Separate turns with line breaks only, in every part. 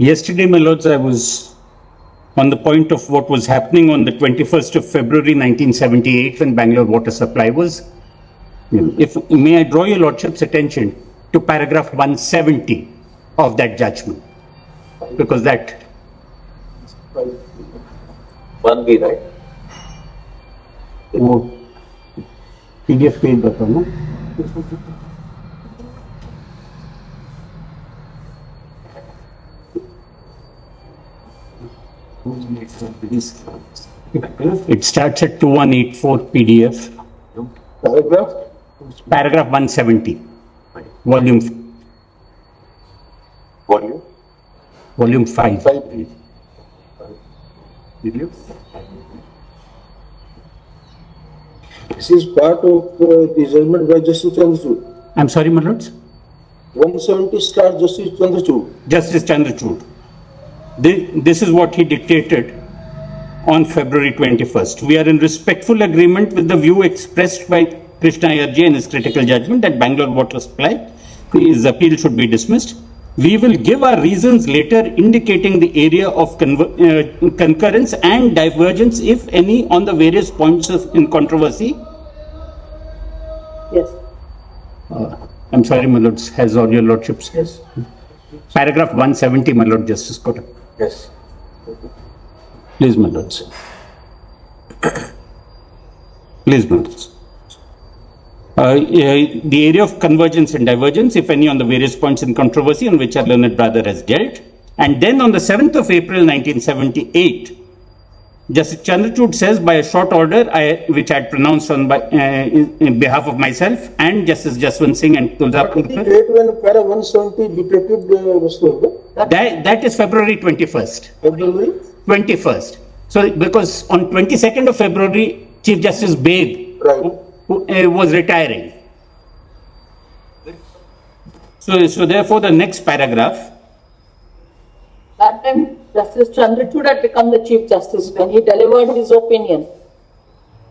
Yesterday, my lords, I was on the point of what was happening on the 21st of February 1978 when Bangalore water supply was. May I draw your lordship's attention to paragraph 170 of that judgment, because that
1B, right?
वो PDF page बताओ ना. It starts at 2184 PDF. Paragraph 170. Volume 5.
This is part of the judgment by Justice Chandrachud.
I'm sorry, my lords.
170 starts Justice Chandrachud.
Justice Chandrachud. This is what he dictated on February 21st. We are in respectful agreement with the view expressed by Krishna Ayarji in his critical judgment that Bangalore water supply, his appeal should be dismissed. We will give our reasons later indicating the area of concurrence and divergence, if any, on the various points in controversy.
Yes.
I'm sorry, my lords, has all your lordships? Yes. Paragraph 170, my lord Justice Kota.
Yes.
Please, my lords. Please, my lords. The area of convergence and divergence, if any, on the various points in controversy on which our learned brother has dealt. And then on the 7th of April 1978, Justice Chandrachud says, by a short order, which I had pronounced on in behalf of myself and Justice Jaswant Singh and Tulsapur.
The date when para 170 dictated was
that is February 21st.
February
21st. So, because on 22nd of February, Chief Justice Beg was retiring. So therefore, the next paragraph.
That time, Justice Chandrachud had become the Chief Justice when he delivered his opinion.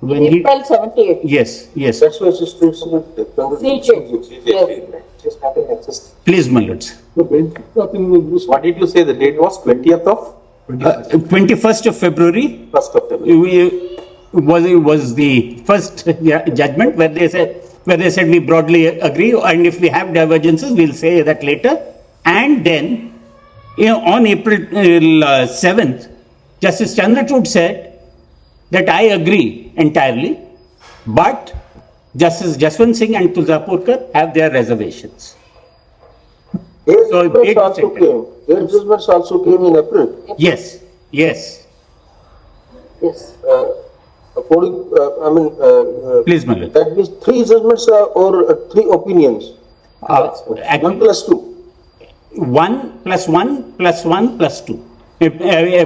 When
in April 78.
Yes.
That's why it's
CJ. Yes.
Please, my lords.
What did you say? The date was 20th of?
21st of February.
1st of February.
Was the first judgment where they said we broadly agree, and if we have divergences, we'll say that later. And then, on April 7th, Justice Chandrachud said that I agree entirely, but Justice Jaswant Singh and Tulsapurkar have their reservations.
So judgments also came in April.
Yes.
Yes.
According,
Please, my lord.
that means 3 judgments or 3 opinions. 1 plus 2.
1 plus 1 plus 1 plus 2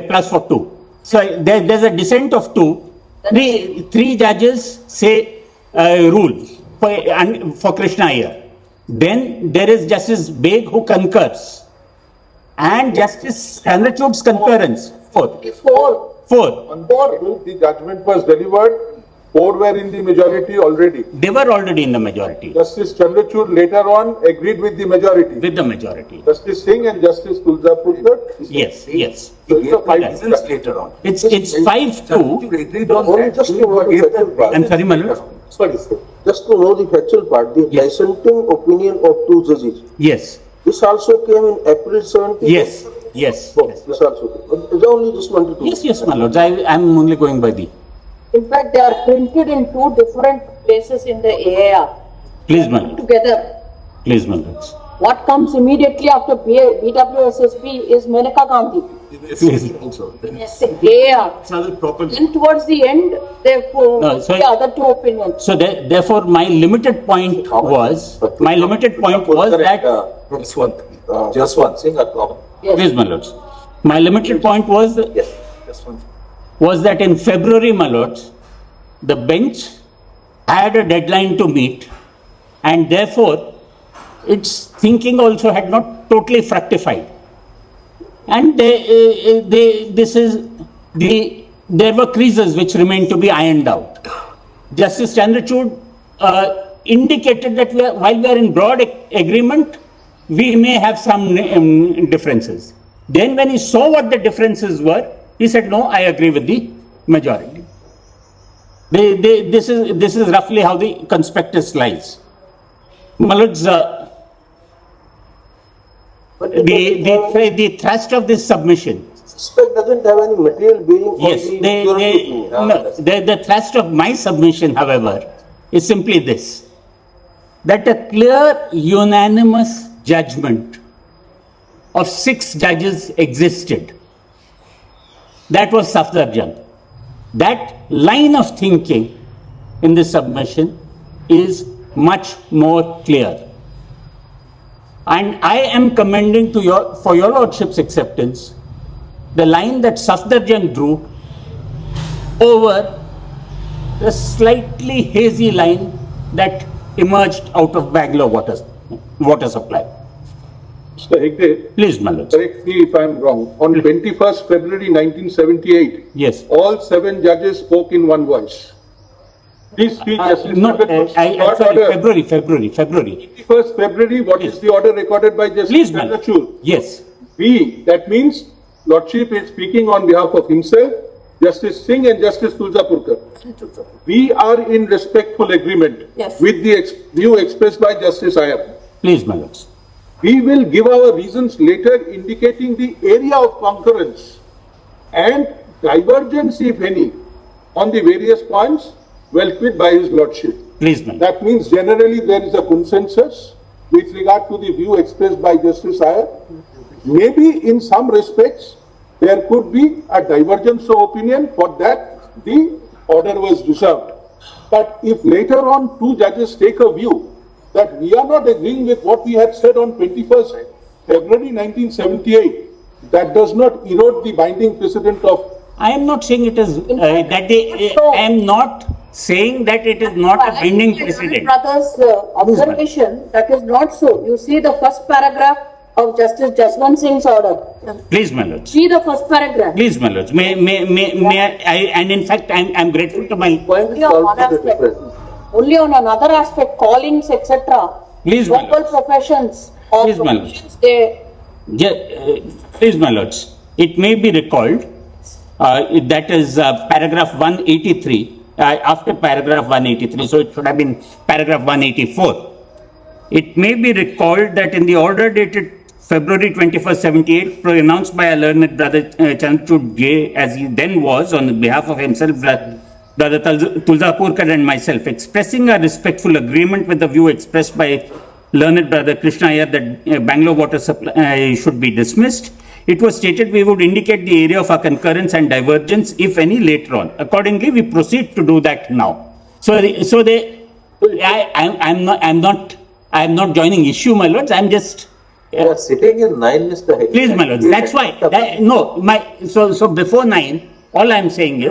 plus for 2. So there's a dissent of 2. Three judges say rule for Krishna Iyer. Then there is Justice Beg who concurs, and Justice Chandrachud's concurrence. 4.
On the judgment was delivered, 4 were in the majority already.
They were already in the majority.
Justice Chandrachud later on agreed with the majority. Justice Singh and Justice Tulsapurkar.
Yes.
So it's a 5
later on.
It's 5-2. I'm sorry, my lord.
Sorry, sir. Just to know the factual part, the dissenting opinion of 2 judges.
Yes.
This also came in April 17th.
Yes.
This also came. I only just wanted to.
Yes, my lord. I'm only going by the.
In fact, they are printed in 2 different places in the AAR.
Please, my lord.
Together.
Please, my lords.
What comes immediately after BWSSP is Maneka Gandhi.
Please.
AAR. Then towards the end, they put the other 2 opinions.
So therefore, my limited point was that.
Jaswant Singh or common?
Yes.
Please, my lords. My limited point was that in February, my lords, the bench had a deadline to meet, and therefore its thinking also had not totally fructified. And there were creases which remained to be ironed out. Justice Chandrachud indicated that while we are in broad agreement, we may have some differences. Then when he saw what the differences were, he said, no, I agree with the majority. This is roughly how the conspectus lies. Malud's, the thrust of this submission.
Suspect doesn't have any material bearing.
Yes, the thrust of my submission, however, is simply this: that a clear, unanimous judgment of 6 judges existed. That was Safdarjung. That line of thinking in the submission is much more clear. And I am commending for your lordship's acceptance the line that Safdarjung drew over the slightly hazy line that emerged out of Bangalore water supply.
Mr. Hegde,
Please, my lord.
correct me if I am wrong. On 21st February 1978,
Yes.
all 7 judges spoke in one voice. These 3 justices.
No, February.
21st February, what is the order recorded by Justice
Please, my lord.
Chandrachud?
Yes.
That means Lordship is speaking on behalf of himself, Justice Singh and Justice Tulsapurkar. We are in respectful agreement
Yes.
with the view expressed by Justice Iyer.
Please, my lords.
We will give our reasons later indicating the area of concurrence and divergence, if any, on the various points well with by his lordship.
Please, my lord.
That means generally there is a consensus with regard to the view expressed by Justice Iyer. Maybe in some respects there could be a divergence of opinion, for that the order was reserved. But if later on 2 judges take a view that we are not agreeing with what we had said on 21st February 1978, that does not erode the binding precedent of.
I am not saying it is I am not saying that it is not a binding precedent.
Brother's observation, that is not so. You see the first paragraph of Justice Jaswant Singh's order.
Please, my lords.
See the first paragraph.
Please, my lords. May I, and in fact, I'm grateful to my.
Only on one aspect. Only on another aspect, callings, etc.
Please, my
Local
lords.
professions or
Please, my lords.
professions, they.
Please, my lords. It may be recalled, that is paragraph 183, after paragraph 183, so it should have been paragraph 184. It may be recalled that in the order dated February 21st, 78, pronounced by our learned brother Chandrachud J, as he then was, on behalf of himself, Brother Tulsapurkar and myself, expressing our respectful agreement with the view expressed by learned brother Krishna Iyer that Bangalore water supply should be dismissed. It was stated we would indicate the area of our concurrence and divergence, if any, later on. Accordingly, we proceed to do that now. I'm not joining issue, my lords. I'm just.
You are sitting in 9, Mr. Hegde.
Please, my lords. That's why. So before 9, all I am saying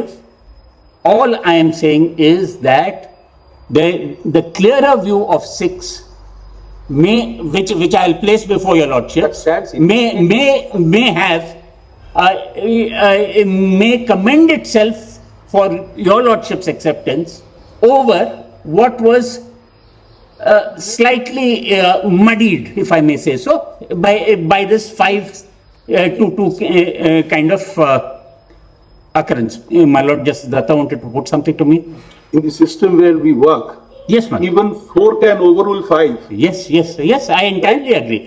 is that the clearer view of 6 which I will place before your lordship, may commend itself for your lordship's acceptance over what was slightly muddied, if I may say so, by this 5-2 kind of occurrence. My lord Justice Datta wanted to put something to me.
In the system where we work,
yes, ma'am.
Even 4 can overrule 5.
Yes, I entirely agree.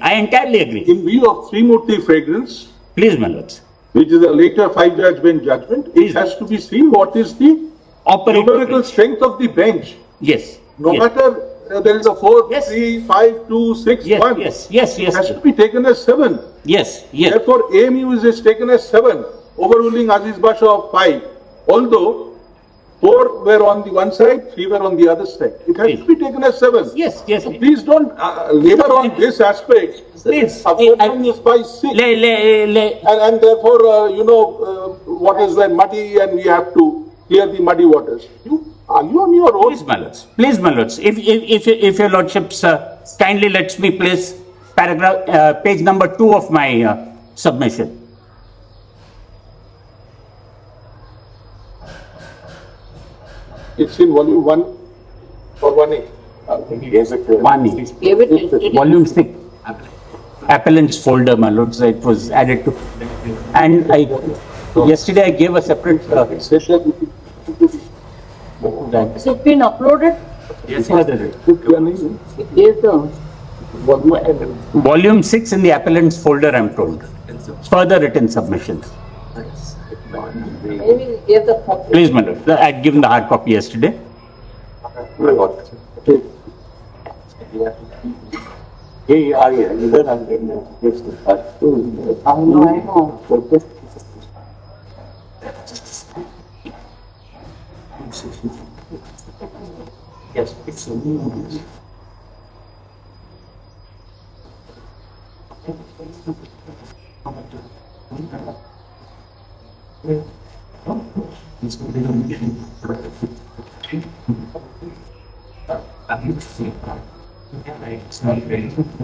In view of Srimurti fragrance,
please, my lords,
which is a later 5-judge bench judgment, it has to be seen what is the numerical strength of the bench.
Yes.
No matter there is a 4, 3, 5, 2, 6, 1.
Yes.
It has to be taken as 7.
Yes.
Therefore, AMU is taken as 7, overruling Aziz Basha of 5. Although 4 were on the one side, 3 were on the other side. It has to be taken as 7.
Yes.
So please don't labor on this aspect.
Please.
Is by 6. And therefore, what is when muddy and we have to clear the muddy waters. Are you on your own?
Please, my lords. If your lordships kindly lets me place page number 2 of my submission.
It's in volume 1 or 1A.
Volume 6. appellant's folder, my lords. It was added to, and yesterday I gave a separate.
Has it been uploaded?
Yes, Father.
Yes, sir.
Volume 6 in the appellant's folder, I'm told. Further written submissions.
Maybe give the copy.
Please, my lord. I had given the hard copy yesterday.
I know.
Yes.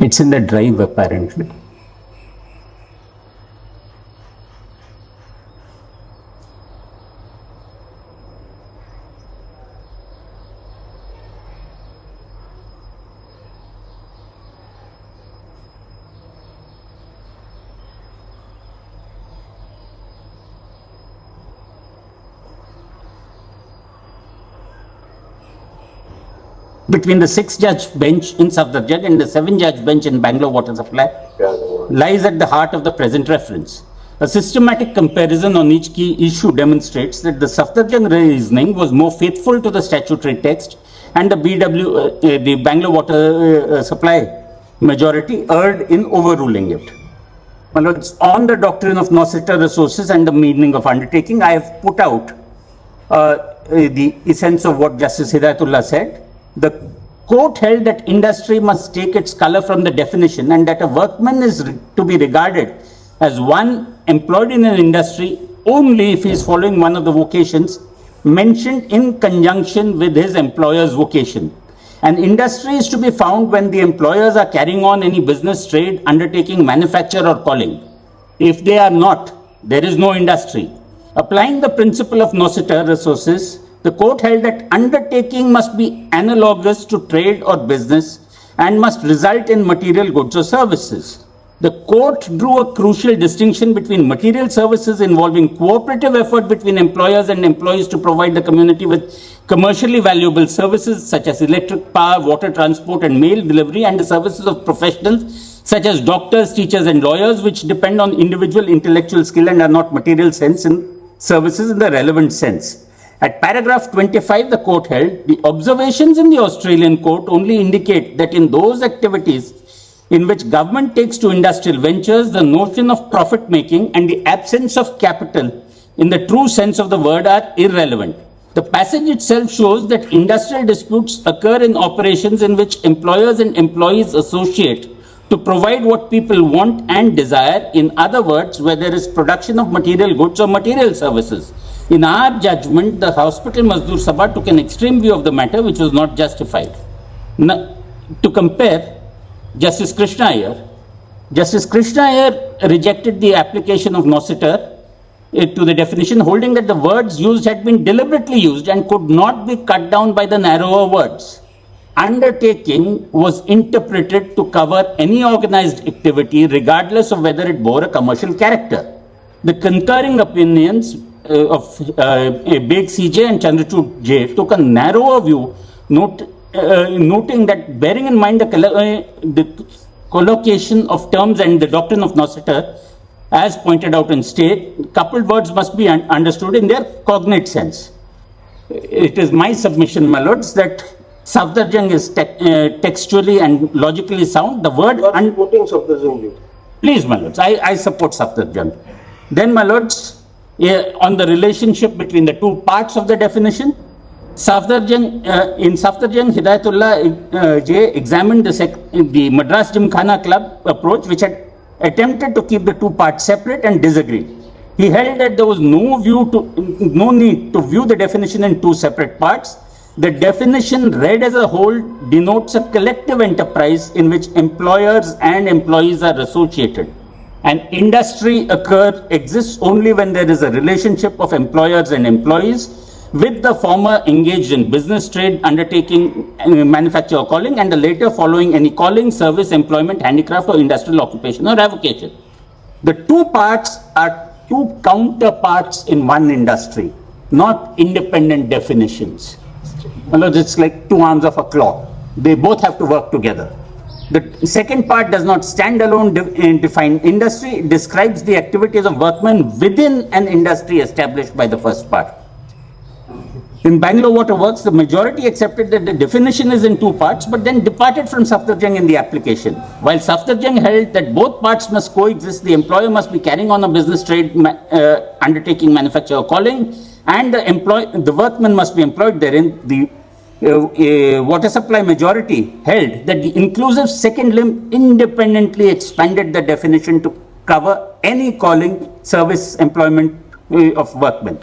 It's in the drive, apparently. Between the 6-judge bench in Sewerage and the 7-judge bench in Bangalore water supply lies at the heart of the present reference. A systematic comparison on each key issue demonstrates that the Sewerage reasoning was more faithful to the statutory text, and the Bangalore water supply majority erred in overruling it. My lords, on the doctrine of nocita resources and the meaning of undertaking, I have put out the essence of what Justice Hidayatullah said. The court held that industry must take its color from the definition, and that a workman is to be regarded as one employed in an industry only if he is following one of the vocations mentioned in conjunction with his employer's vocation. An industry is to be found when the employers are carrying on any business, trade, undertaking, manufacture or calling. If they are not, there is no industry. Applying the principle of nocita resources, the court held that undertaking must be analogous to trade or business and must result in material goods or services. The court drew a crucial distinction between material services involving cooperative effort between employers and employees to provide the community with commercially valuable services such as electric power, water transport and mail delivery, and the services of professionals such as doctors, teachers and lawyers, which depend on individual intellectual skill and are not material sense in services in the relevant sense. At paragraph 25, the court held, the observations in the Australian court only indicate that in those activities in which government takes to industrial ventures, the notion of profit making and the absence of capital in the true sense of the word are irrelevant. The passage itself shows that industrial disputes occur in operations in which employers and employees associate to provide what people want and desire. In other words, where there is production of material goods or material services. In our judgment, the Hospital Mazdoor Sabha took an extreme view of the matter, which was not justified. Now, to compare, Justice Krishna Iyer rejected the application of nocita to the definition, holding that the words used had been deliberately used and could not be cut down by the narrower words. Undertaking was interpreted to cover any organized activity, regardless of whether it bore a commercial character. The concurring opinions of Beg CJ and Chandrachud J took a narrower view, noting that bearing in mind the collocation of terms and the doctrine of nocita, as pointed out in state, coupled words must be understood in their cognate sense. It is my submission, my lords, that Sewerage is textually and logically sound. The word...
supporting Sewerage.
Please, my lords, I support Sewerage. Then, my lords, on the relationship between the two parts of the definition, in Sewerage, Hidayatullah J examined the Madras Gymkhana Club approach, which had attempted to keep the two parts separate, and disagreed. He held that there was no need to view the definition in two separate parts. The definition read as a whole denotes a collective enterprise in which employers and employees are associated. An industry exists only when there is a relationship of employers and employees. with the former engaged in business, trade, undertaking, manufacture or calling, and the later following any calling, service, employment, handicraft or industrial occupation or avocation. The two parts are two counterparts in one industry, not independent definitions. It's like two arms of a claw. They both have to work together. The second part does not stand alone in defined industry. It describes the activities of workmen within an industry established by the first part. In Bangalore Water Works, the majority accepted that the definition is in two parts, but then departed from Safdarjung in the application. While Safdarjung held that both parts must coexist, the employer must be carrying on a business, trade, undertaking, manufacture or calling, and the workman must be employed therein. The water supply majority held that the inclusive second limb independently expanded the definition to cover any calling, service, employment of workmen.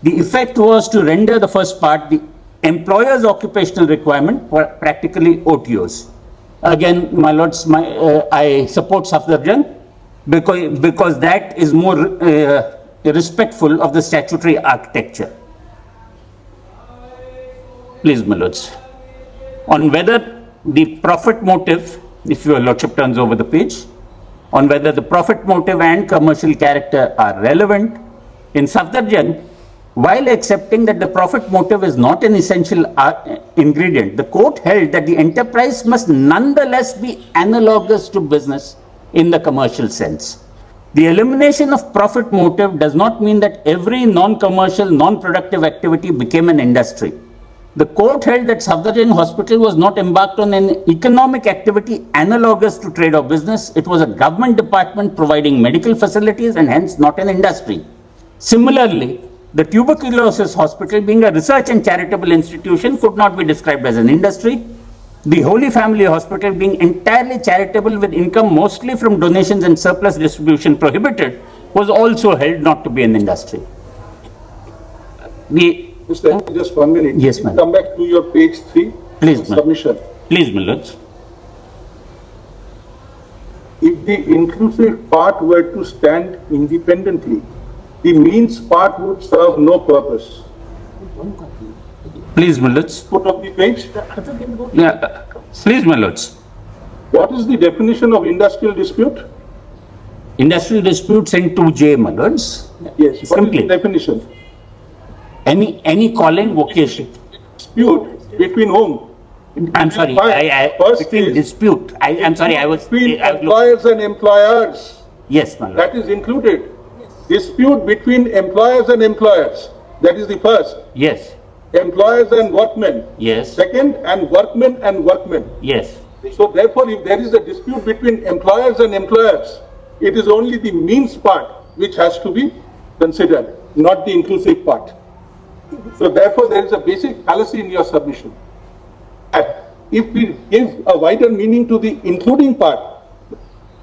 The effect was to render the first part, the employer's occupational requirement, practically OTOs. Again, my lords, I support Safdarjung because that is more respectful of the statutory architecture. Please, my lords. On whether the profit motive, if your lordship turns over the page, on whether the profit motive and commercial character are relevant, in Safdarjung, while accepting that the profit motive is not an essential ingredient, the court held that the enterprise must nonetheless be analogous to business in the commercial sense. The elimination of profit motive does not mean that every non-commercial, non-productive activity became an industry. The court held that Safdarjung Hospital was not embarked on an economic activity analogous to trade or business. It was a government department providing medical facilities and hence not an industry. Similarly, the tuberculosis hospital, being a research and charitable institution, could not be described as an industry. The Holy Family Hospital, being entirely charitable with income mostly from donations and surplus distribution prohibited, was also held not to be an industry.
Mr. Just 1 minute.
Yes, ma'am.
Come back to your page 3.
Please, ma'am.
Submission.
Please, my lords.
If the inclusive part were to stand independently, the means part would serve no purpose.
Please, my lords.
Put up the page.
Yeah. Please, my lords.
What is the definition of industrial dispute?
Industrial disputes in 2J, my lords.
Yes. What is
Simply.
the definition?
Any calling vocation.
Dispute between whom?
I'm sorry.
First
Between
is
dispute. I'm sorry.
between employers and employers.
Yes, my lord.
That is included. Dispute between employers and employers. That is the first.
Yes.
Employers and workmen.
Yes.
Second, and workmen and workmen.
Yes.
So therefore, if there is a dispute between employers and employers, it is only the means part which has to be considered, not the inclusive part. So therefore, there is a basic fallacy in your submission. And if we give a wider meaning to the including part,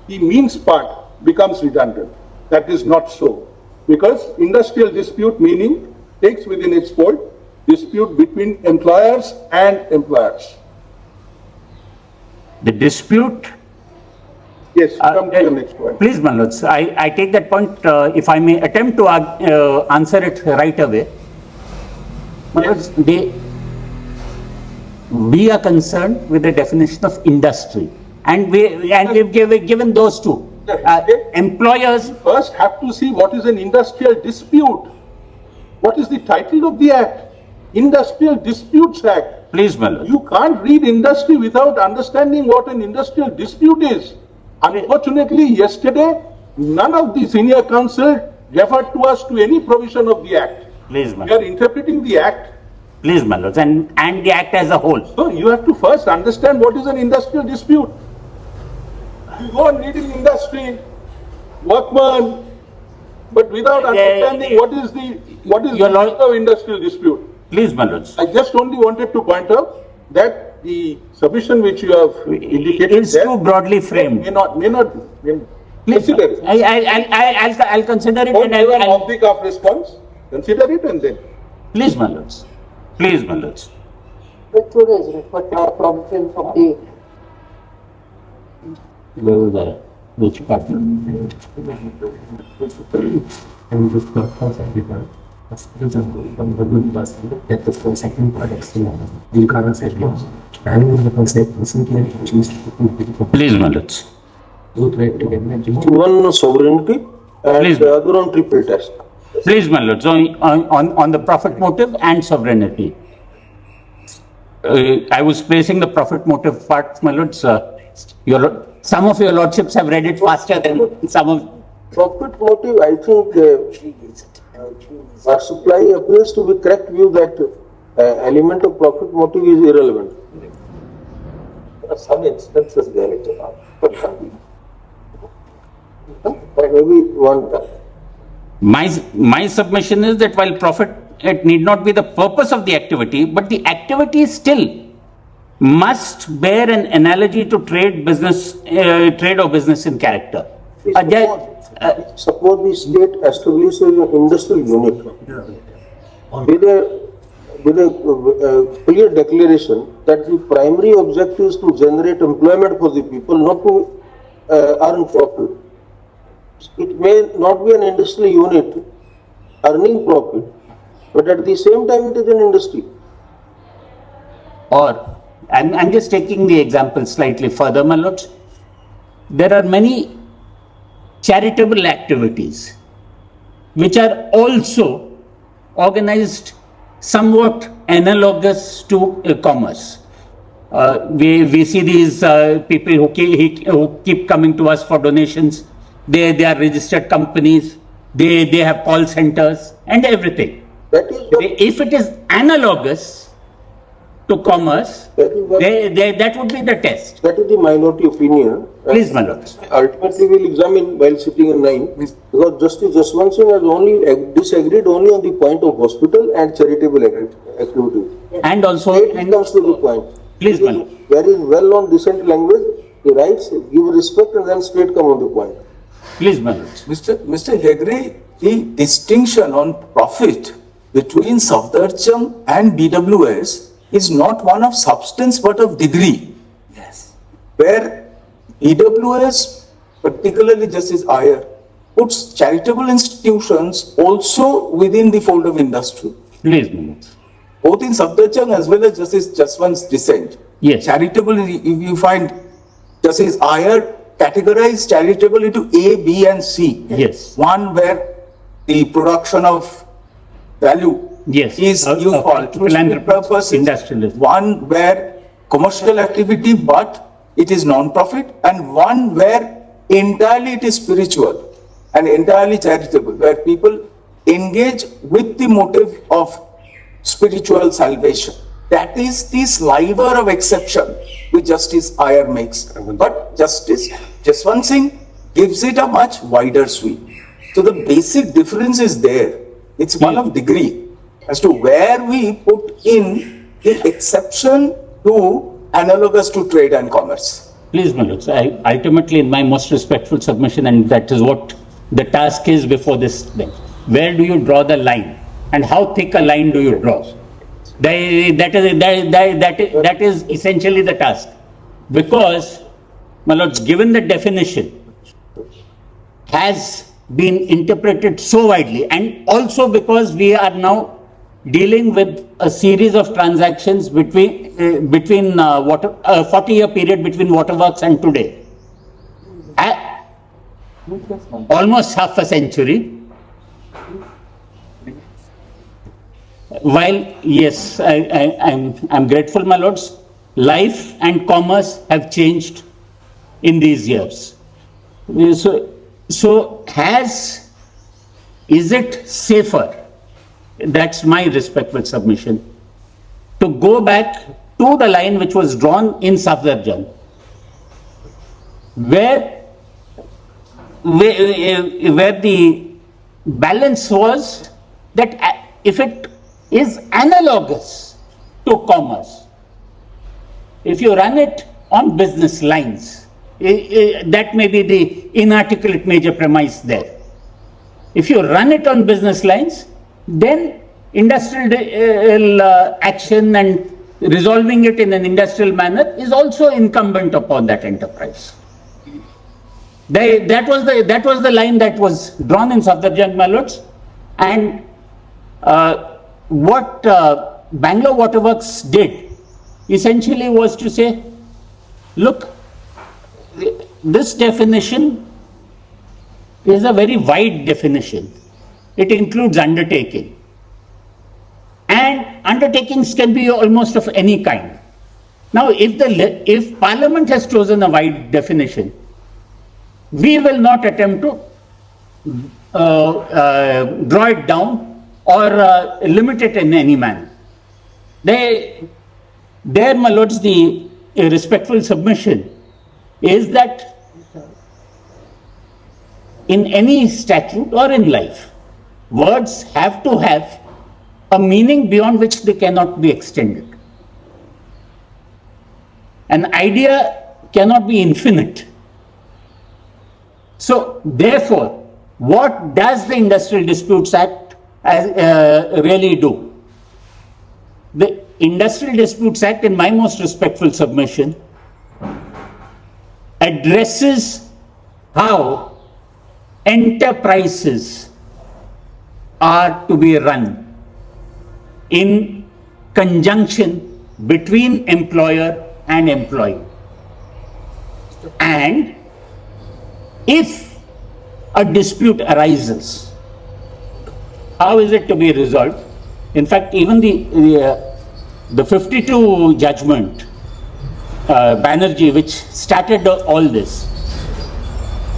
the means part becomes redundant. That is not so. Because industrial dispute meaning takes within its fold dispute between employers and employers.
The dispute.
Yes, come to the next point.
Please, my lords. I take that point. If I may attempt to answer it right away. My lords, we are concerned with the definition of industry, and we've given those two. Employers
First have to see what is an industrial dispute. What is the title of the act? Industrial Disputes Act.
Please, my lord.
You can't read industry without understanding what an industrial dispute is. Unfortunately, yesterday, none of the senior counsel referred to us to any provision of the act.
Please, my
We are
lord.
interpreting the act.
Please, my lords, and the act as a whole.
So you have to first understand what is an industrial dispute. You go on reading industry, workman, but without understanding what is the
Your
meaning
lord-
of industrial dispute.
Please, my lords.
I just only wanted to point out that the submission which you have indicated
It's
there
too broadly framed.
may not be.
Please,
Consider it.
I'll consider it,
Don't
and
give an
I'll
off-the-cuff response. Consider it and then.
please, my lords. Please, my lords.
Which one is it? What are provisions of the
Which part? Please, my lords.
One sovereignty and
Please.
the other on triple test.
Please, my lords, on the profit motive and sovereignty. I was placing the profit motive part, my lords. Some of your lordships have read it faster than some of.
Profit motive, I think our supply appears to be correct view that element of profit motive is irrelevant.
There are some instances there, but
Maybe one.
My submission is that while profit, it need not be the purpose of the activity, but the activity still must bear an analogy to trade or business in character.
Suppose the state establishes an industrial unit with a clear declaration that the primary objective is to generate employment for the people, not to earn profit. It may not be an industrial unit earning profit, but at the same time it is an industry.
Or, I'm just taking the example slightly further, my lords. There are many charitable activities which are also organized somewhat analogous to commerce. We see these people who keep coming to us for donations. They are registered companies. They have call centers and everything.
That is what,
If it is analogous to commerce, that would be the test.
that is the minority opinion.
Please, my lords.
Ultimately, we will examine while sitting in 9, because Justice Jaswant Singh has only disagreed only on the point of hospital and charitable activity.
And also,
It comes to the point.
Please, my lord.
Very well known decent language, he writes, give respect and then straight come on the point.
Please, my lords.
Mr. Hegre, the distinction on profit between Safdarjam and BWS is not one of substance but of degree. Yes. Where BWS, particularly Justice Iyer, puts charitable institutions also within the fold of industry.
Please, my lords.
Both in Safdarjam as well as Justice Jaswant's dissent.
Yes.
Charitable, if you find Justice Iyer categorize charitable into A, B and C.
Yes.
One where the production of value
Yes.
is used for altruistic purposes.
Industrialism.
One where commercial activity but it is non-profit, and one where entirely it is spiritual and entirely charitable, where people engage with the motive of spiritual salvation. That is the sliver of exception which Justice Iyer makes. But Justice Jaswant Singh gives it a much wider sweep. So the basic difference is there. It's one of degree as to where we put in the exception to analogous to trade and commerce.
Please, my lords. Ultimately, in my most respectful submission, and that is what the task is before this thing, where do you draw the line? And how thick a line do you draw? That is essentially the task. Because, my lords, given the definition has been interpreted so widely, and also because we are now dealing with a series of transactions between 40-year period between waterworks and today. Almost half a century. While, yes, I'm grateful, my lords, life and commerce have changed in these years. So is it safer? That's my respectful submission, to go back to the line which was drawn in Safdarjam, where the balance was that if it is analogous to commerce, if you run it on business lines, that may be the inarticulate major premise there. If you run it on business lines, then industrial action and resolving it in an industrial manner is also incumbent upon that enterprise. That was the line that was drawn in Safdarjam, my lords, and What Bangalore Waterworks did essentially was to say, look, this definition is a very wide definition. It includes undertaking. And undertakings can be almost of any kind. Now, if Parliament has chosen a wide definition, we will not attempt to draw it down or limit it in any manner. There, my lords, the respectful submission is that in any statute or in life, words have to have a meaning beyond which they cannot be extended. An idea cannot be infinite. So, therefore, what does the Industrial Disputes Act really do? The Industrial Disputes Act, in my most respectful submission, addresses how enterprises are to be run in conjunction between employer and employee. And if a dispute arises, how is it to be resolved? In fact, even the 52 judgment, Banerjee, which started all this,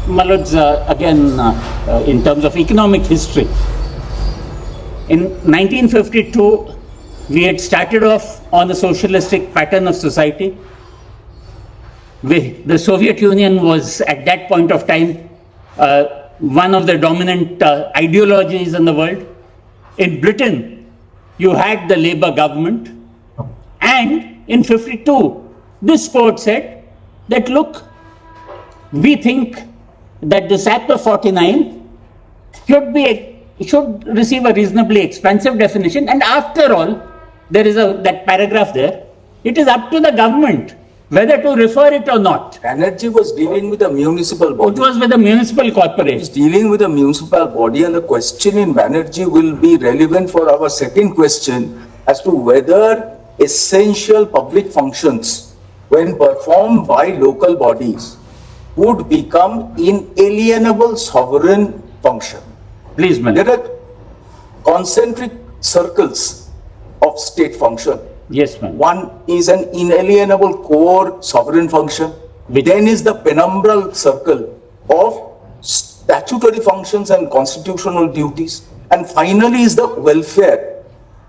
my lords, again, in terms of economic history, in 1952, we had started off on the socialistic pattern of society. The Soviet Union was, at that point of time, one of the dominant ideologies in the world. In Britain, you had the Labour government, and in 52, this court said that, look, we think that this Act of 49 should receive a reasonably expansive definition, and after all, there is that paragraph there. It is up to the government whether to refer it or not.
Energy was dealing with a municipal body.
It was with a municipal corporation.
It's dealing with a municipal body, and the question in Banerjee will be relevant for our second question as to whether essential public functions, when performed by local bodies, would become inalienable sovereign function.
Please, madam.
There are concentric circles of state function.
Yes, ma'am.
One is an inalienable core sovereign function. Then is the penumbral circle of statutory functions and constitutional duties. And finally is the welfare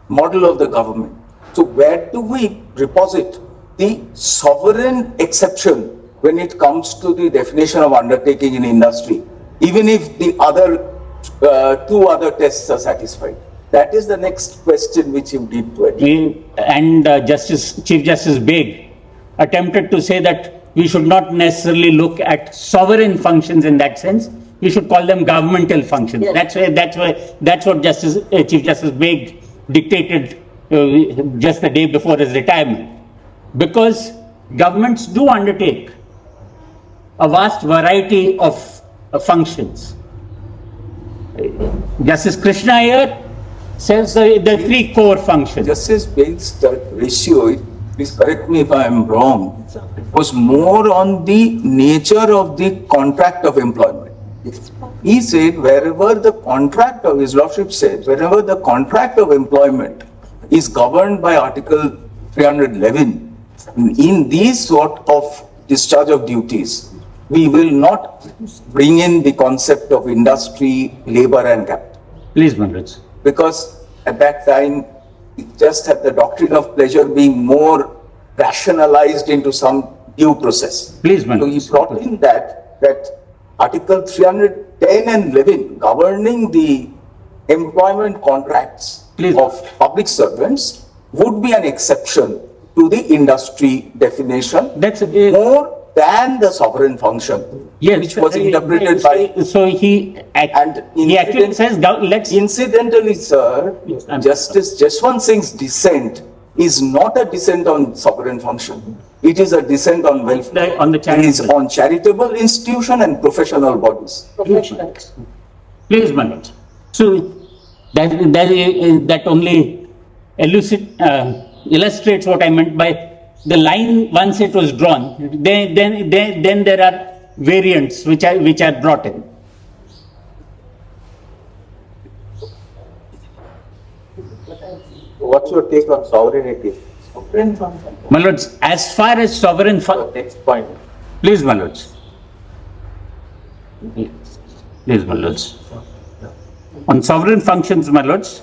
model of the government. So where do we reposit the sovereign exception when it comes to the definition of undertaking in industry, even if the other two other tests are satisfied? That is the next question which you need to address.
And Chief Justice Beg attempted to say that we should not necessarily look at sovereign functions in that sense. We should call them governmental functions. Yes. That's what Chief Justice Beg dictated just the day before his retirement. Because governments do undertake a vast variety of functions. Justice Krishna Iyer says the three core functions.
Justice Beg's ratio, please correct me if I am wrong, was more on the nature of the contract of employment. He said wherever the contract of, his lordship said, wherever the contract of employment is governed by Article 311, in these sort of discharge of duties, we will not bring in the concept of industry, labor and capital.
Please, Manraj.
Because at that time, it just had the doctrine of pleasure being more rationalized into some due process.
Please, man.
So he brought in that Article 310 and 11 governing the employment contracts of public servants would be an exception to the industry definition.
That's
more than the sovereign function, which was interpreted by.
So he actually says, let's.
Incidentally, sir, Justice Jaswant Singh's dissent is not a dissent on sovereign function. It is a dissent on welfare. It is on charitable institution and professional bodies.
Please, Manoj. So That only illustrates what I meant by the line once it was drawn. Then there are variants which are brought in.
What's your take on sovereignty?
My lords, as far as sovereign
Next point.
please, my lords. Please, my lords. On sovereign functions, my lords,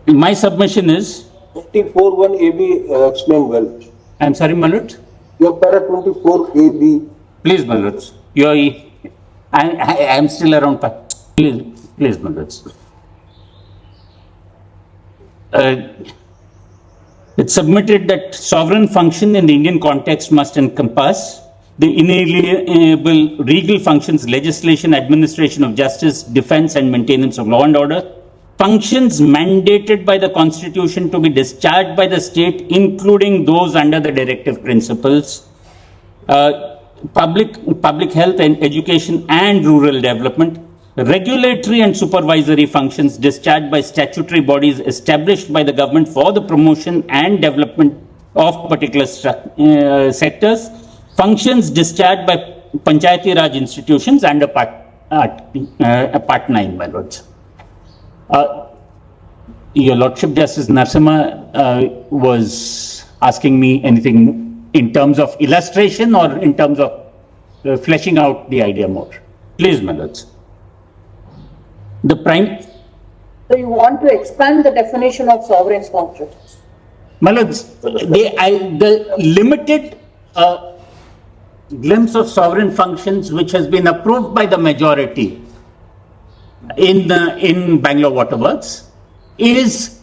my submission is,
24(1) AB explained well.
I'm sorry, my lords.
Your para 24 AB.
Please, my lords. I'm still around. Please, my lords. It's submitted that sovereign function in the Indian context must encompass the inalienable regal functions, legislation, administration of justice, defense and maintenance of law and order, functions mandated by the Constitution to be discharged by the state, including those under the directive principles, public health and education and rural development, regulatory and supervisory functions discharged by statutory bodies established by the government for the promotion and development of particular sectors, functions discharged by Panchayati Raj institutions under Part 9, my lords. Your Lordship Justice Narasimha was asking me anything in terms of illustration or in terms of fleshing out the idea more. Please, my lords.
So you want to expand the definition of sovereign function?
My lords, the limited glimpse of sovereign functions which has been approved by the majority in Bangalore Waterworks is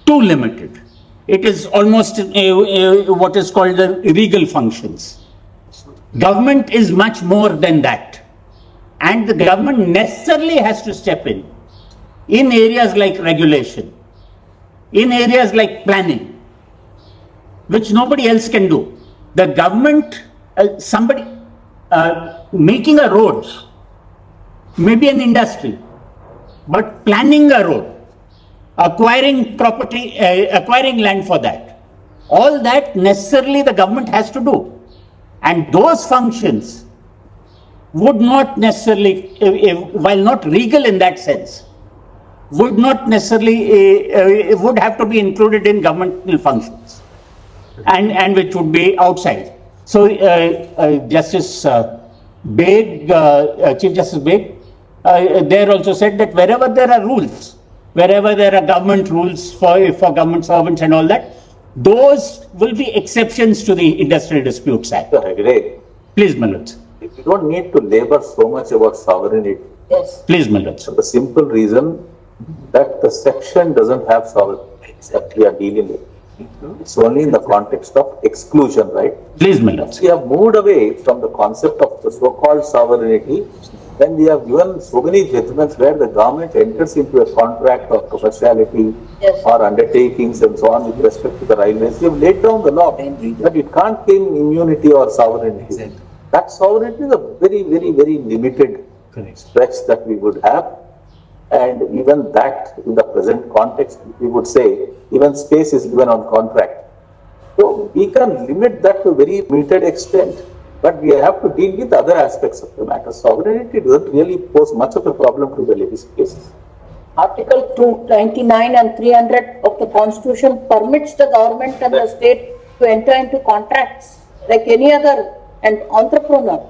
too limited. It is almost what is called the regal functions. Government is much more than that. And the government necessarily has to step in areas like regulation, in areas like planning, which nobody else can do. The government, somebody making a road, maybe an industry, but planning a road, acquiring property, acquiring land for that, all that necessarily the government has to do. And those functions would not necessarily, while not regal in that sense, would not necessarily, would have to be included in governmental functions and which would be outside. So Justice Beg, Chief Justice Beg, there also said that wherever there are rules, wherever there are government rules for government servants and all that, those will be exceptions to the Industrial Disputes Act.
I agree.
Please, my lords.
You don't need to labor so much about sovereignty.
Yes.
Please, my lords.
For the simple reason that the section doesn't have sovereignty exactly are dealing with. It's only in the context of exclusion, right?
Please, my lords.
We have moved away from the concept of the so-called sovereignty when we have given so many judgments where the government enters into a contract of commerciality
Yes.
or undertakings and so on with respect to the railways. We have laid down the law that it can't claim immunity or sovereignty.
Exactly.
That sovereignty is a very, very, very limited stretch that we would have. And even that, in the present context, we would say, even space is given on contract. So we can limit that to a very limited extent, but we have to deal with other aspects of the matter. Sovereignty doesn't really pose much of a problem to the legislators.
Article 299 and 300 of the Constitution permits the government and the state to enter into contracts like any other entrepreneur.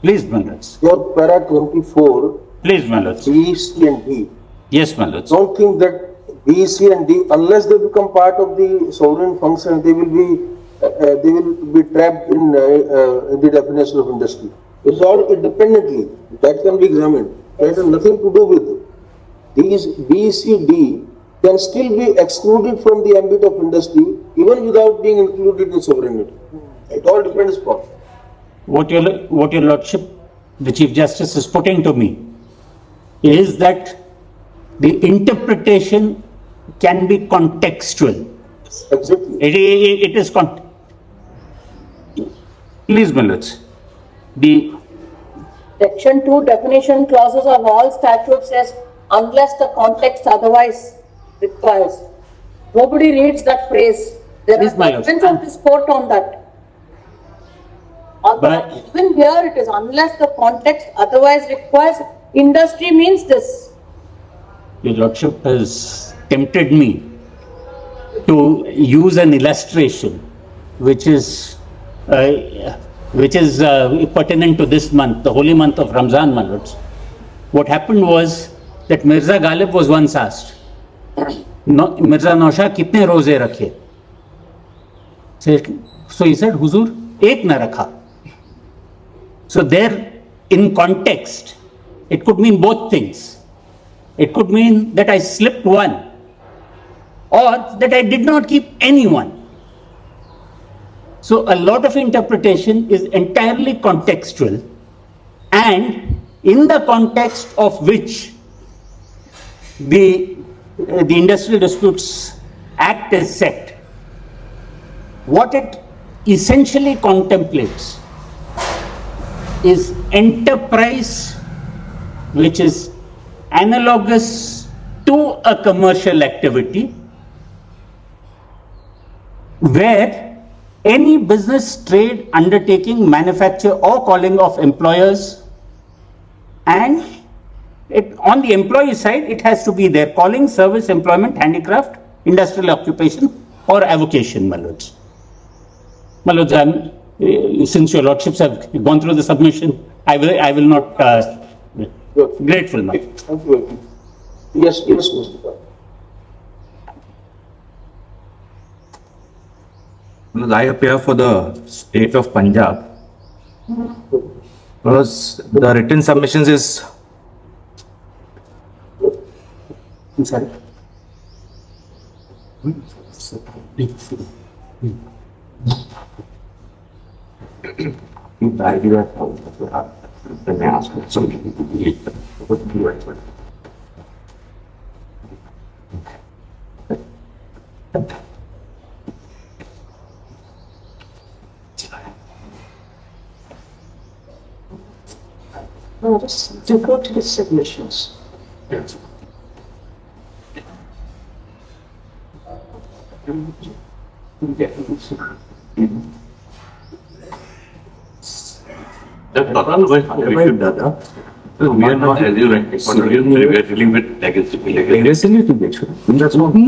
Please, my lords.
Your para 24,
Please, my lords.
B, C and D.
Yes, my lords.
Don't think that B, C and D, unless they become part of the sovereign function, they will be trapped in the definition of industry. It's all independently. That can be examined. That has nothing to do with these B, C, D can still be excluded from the ambit of industry even without being included in sovereignty. It all depends upon.
What your lordship, the Chief Justice, is putting to me is that the interpretation can be contextual.
Exactly.
It is Please, my lords.
Section 2 definition clauses of all statutes says unless the context otherwise requires. Nobody reads that phrase. There
Yes,
are
my lord.
judgments of this court on that.
But-
Even here it is unless the context otherwise requires. Industry means this.
Your Lordship has tempted me to use an illustration which is pertinent to this month, the holy month of Ramzan, my lords. What happened was that Mirza Ghalib was once asked, Mirza Nausha kitne roze rakhe? So he said, Huzur, ek na rakha. So there, in context, it could mean both things. It could mean that I slipped one, or that I did not keep anyone. So a lot of interpretation is entirely contextual, and in the context of which the Industrial Disputes Act is set, what it essentially contemplates is enterprise which is analogous to a commercial activity where any business, trade, undertaking, manufacture or calling of employers, and on the employee side it has to be their calling, service, employment, handicraft, industrial occupation or avocation, my lords. My lords, since your lordships have gone through the submission, I will not grateful, my lord.
Thank you. Yes, Mr. Khan.
I appear for the state of Punjab. Because the written submissions is
I'm sorry.
No, just to go to the submissions.
we are not as you right, we are dealing with legacy. That's what the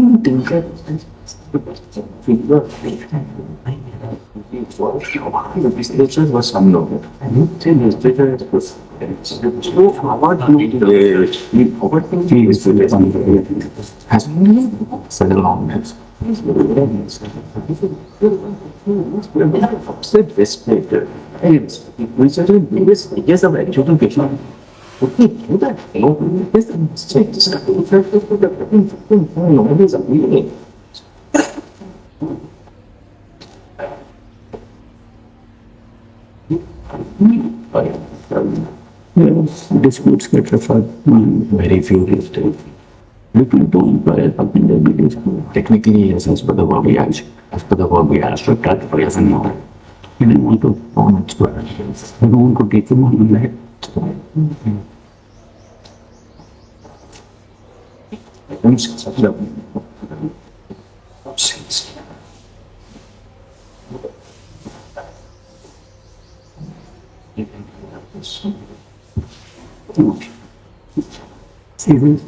was some no. Has been such a long time. Upset respect. We certainly biggest years of education. Okay, do that. No, this is nobody's agreeing.
Disputes get referred very few days. Little to inquire something that we dispute. Technically, yes, as per the verb we asked, to cut for yes and no. We didn't want to form it square. We don't want to take him on that. See this?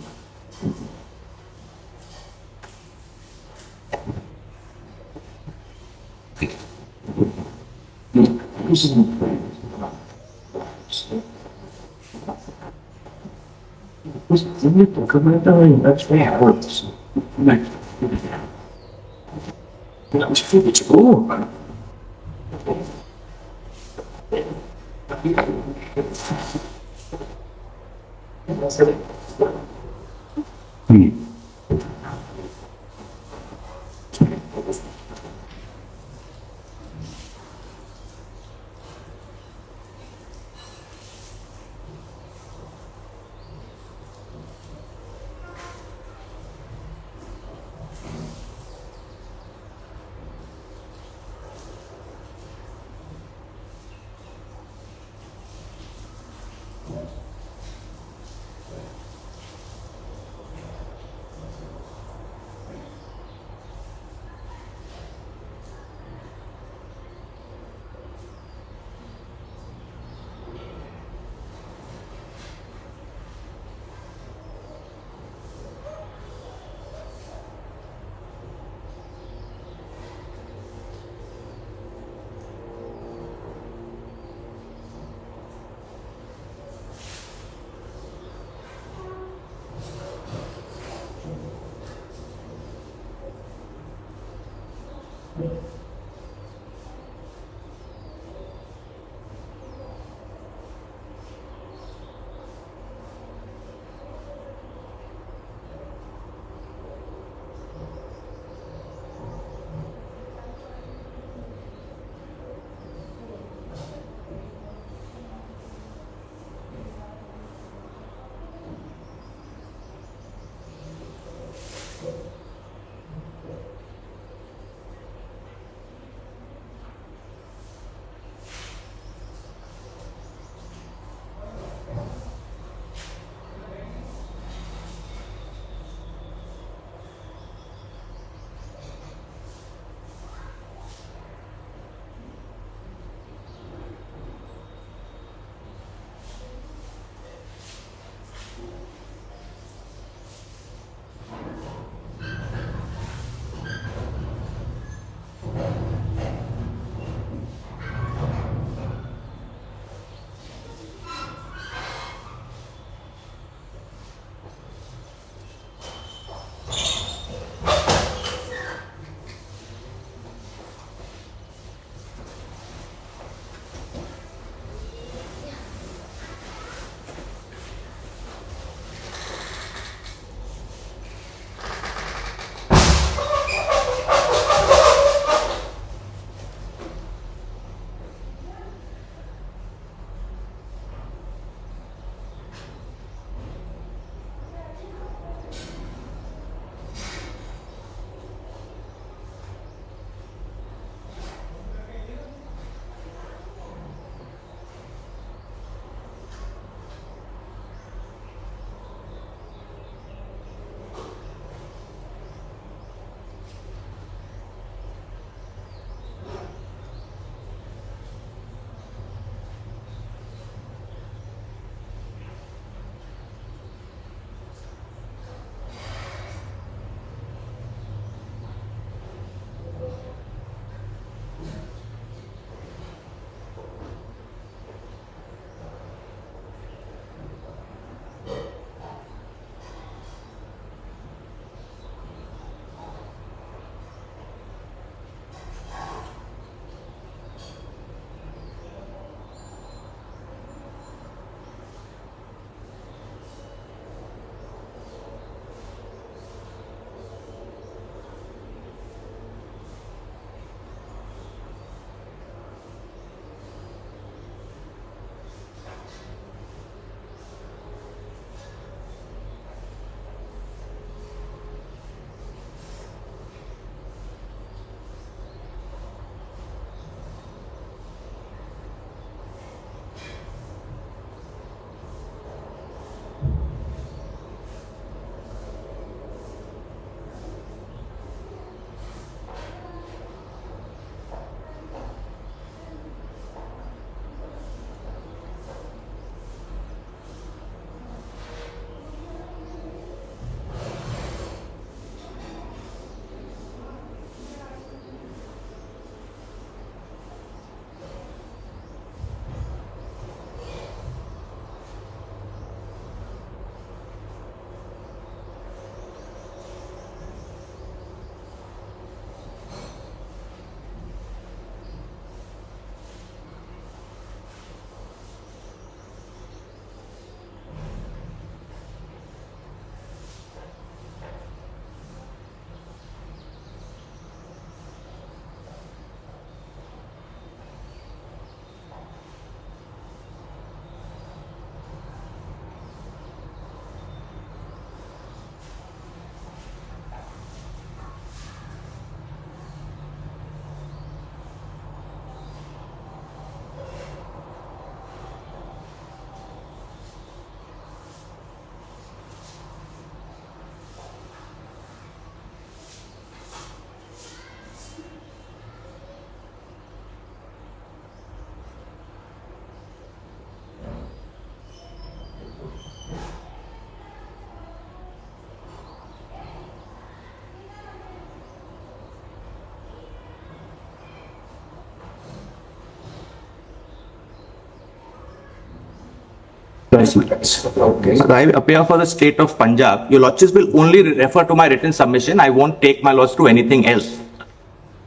Okay. I appear for the state of Punjab. Your lordship will only refer to my written submission. I won't take my laws to anything else.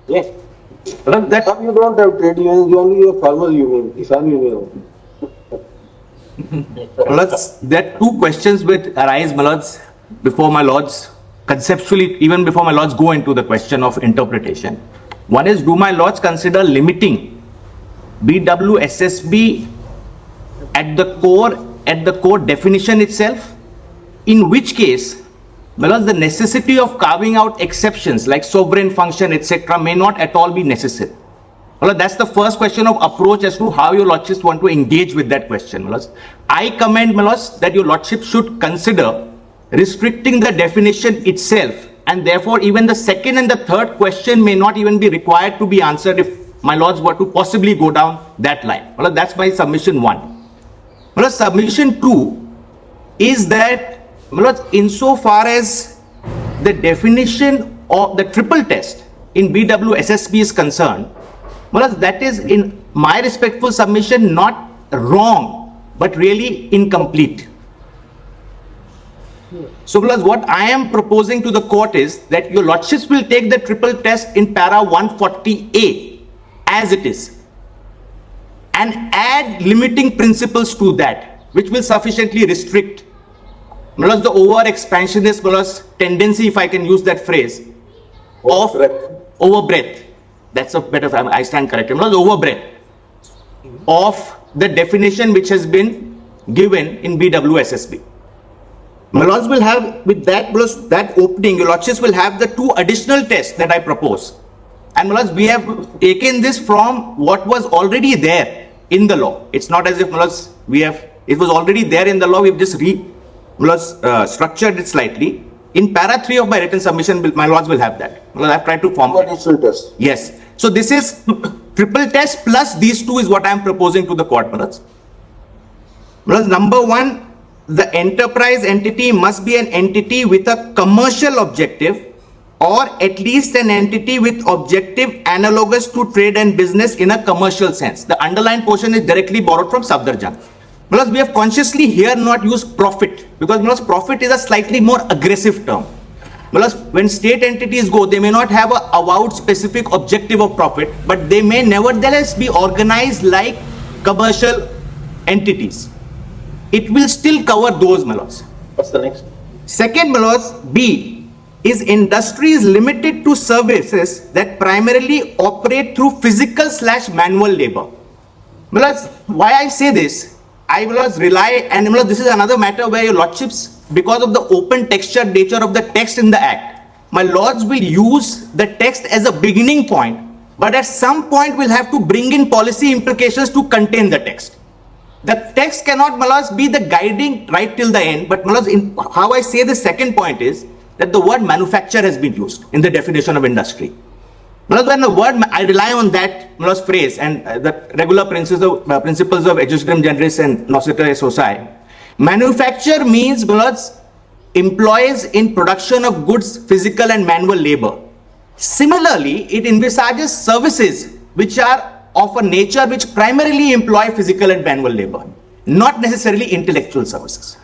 Yes.
That
Some you don't have trade unions, you only have farmer union, Kisan union.
Lords, there are two questions which arise, my lords, before my lords, conceptually, even before my lords go into the question of interpretation. One is, do my lords consider limiting BWSSB at the core definition itself? In which case, my lords, the necessity of carving out exceptions like sovereign function, etc., may not at all be necessary. Well, that's the first question of approach as to how your lordships want to engage with that question. My lords. I commend, my lords, that your lordship should consider restricting the definition itself, and therefore even the second and the third question may not even be required to be answered if my lords were to possibly go down that line. Well, that's my submission one. Well, submission two is that, my lords, insofar as the definition of the triple test in BWSSB is concerned, well, that is, in my respectful submission, not wrong, but really incomplete. So, what I am proposing to the court is that your lordships will take the triple test in para 140A as it is and add limiting principles to that, which will sufficiently restrict the over-expansionist tendency, if I can use that phrase, of over-breadth. That's a better, I stand corrected. Over-breadth of the definition which has been given in BWSSB. My lords will have, with that plus that opening, your lordships will have the two additional tests that I propose. And my lords, we have taken this from what was already there in the law. It's not as if, my lords, it was already there in the law, we've just structured it slightly. In para 3 of my written submission, my lords will have that. Well, I've tried to form
Additional test.
Yes. So this is triple test plus these two is what I am proposing to the court, my lords. Number one, the enterprise entity must be an entity with a commercial objective, or at least an entity with objective analogous to trade and business in a commercial sense. The underlined portion is directly borrowed from Safdarjung. Because we have consciously here not used profit, because profit is a slightly more aggressive term. Because when state entities go, they may not have a avowed specific objective of profit, but they may nevertheless be organized like commercial entities. It will still cover those, my lords.
What's the next?
Second, my lords, B is industries limited to services that primarily operate through physical/manual labor. My lords, why I say this? I will rely, and this is another matter where your lordships, because of the open textured nature of the text in the act, my lords will use the text as a beginning point, but at some point we'll have to bring in policy implications to contain the text. The text cannot, my lords, be the guiding right till the end, but my lords, in how I say the second point is that the word manufacture has been used in the definition of industry. When the word, I rely on that phrase and the regular principles of ejusdem generis and nocere socii. Manufacture means, employs in production of goods, physical and manual labor. Similarly, it envisages services which are of a nature which primarily employ physical and manual labor, not necessarily intellectual services.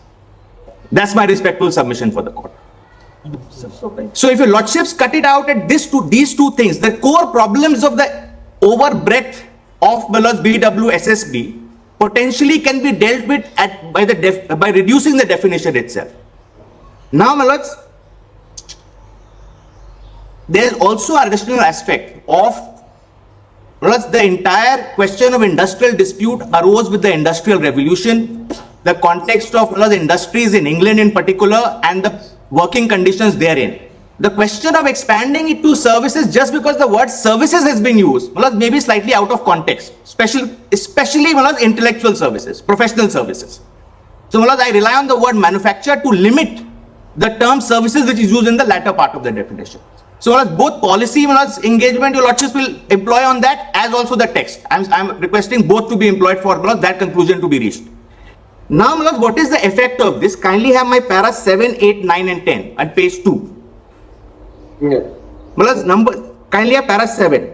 That's my respectful submission for the court. So if your lordships cut it out at these two things, the core problems of the over breadth of BWSSB potentially can be dealt with by reducing the definition itself. Now, my lords, there is also an additional aspect of the entire question of industrial dispute arose with the Industrial Revolution, the context of industries in England in particular, and the working conditions therein. The question of expanding it to services just because the word services has been used may be slightly out of context, especially intellectual services, professional services. So I rely on the word manufacture to limit the term services which is used in the latter part of the definition. So both policy engagement your lordships will employ on that, as also the text. I'm requesting both to be employed for that conclusion to be reached. Now, what is the effect of this? Kindly have my para 7, 8, 9 and 10 at page 2.
Yeah.
Kindly have para 7.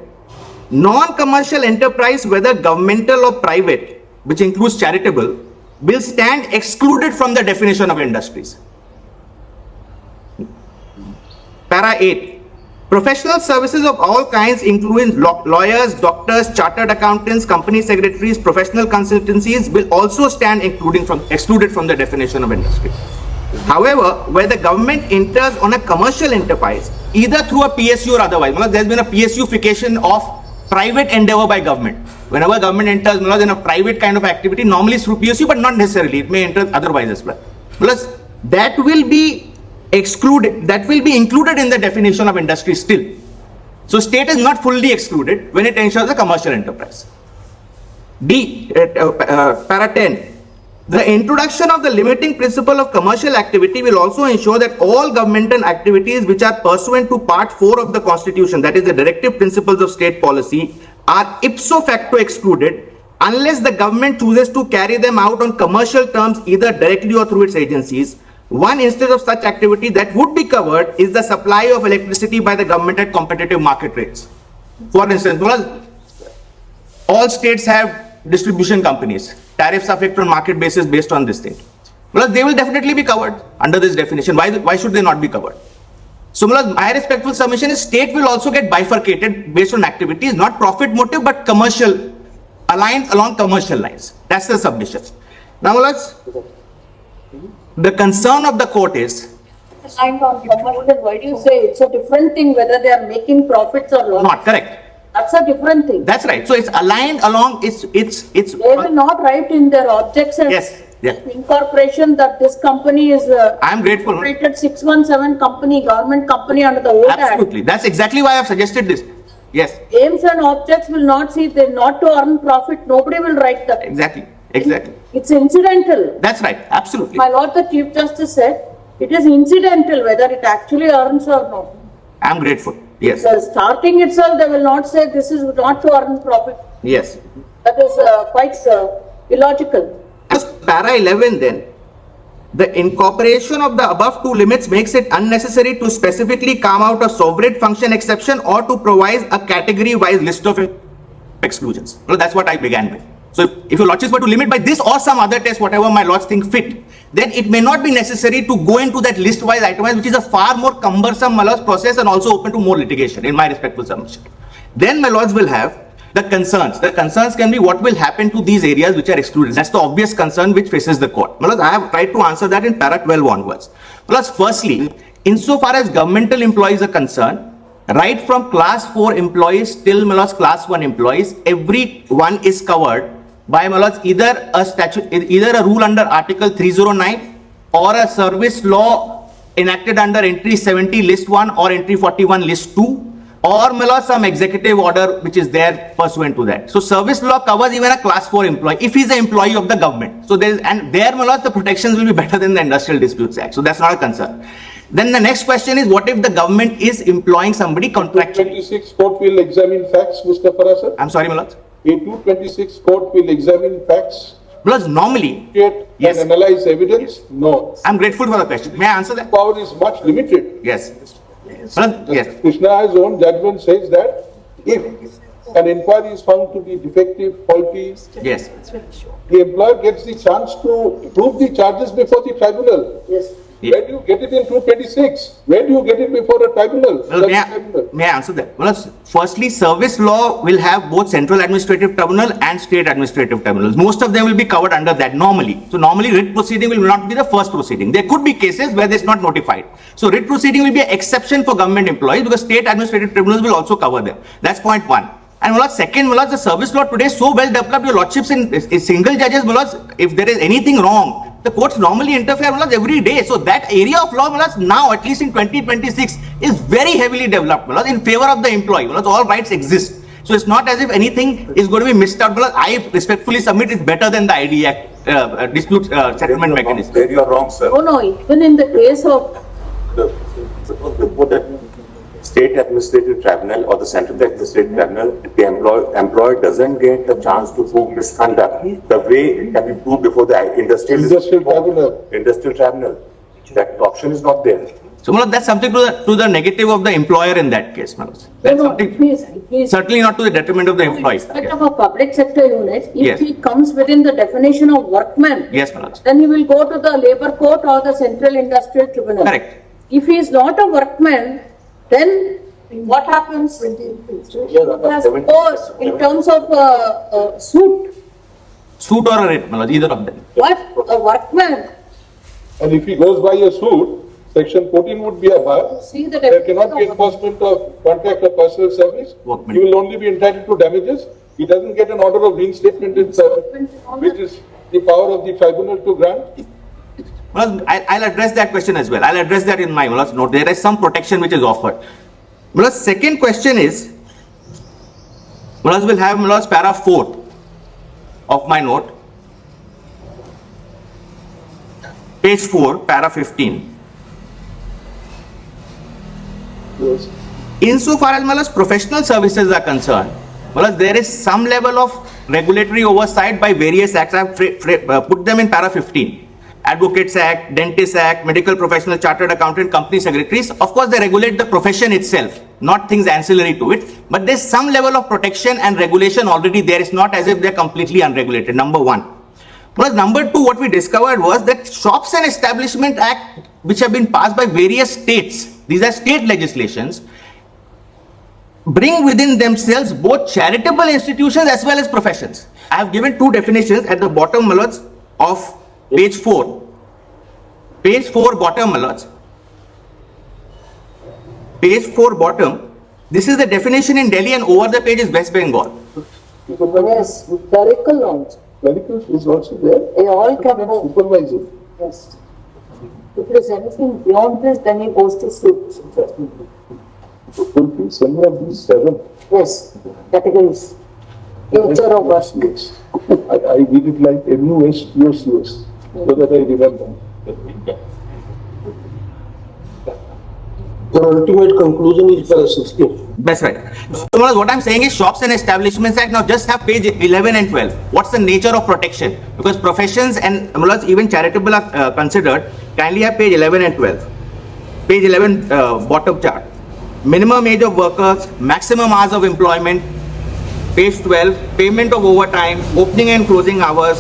Non-commercial enterprise, whether governmental or private, which includes charitable, will stand excluded from the definition of industries. Para 8. Professional services of all kinds, including lawyers, doctors, chartered accountants, company secretaries, professional consultancies, will also stand excluded from the definition of industry. However, where the government enters on a commercial enterprise, either through a PSU or otherwise, there's been a PSUification of private endeavor by government. Whenever government enters in a private kind of activity, normally through PSU, but not necessarily. It may enter otherwise as well. Plus, that will be excluded, that will be included in the definition of industry still. So state is not fully excluded when it ensures a commercial enterprise. D, para 10. The introduction of the limiting principle of commercial activity will also ensure that all governmental activities which are pursuant to Part 4 of the Constitution, that is the directive principles of state policy, are ipso facto excluded unless the government chooses to carry them out on commercial terms either directly or through its agencies. One instance of such activity that would be covered is the supply of electricity by the government at competitive market rates. For instance, all states have distribution companies. Tariffs are fixed on market basis based on this thing. They will definitely be covered under this definition. Why should they not be covered? So my respectful submission is state will also get bifurcated based on activities, not profit motive, but commercial, aligned along commercial lines. That's the submission. Now the concern of the court is
Aligned on commercial, why do you say it's a different thing whether they are making profits or loss?
not correct.
That's a different thing.
That's right. So it's aligned along. It's.
They will not write in their objects and
Yes. Yeah.
incorporation that this company is
I'm grateful.
incorporated 617 company, government company under the old act.
Absolutely. That's exactly why I've suggested this. Yes.
Aims and objects will not see, they not to earn profit, nobody will write that.
Exactly. Exactly.
It's incidental.
That's right. Absolutely.
My lord, the Chief Justice said, it is incidental whether it actually earns or not.
I'm grateful. Yes.
So starting itself, they will not say this is not to earn profit.
Yes.
That is quite illogical.
As para 11 then, the incorporation of the above two limits makes it unnecessary to specifically carve out a sovereign function exception or to provide a category-wise list of exclusions. Well, that's what I began with. So if your lordships were to limit by this or some other test, whatever my lords think fit, then it may not be necessary to go into that list-wise itemized, which is a far more cumbersome process and also open to more litigation, in my respectful submission. Then my lords will have the concerns. The concerns can be what will happen to these areas which are excluded. That's the obvious concern which faces the court. My lords, I have tried to answer that in para 12 onwards. My lords, firstly, insofar as governmental employees are concerned, right from class 4 employees till my lords class 1 employees, everyone is covered by my lords either a statute, either a rule under Article 309 or a service law enacted under entry 70 list 1 or entry 41 list 2, or my lord some executive order which is there pursuant to that. So service law covers even a class 4 employee if he's an employee of the government. So there my lord the protections will be better than the Industrial Disputes Act. So that's not a concern. Then the next question is, what if the government is employing somebody contractually?
226 court will examine facts, Mr. Farasar.
I'm sorry, my lord.
A 226 court will examine facts.
Because normally,
Yes. And analyze evidence? No.
I'm grateful for the question. May I answer that?
Power is much limited.
Yes. Yes.
Krishna's own judgment says that if an inquiry is found to be defective, faulty,
Yes.
the employer gets the chance to prove the charges before the tribunal.
Yes.
Where do you get it in 226? Where do you get it before a tribunal?
Well, may I answer that? Well, firstly, service law will have both central administrative tribunal and state administrative tribunals. Most of them will be covered under that normally. So normally writ proceeding will not be the first proceeding. There could be cases where it's not notified. So writ proceeding will be an exception for government employees because state administrative tribunals will also cover them. That's point one. And second, the service law today is so well developed, your lordships in single judges, if there is anything wrong, the courts normally interfere every day. So that area of law now, at least in 2026, is very heavily developed in favor of the employee. All rights exist. So it's not as if anything is going to be missed out. I respectfully submit it's better than the ID Act dispute settlement mechanism.
There you are wrong, sir.
Oh no, even in the case of
The state administrative tribunal or the central administrative tribunal, the employer doesn't get the chance to prove misconduct the way it can be proved before the industrial tribunal. That option is not there.
So that's something to the negative of the employer in that case. That's
please,
certainly not to the detriment of the employee.
respect of a public sector unit, if
Yes.
he comes within the definition of workman,
Yes, Manoj.
then he will go to the labor court or the central industrial tribunal.
Correct.
If he is not a workman, then what happens?
Yeah,
Has
70.
or in terms of suit,
Suit or a writ, my lord, either of them.
what a workman,
And if he goes by a suit, section 14 would be a bar.
see the
There cannot be
definition of
enforcement of contract of personal service.
Workman.
He will only be entitled to damages. He doesn't get an order of reinstatement in service, which is the power of the tribunal to grant.
Well, I'll address that question as well. I'll address that in my note. There is some protection which is offered. Well, second question is, we'll have para 4 of my note. Page 4, para 15.
Yes.
Insofar as professional services are concerned, there is some level of regulatory oversight by various acts. I have put them in para 15. Advocates Act, Dentists Act, Medical Professional, Chartered Accountant, Company Secretaries. Of course, they regulate the profession itself, not things ancillary to it. But there's some level of protection and regulation already there. It's not as if they're completely unregulated, number one. Well, number two, what we discovered was that Shops and Establishment Act, which have been passed by various states, these are state legislations, bring within themselves both charitable institutions as well as professions. I have given two definitions at the bottom of page 4. Page 4 bottom, Page 4 bottom. This is the definition in Delhi and over the page is West Bengal.
yes, clerical also.
Clerical is also there.
They all come home.
Supervisor.
Yes. If there is anything beyond this, then he goes to suit.
Fulfills any of these 7.
Yes, categories. Nature of work.
Yes. I read it like MUS, USUS, so that I remember.
Your ultimate conclusion is para 16.
That's right. So what I'm saying is Shops and Establishments Act now just have page 11 and 12. What's the nature of protection? Because professions and even charitable are considered, kindly have page 11 and 12. Page 11 bottom chart. Minimum age of workers, maximum hours of employment. Page 12, payment of overtime, opening and closing hours,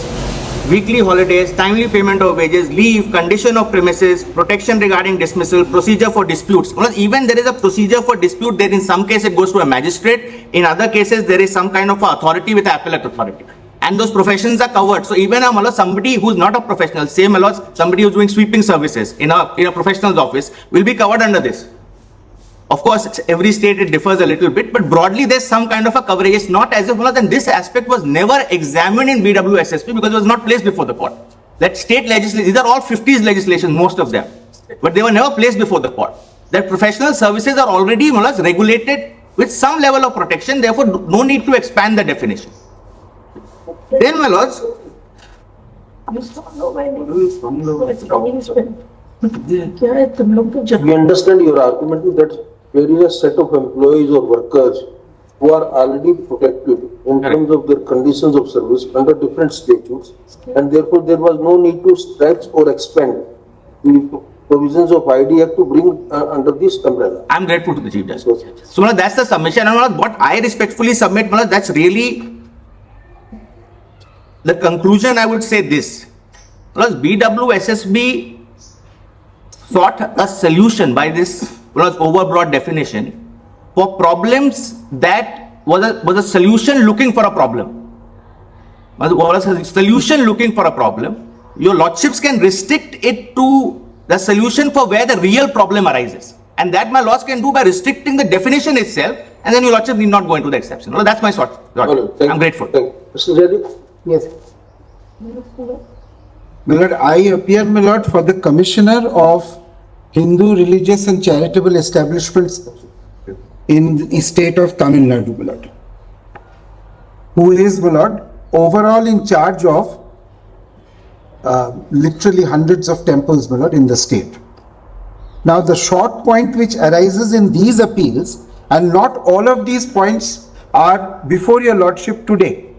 weekly holidays, timely payment of wages, leave, condition of premises, protection regarding dismissal, procedure for disputes. Even there is a procedure for dispute, there in some cases it goes to a magistrate, in other cases there is some kind of authority with appellate authority. And those professions are covered. So even somebody who's not a professional, somebody who's doing sweeping services in a professional's office will be covered under this. Of course, every state it differs a little bit, but broadly there's some kind of a coverage. It's not as if and this aspect was never examined in BWSSP because it was not placed before the court. That state legislation, these are all 50s legislation, most of them, but they were never placed before the court. That professional services are already regulated with some level of protection, therefore no need to expand the definition. Then, my lords,
We understand your argument that there is a set of employees or workers who are already protected in terms of their conditions of service under different statutes, and therefore there was no need to stretch or expand the provisions of ID Act to bring under this umbrella.
I'm grateful to the Chief Justice. So that's the submission, and what I respectfully submit, that's really the conclusion. I would say this, BWSSB sought a solution by this overbroad definition for problems that was a solution looking for a problem. Was a solution looking for a problem. Your lordships can restrict it to the solution for where the real problem arises, and that my lords can do by restricting the definition itself, and then your lordship need not go into the exception. That's my thought. I'm grateful.
Mr. Jaideep?
Yes.
My lord, I appear, my lord, for the Commissioner of Hindu Religious and Charitable Establishments in the state of Tamil Nadu, my lord, who is, my lord, overall in charge of literally hundreds of temples, my lord, in the state. Now, the short point which arises in these appeals, and not all of these points are before your lordship today,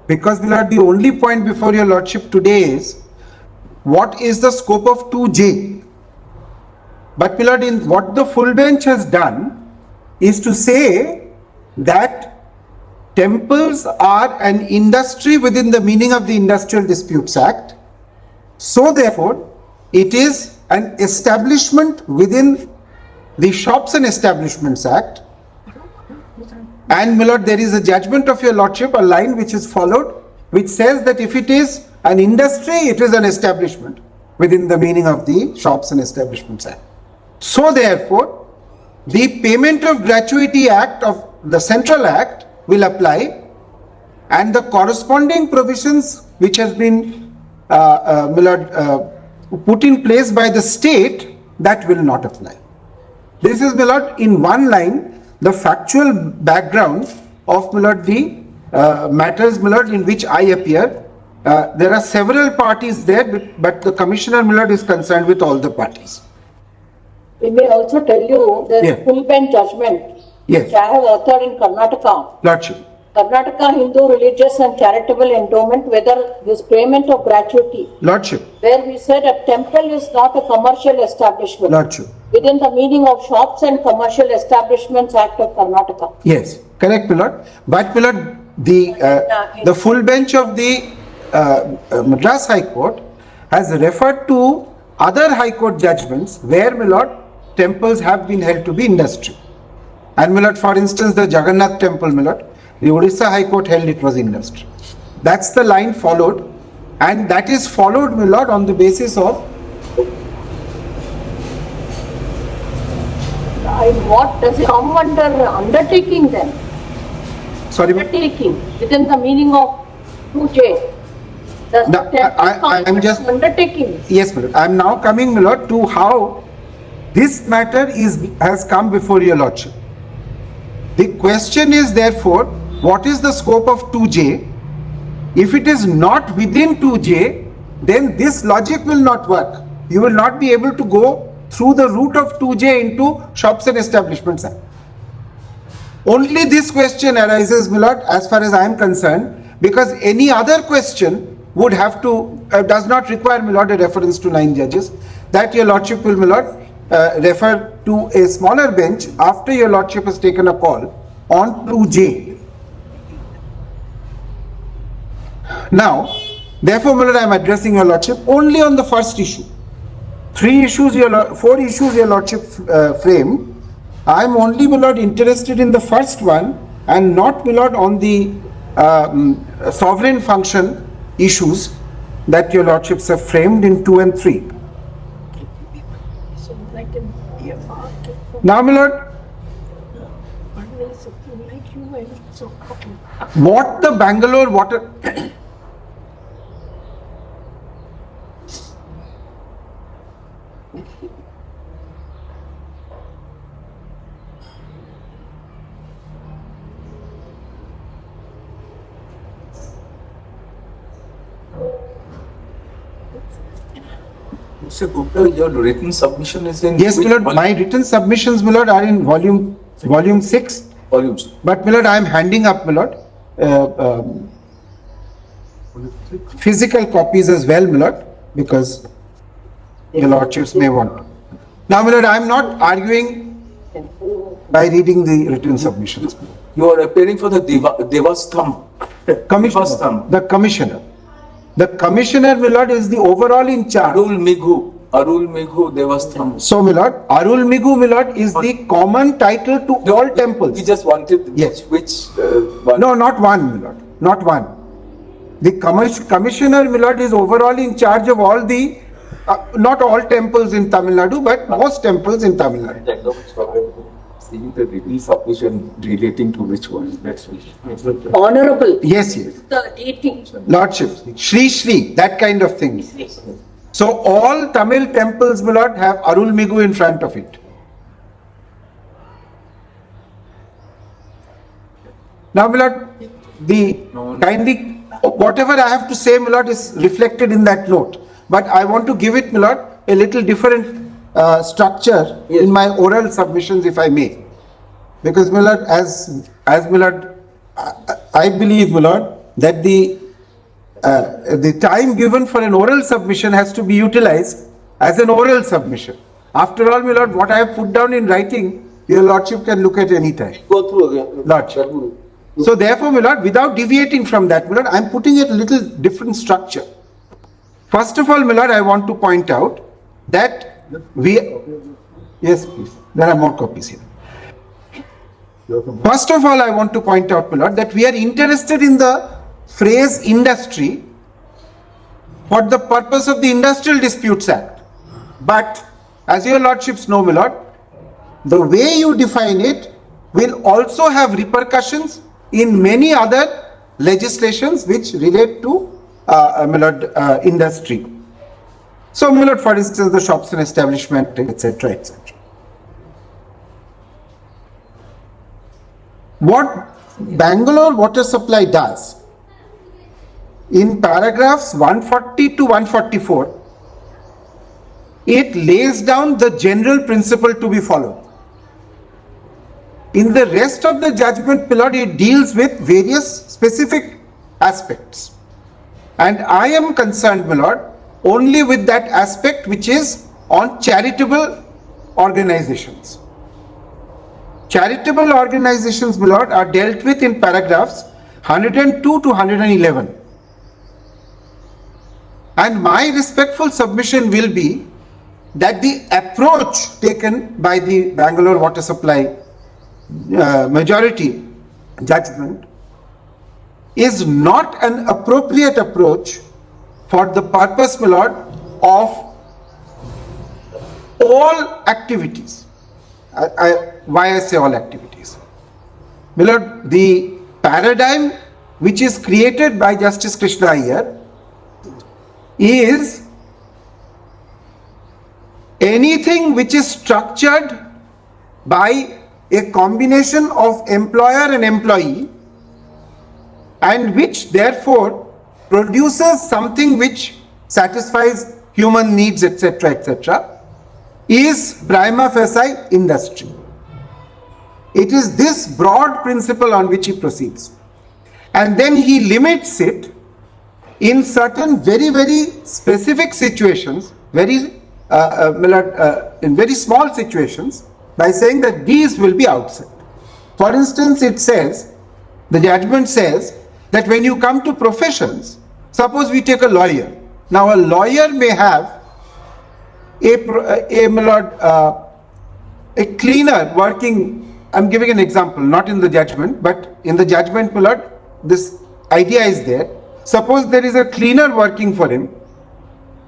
because, my lord, the only point before your lordship today is what is the scope of 2J. But, my lord, in what the full bench has done is to say that temples are an industry within the meaning of the Industrial Disputes Act. So, therefore, it is an establishment within the Shops and Establishments Act, And my lord, there is a judgment of your lordship, a line which is followed, which says that if it is an industry, it is an establishment within the meaning of the Shops and Establishments Act. So therefore, the Payment of Gratuity Act of the Central Act will apply, and the corresponding provisions which has been put in place by the state, that will not apply. This is, my lord, in one line, the factual background of, my lord, the matters, my lord, in which I appear. There are several parties there, but the Commissioner, my lord, is concerned with all the parties.
We may also tell you the
Yeah.
full bench judgment,
Yes.
which I have authored in Karnataka.
Lordship.
Karnataka Hindu Religious and Charitable Endowment, whether this payment of gratuity,
Lordship.
where we said a temple is not a commercial establishment.
Lordship.
Within the meaning of Shops and Commercial Establishments Act of Karnataka.
Yes, correct, my lord. But, my lord, the full bench of the Madras High Court has referred to other High Court judgments where, my lord, temples have been held to be industry. And, my lord, for instance, the Jagannath temple, my lord, the Odisha High Court held it was industry. That's the line followed, and that is followed, my lord, on the basis of.
What does it come under undertaking then?
Sorry, ma'am.
Undertaking within the meaning of 2J. Does
No,
the temple
I'm
come
just-
under undertaking?
Yes, my lord. I am now coming, my lord, to how this matter has come before your lordship. The question is therefore, what is the scope of 2J? If it is not within 2J, then this logic will not work. You will not be able to go through the route of 2J into Shops and Establishments Act. Only this question arises, my lord, as far as I am concerned, because any other question would have to, does not require, my lord, a reference to 9 judges. That your lordship will, my lord, refer to a smaller bench after your lordship has taken a call on 2J. Now, therefore, my lord, I am addressing your lordship only on the first issue. 4 issues your lordship framed. I am only, my lord, interested in the first one and not, my lord, on the sovereign function issues that your lordships have framed in 2 and 3. Now, my lord, what the Bangalore water
Mr. Gupta, your written submission is in
Yes,
which
my lord, my written submissions, my lord, are in volume 6.
volumes?
But, my lord, I am handing up, my lord, physical copies as well, my lord, because your lordships may want. Now, my lord, I am not arguing by reading the written submissions.
You are appearing for the Devastham.
Commissioner, the commissioner. The commissioner, my lord, is the overall in charge.
Arul Meghu Devastham.
So, my lord, Arul Migu, my lord, is the common title to all temples.
We just wanted
Yes.
which one?
No, not one, my lord, not one. The commissioner, my lord, is overall in charge of all the, not all temples in Tamil Nadu, but most temples in Tamil Nadu.
Seeing the written submission relating to which one? That's
Honorable.
Yes, yes.
The deity.
Lordship, Shri, that kind of thing. So all Tamil temples, my lord, have Arul Migu in front of it. Now, my lord, whatever I have to say, my lord, is reflected in that note. But I want to give it, my lord, a little different structure in my oral submissions, if I may. Because, my lord, as my lord, I believe, my lord, that the time given for an oral submission has to be utilized as an oral submission. After all, my lord, what I have put down in writing, your lordship can look at any time.
Go through again.
Lordship. So therefore, my lord, without deviating from that, my lord, I am putting it a little different structure. First of all, my lord, I want to point out that yes, please, there are more copies here. First of all, I want to point out, my lord, that we are interested in the phrase industry for the purpose of the Industrial Disputes Act. But as your lordships know, my lord, the way you define it will also have repercussions in many other legislations which relate to my lord, industry. So, my lord, for instance, the shops and establishment, etc., etc. What Bangalore water supply does in paragraphs 140 to 144, it lays down the general principle to be followed. In the rest of the judgment, my lord, it deals with various specific aspects. And I am concerned, my lord, only with that aspect which is on charitable organizations. Charitable organizations, my lord, are dealt with in paragraphs 102 to 111. And my respectful submission will be that the approach taken by the Bangalore water supply majority judgment is not an appropriate approach for the purpose, my lord, of all activities. Why I say all activities? My lord, the paradigm which is created by Justice Krishna Iyer is anything which is structured by a combination of employer and employee and which therefore produces something which satisfies human needs, etc., etc., is prima facie industry. It is this broad principle on which he proceeds. And then he limits it in certain very, very specific situations, in very small situations, by saying that these will be outside. For instance, it says, the judgment says that when you come to professions, suppose we take a lawyer. Now a lawyer may have a cleaner working, I'm giving an example, not in the judgment, but in the judgment, my lord, this idea is there. Suppose there is a cleaner working for him.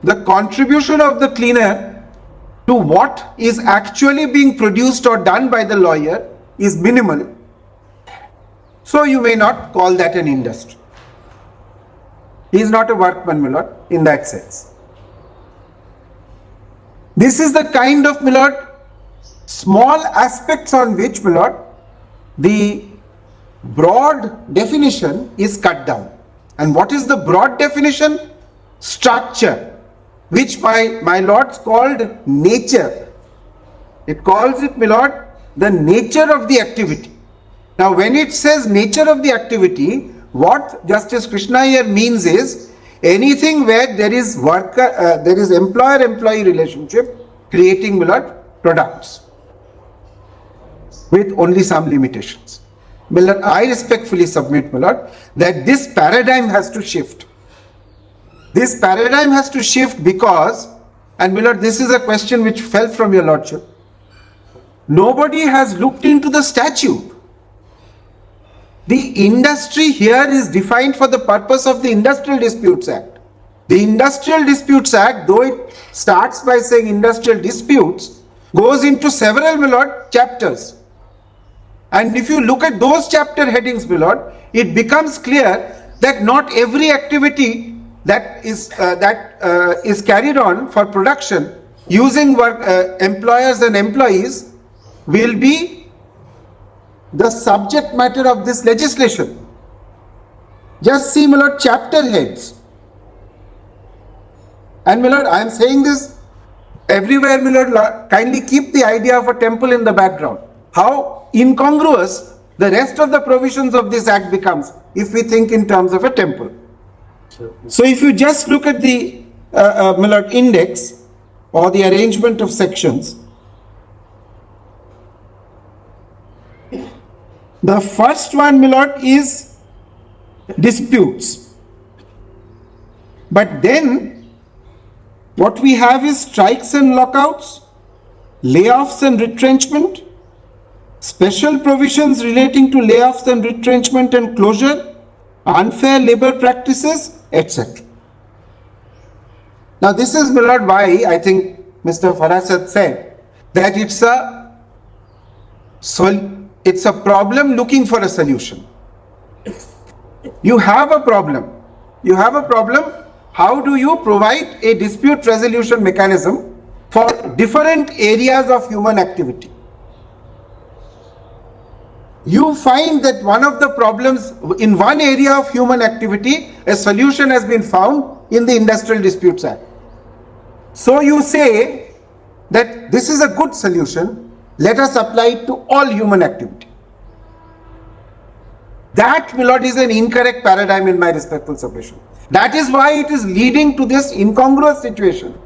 The contribution of the cleaner to what is actually being produced or done by the lawyer is minimal. So you may not call that an industry. He is not a workman, my lord, in that sense. This is the kind of, my lord, small aspects on which, my lord, the broad definition is cut down. And what is the broad definition? Structure, which my lords called nature. It calls it, my lord, the nature of the activity. Now when it says nature of the activity, what Justice Krishna Iyer means is anything where there is employer-employee relationship creating, my lord, products with only some limitations. My lord, I respectfully submit, my lord, that this paradigm has to shift. This paradigm has to shift because, and my lord, this is a question which fell from your lordship, nobody has looked into the statute. The industry here is defined for the purpose of the Industrial Disputes Act. The Industrial Disputes Act, though it starts by saying industrial disputes, goes into several, my lord, chapters. And if you look at those chapter headings, my lord, it becomes clear that not every activity that is carried on for production using employers and employees will be the subject matter of this legislation. Just see, my lord, chapter heads. And my lord, I am saying this everywhere, my lord, kindly keep the idea of a temple in the background. How incongruous the rest of the provisions of this act becomes if we think in terms of a temple. So if you just look at the my lord, index or the arrangement of sections, the first one, my lord, is disputes. But then what we have is strikes and lockouts, layoffs and retrenchment, special provisions relating to layoffs and retrenchment and closure, unfair labor practices, etc. Now this is, my lord, why I think Mr. Farasat said that it's a problem looking for a solution. You have a problem. You have a problem. How do you provide a dispute resolution mechanism for different areas of human activity? You find that one of the problems in one area of human activity, a solution has been found in the Industrial Disputes Act. So you say that this is a good solution, let us apply it to all human activity. That, my lord, is an incorrect paradigm in my respectful submission. That is why it is leading to this incongruous situation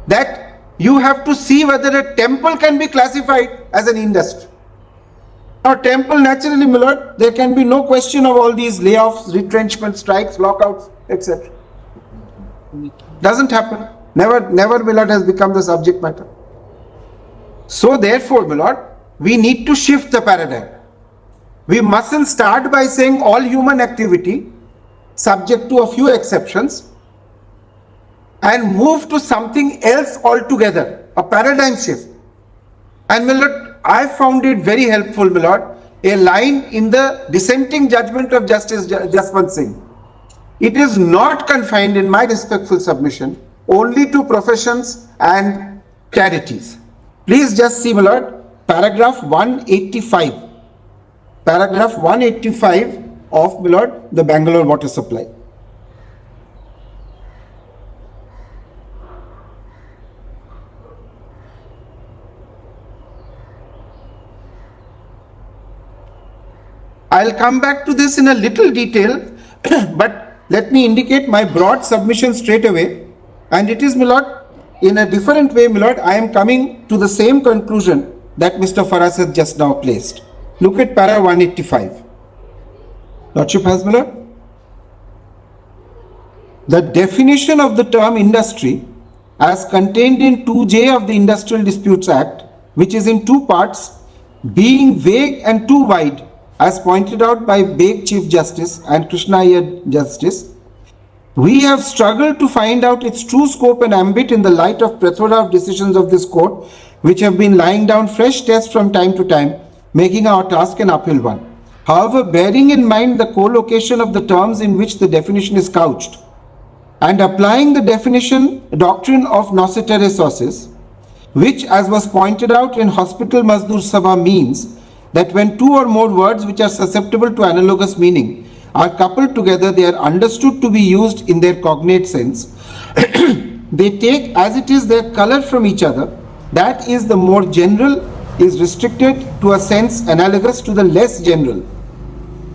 that you have to see whether a temple can be classified as an industry. Now, temple, naturally, my lord, there can be no question of all these layoffs, retrenchment, strikes, lockouts, etc. Doesn't happen. Never, my lord, has become the subject matter. So, therefore, my lord, we need to shift the paradigm. We mustn't start by saying all human activity, subject to a few exceptions, and move to something else altogether, a paradigm shift. And my lord, I found it very helpful, my lord, a line in the dissenting judgment of Justice Jaswant Singh. It is not confined, in my respectful submission, only to professions and charities. Please just see, my lord, paragraph 185. Paragraph 185 of, my lord, the Bangalore water supply. I'll come back to this in a little detail, but let me indicate my broad submission straight away. And it is, my lord, in a different way, my lord, I am coming to the same conclusion that Mr. Farasat just now placed. Look at para 185. Lordship has, my lord. The definition of the term industry as contained in 2J of the Industrial Disputes Act, which is in two parts, being vague and too wide, as pointed out by Beg Chief Justice and Krishna Iyer Justice, we have struggled to find out its true scope and ambit in the light of plethora of decisions of this court, which have been laying down fresh tests from time to time, making our task an uphill one. However, bearing in mind the co-location of the terms in which the definition is couched, and applying the definition doctrine of nocere sources, which, as was pointed out in Hospital Mazdoor Sabha, means that when two or more words which are susceptible to analogous meaning are coupled together, they are understood to be used in their cognate sense. They take as it is their color from each other. That is, the more general is restricted to a sense analogous to the less general.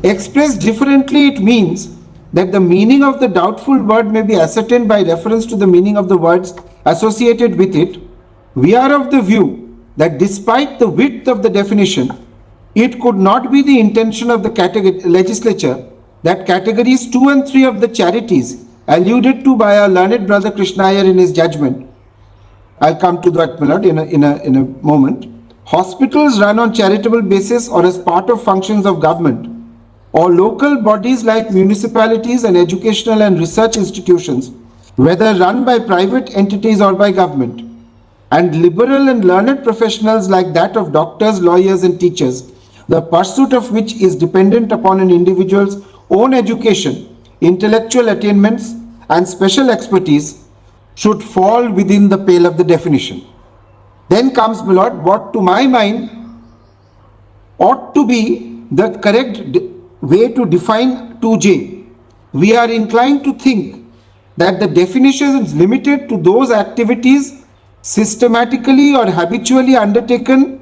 Expressed differently, it means that the meaning of the doubtful word may be ascertained by reference to the meaning of the words associated with it. We are of the view that despite the width of the definition, it could not be the intention of the legislature that categories 2 and 3 of the charities alluded to by our learned brother Krishna Iyer in his judgment, I'll come to that, my lord, in a moment. Hospitals run on charitable basis or as part of functions of government, or local bodies like municipalities and educational and research institutions, whether run by private entities or by government, and liberal and learned professionals like that of doctors, lawyers and teachers, the pursuit of which is dependent upon an individual's own education, intellectual attainments and special expertise, should fall within the pale of the definition. Then comes, my lord, what to my mind ought to be the correct way to define 2J. We are inclined to think that the definition is limited to those activities systematically or habitually undertaken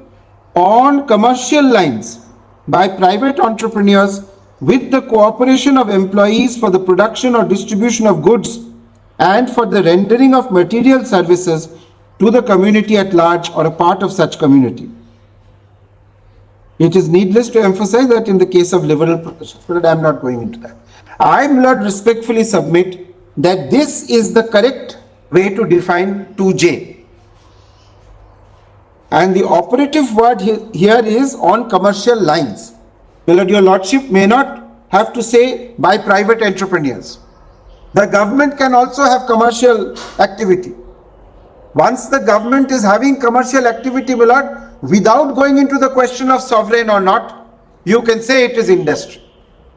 on commercial lines by private entrepreneurs with the cooperation of employees for the production or distribution of goods and for the rendering of material services to the community at large or a part of such community. It is needless to emphasize that in the case of liberal professions, but I am not going into that. I will not respectfully submit that this is the correct way to define 2J. And the operative word here is on commercial lines. Well, your lordship may not have to say by private entrepreneurs. The government can also have commercial activity. Once the government is having commercial activity, my lord, without going into the question of sovereign or not, you can say it is industry.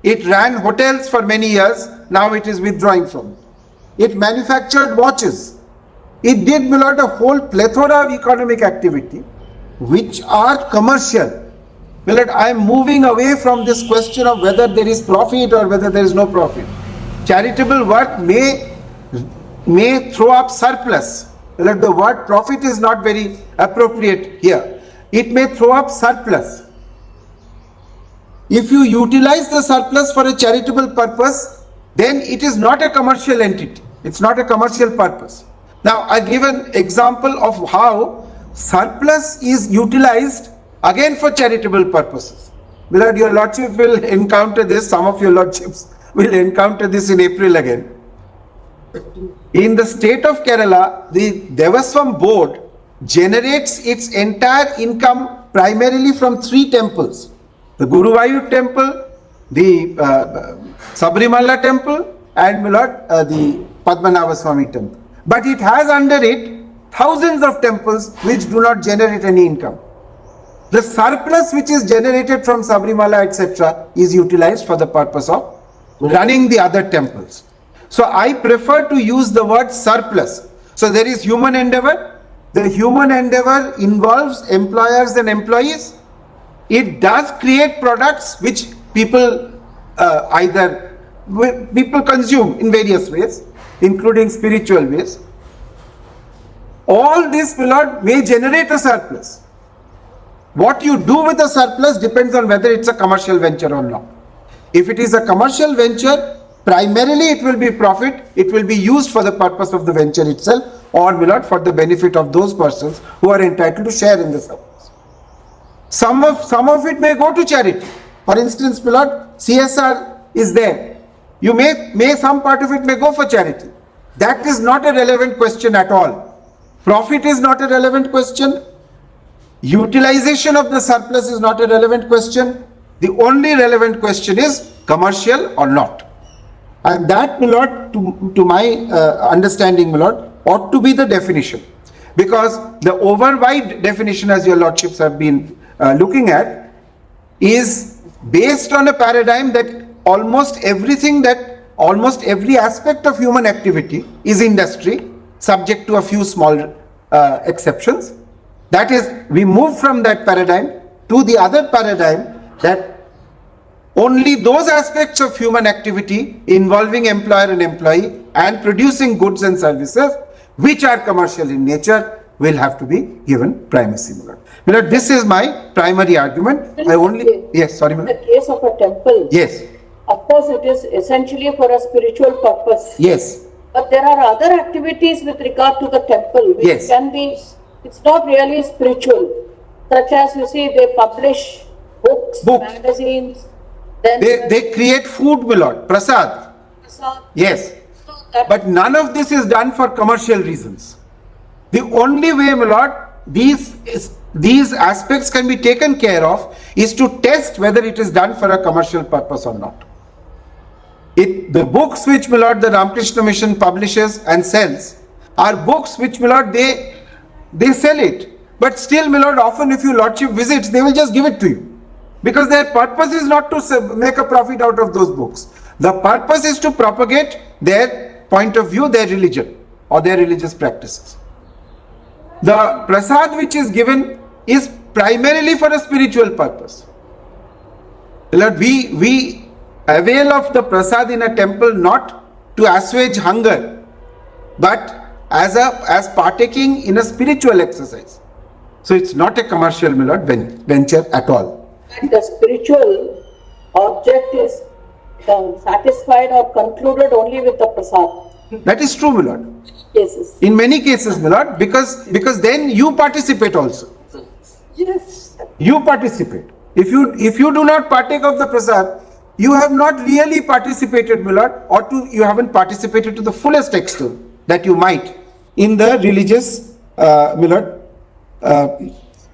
It ran hotels for many years, now it is withdrawing from it. It manufactured watches. It did, my lord, a whole plethora of economic activity which are commercial. My lord, I am moving away from this question of whether there is profit or whether there is no profit. Charitable work may throw up surplus. My lord, the word profit is not very appropriate here. It may throw up surplus. If you utilize the surplus for a charitable purpose, then it is not a commercial entity. It's not a commercial purpose. Now, I give an example of how surplus is utilized again for charitable purposes. My lord, your lordship will encounter this, some of your lordships will encounter this in April again. In the state of Kerala, the Devaswam board generates its entire income primarily from 3 temples. The Guruvayur temple, the Sabrimala temple, and my lord, the Padmanabhaswamy temple. But it has under it thousands of temples which do not generate any income. The surplus which is generated from Sabrimala, etc., is utilized for the purpose of running the other temples. So I prefer to use the word surplus. So there is human endeavor. The human endeavor involves employers and employees. It does create products which people people consume in various ways, including spiritual ways. All this, my lord, may generate a surplus. What you do with the surplus depends on whether it's a commercial venture or not. If it is a commercial venture, primarily it will be profit, it will be used for the purpose of the venture itself, or my lord, for the benefit of those persons who are entitled to share in the surplus. Some of it may go to charity. For instance, my lord, CSR is there. You may some part of it may go for charity. That is not a relevant question at all. Profit is not a relevant question. Utilization of the surplus is not a relevant question. The only relevant question is commercial or not. And that, my lord, to my understanding, my lord, ought to be the definition. Because the overwide definition, as your lordships have been looking at, is based on a paradigm that almost every aspect of human activity is industry, subject to a few small exceptions. That is, we move from that paradigm to the other paradigm that only those aspects of human activity involving employer and employee and producing goods and services which are commercial in nature will have to be given primacy. My lord, this is my primary argument. Yes, sorry,
in the case of a temple,
yes,
of course it is essentially for a spiritual purpose.
yes,
But there are other activities with regard to the temple which
Yes.
can be, it's not really spiritual. Such as, you see, they publish books, magazines, then
they create food, my lord, prasad. Yes,
So that
but none of this is done for commercial reasons. The only way, my lord, these aspects can be taken care of is to test whether it is done for a commercial purpose or not. The books which, my lord, the Ramakrishna Mission publishes and sells are books which, my lord, they sell it. But still, my lord, often if your lordship visits, they will just give it to you. Because their purpose is not to make a profit out of those books. The purpose is to propagate their point of view, their religion or their religious practices. The prasad which is given is primarily for a spiritual purpose. Lord, we avail of the prasad in a temple not to assuage hunger, but as partaking in a spiritual exercise. So it's not a commercial, my lord, venture at all.
the spiritual object is satisfied or concluded only with the prasad.
That is true, my lord.
Cases.
In many cases, my lord, because then you participate also.
Yes.
You participate. If you do not partake of the prasad, you have not really participated, my lord, or you haven't participated to the fullest extent that you might in the religious, my lord,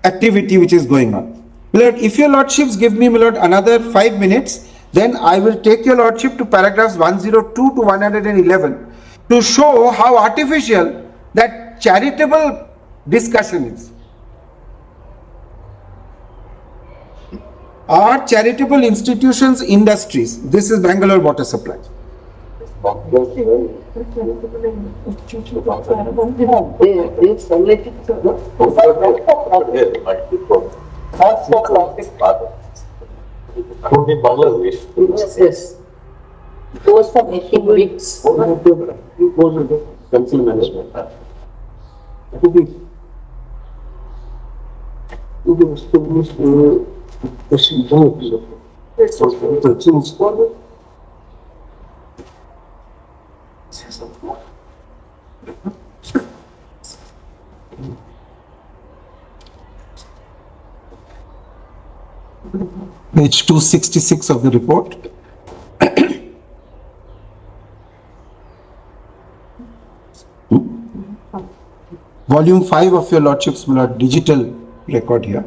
activity which is going on. My lord, if your lordships give me, my lord, another 5 minutes, then I will take your lordship to paragraphs 102 to 111 to show how artificial that charitable discussion is. Are charitable institutions industries? This is Bangalore water supply.
Yes, yes. Goes for making bricks.
Council management.
Page 266 of the report. Volume 5 of your lordship's, my lord, digital record here.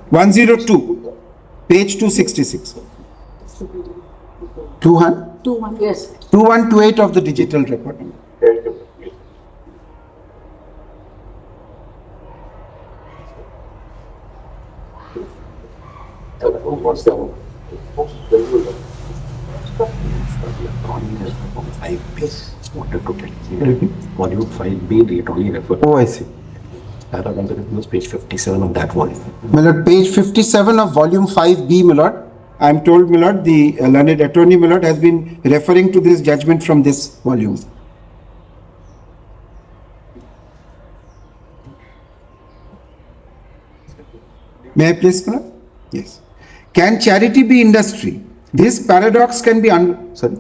102, page 266. 21?
Yes.
2128 of the digital record.
Volume 5B, read only refer.
Oh, I see.
Page 57 of that volume.
My lord, page 57 of volume 5B, my lord. I am told, my lord, the learned attorney, my lord, has been referring to this judgment from this volume. May I please, my lord? Yes. Can charity be industry? This paradox can be sorry.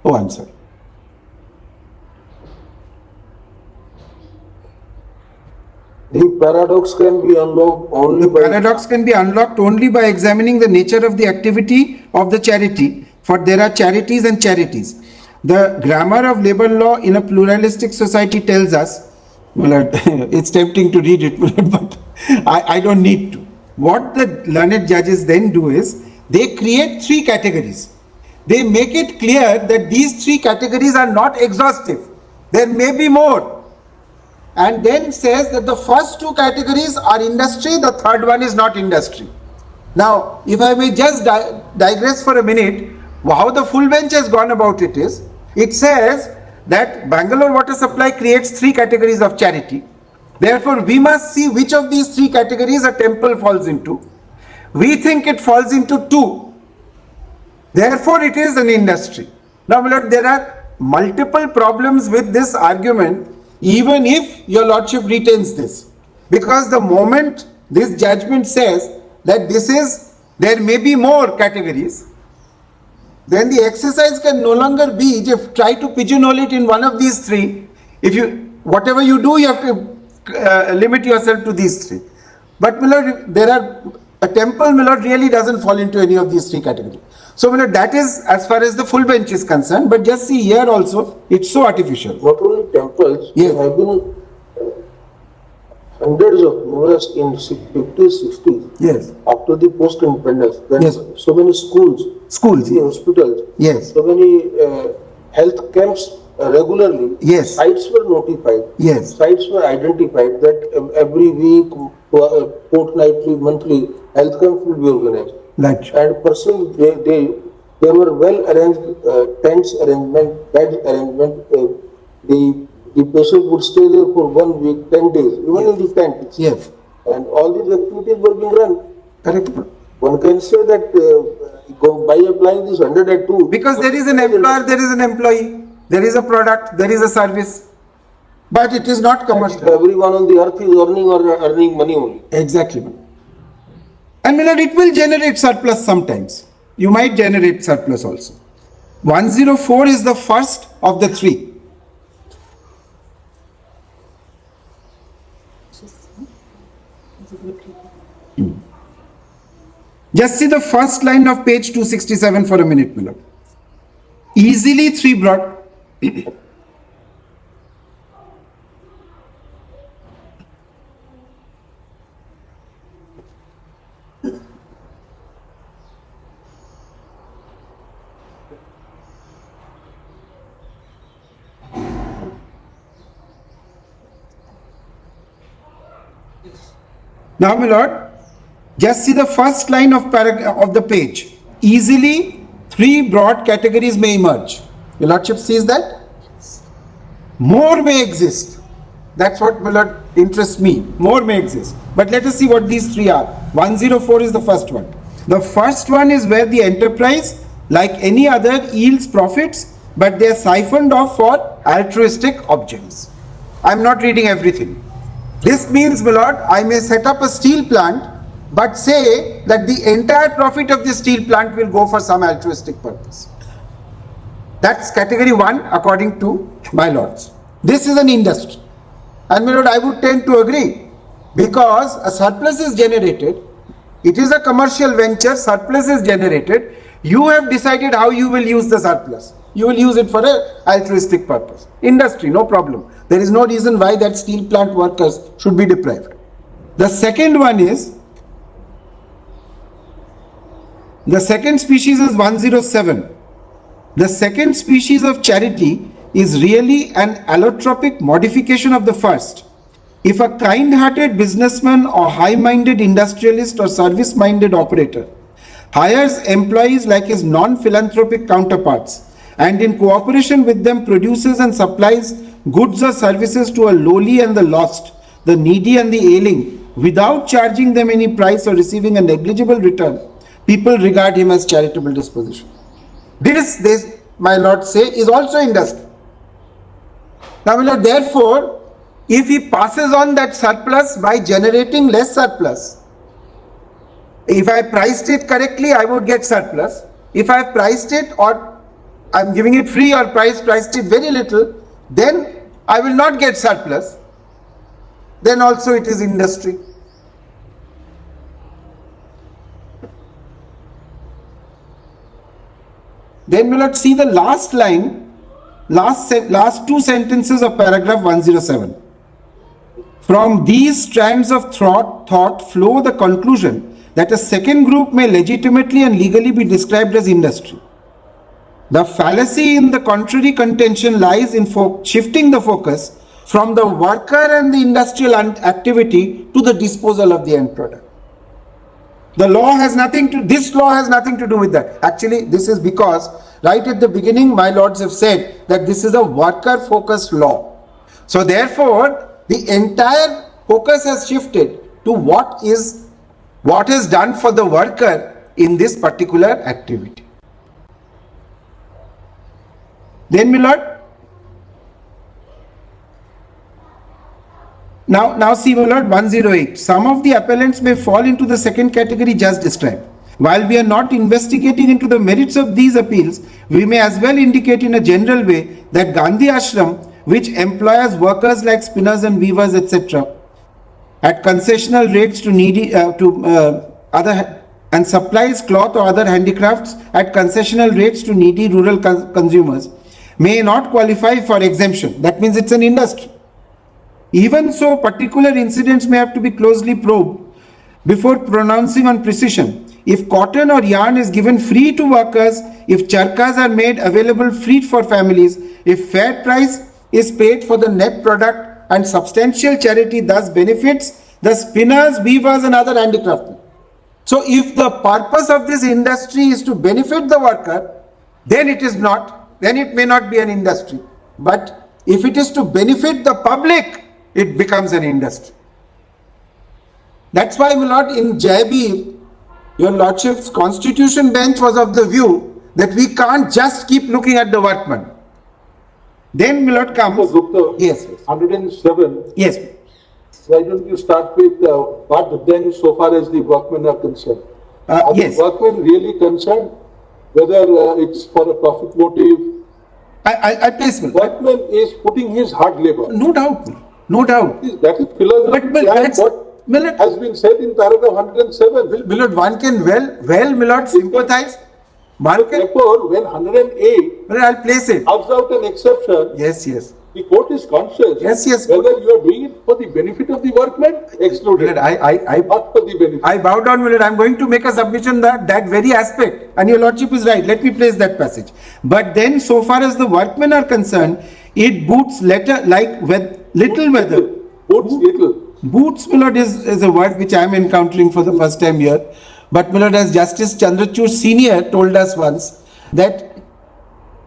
Oh, I'm sorry.
The paradox can be unlocked only
The paradox can be unlocked only by examining the nature of the activity of the charity, for there are charities and charities. The grammar of labor law in a pluralistic society tells us, well, it's tempting to read it, but I don't need to. What the learned judges then do is, they create three categories. They make it clear that these three categories are not exhaustive. There may be more. And then says that the first two categories are industry, the third one is not industry. Now, if I may just digress for a minute, how the full bench has gone about it is, it says that Bangalore water supply creates three categories of charity. Therefore, we must see which of these three categories a temple falls into. We think it falls into two. Therefore, it is an industry. Now, my lord, there are multiple problems with this argument, even if your lordship retains this. Because the moment this judgment says that there may be more categories, then the exercise can no longer be, if try to pigeonhole it in one of these three, whatever you do, you have to limit yourself to these three. But, my lord, a temple, my lord, really doesn't fall into any of these three categories. So, my lord, that is as far as the full bench is concerned, but just see here also, it's so artificial.
Not only temples,
Yes.
there have been hundreds of numerous in 50s, 60s.
Yes.
After the post-independence, then
Yes.
so many schools,
Schools.
the hospitals,
Yes.
so many health camps regularly.
Yes.
Sites were notified.
Yes.
Sites were identified that every week, fortnightly, monthly, health camps will be organized.
Right.
And persons, there were well arranged tents arrangement, bed arrangement. The patient would stay there for 1 week, 10 days, even in the tent.
Yes.
And all these activities were being run.
Correct.
One can say that by applying this 102.
Because there is an employer, there is an employee, there is a product, there is a service, but it is not commercial.
Everyone on the earth is earning money only.
Exactly. And, my lord, it will generate surplus sometimes. You might generate surplus also. 104 is the first of the three. Just see the first line of page 267 for a minute, my lord. Easily three brought. Now, my lord, just see the first line of of the page. Easily, three broad categories may emerge. Your lordship sees that? More may exist. That's what, my lord, interests me. More may exist. But let us see what these three are. 104 is the first one. The first one is where the enterprise, like any other, yields profits, but they are siphoned off for altruistic objects. I'm not reading everything. This means, my lord, I may set up a steel plant, but say that the entire profit of the steel plant will go for some altruistic purpose. That's category 1 according to my lords. This is an industry. And my lord, I would tend to agree, because a surplus is generated, it is a commercial venture, surplus is generated, you have decided how you will use the surplus. You will use it for an altruistic purpose. Industry, no problem. There is no reason why that steel plant workers should be deprived. The second one is, the second species is 107. The second species of charity is really an allotropic modification of the first. If a kind-hearted businessman or high-minded industrialist or service-minded operator hires employees like his non-philanthropic counterparts and in cooperation with them produces and supplies goods or services to a lowly and the lost, the needy and the ailing, without charging them any price or receiving a negligible return, people regard him as charitable disposition. This, my lord say, is also industry. Now, my lord, therefore, if he passes on that surplus by generating less surplus, if I priced it correctly, I would get surplus. If I have priced it or I'm giving it free or priced it very little, then I will not get surplus. Then also it is industry. Then we will see the last line, last two sentences of paragraph 107. From these strands of thought flow the conclusion that a second group may legitimately and legally be described as industry. The fallacy in the contrary contention lies in shifting the focus from the worker and the industrial activity to the disposal of the end product. This law has nothing to do with that. Actually, this is because right at the beginning, my lords have said that this is a worker-focused law. So therefore, the entire focus has shifted to what is done for the worker in this particular activity. Then, my lord, now see, my lord, 108. Some of the appellants may fall into the second category just described. While we are not investigating into the merits of these appeals, we may as well indicate in a general way that Gandhi Ashram, which employs workers like spinners and weavers, etc., at concessional rates to needy and supplies cloth or other handicrafts at concessional rates to needy rural consumers, may not qualify for exemption. That means it's an industry. Even so, particular incidents may have to be closely probed before pronouncing on precision. If cotton or yarn is given free to workers, if charkas are made available free for families, if fair price is paid for the net product and substantial charity thus benefits the spinners, weavers and other handicraftsmen. So if the purpose of this industry is to benefit the worker, then it may not be an industry. But if it is to benefit the public, it becomes an industry. That's why, my lord, in Jaibir, your lordship's constitution bench was of the view that we can't just keep looking at the workman. Then, my lord, comes.
Gupta,
yes.
107.
Yes.
Why don't you start with what then, so far as the workmen are concerned? Are
yes.
the workmen really concerned whether it's for a profit motive?
I place me.
Workman is putting his hard labor.
No doubt. No doubt.
That is philosophy
But that's
what has been said in paragraph 107.
Milord, one can well, Milord, sympathize.
Therefore, when 108
I'll place it.
carves out an exception,
Yes.
the court is conscious
Yes.
whether you are doing it for the benefit of the workman, excluded. Not for the benefit.
I bow down, Milord. I'm going to make a submission that very aspect. And your lordship is right. Let me place that passage. But then, so far as the workmen are concerned, it boots little weather.
Boots little.
boots, my lord, is a word which I am encountering for the first time here. But, my lord, as Justice Chandrachud Senior told us once, that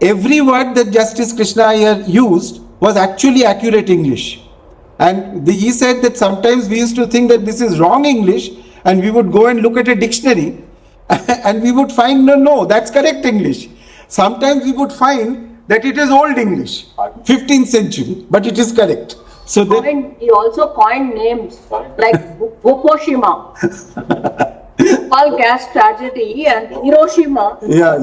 every word that Justice Krishna Iyer used was actually accurate English. And he said that sometimes we used to think that this is wrong English, and we would go and look at a dictionary and we would find, no, that's correct English. Sometimes we would find that it is old English, 15th century, but it is correct. So
he also coined names like Fukushima, Bhopal gas tragedy, and Hiroshima.
Yeah.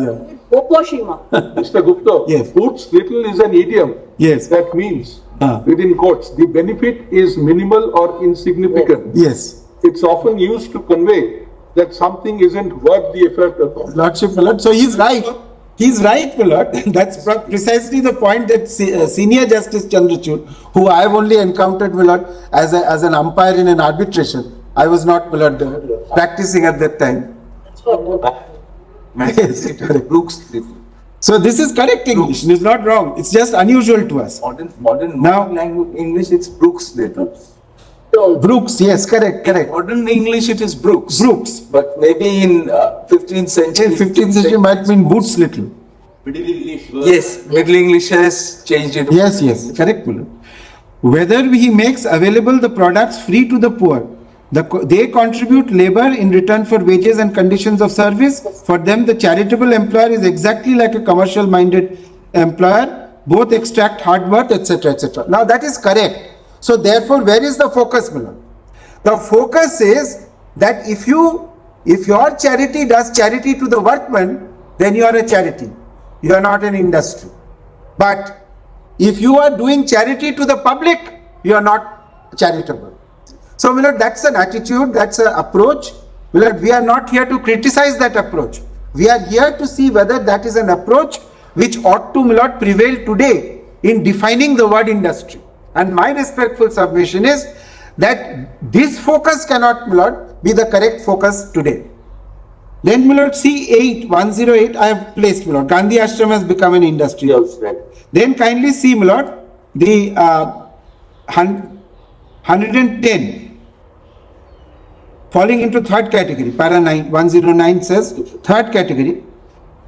Fukushima.
Mr. Gupta,
Yes.
boots little is an idiom.
Yes.
That means, within quotes, the benefit is minimal or insignificant.
Yes.
It's often used to convey that something isn't worth the effort at all.
Lordship, my lord. So he's right. He's right, my lord. That's precisely the point that Senior Justice Chandrachud, who I have only encountered, my lord, as an umpire in an arbitration. I was not, my lord, practicing at that time. Yes.
Brooks.
So this is correct English. It's not wrong. It's just unusual to us.
Modern language English, it's Brooks little.
Brooks, yes, correct.
Modern English, it is Brooks. But maybe in 15th century.
15th century might mean boots little.
Yes, Middle English has changed it.
Yes, correct. Whether he makes available the products free to the poor, they contribute labor in return for wages and conditions of service. For them, the charitable employer is exactly like a commercial minded employer. Both extract hard work, etc., etc. Now that is correct. So therefore, where is the focus, Miller? The focus is that if your charity does charity to the workman, then you are a charity. You are not an industry. But if you are doing charity to the public, you are not charitable. So, Miller, that's an attitude, that's an approach. Miller, we are not here to criticize that approach. We are here to see whether that is an approach which ought to, Miller, prevail today in defining the word industry. And my respectful submission is that this focus cannot, Miller, be the correct focus today. Then, Miller, C8, 108, I have placed, Miller. Gandhi Ashram has become an industry.
Yes, right.
Then kindly see, Miller, the 110, falling into third category, para 9, 109 says, third category.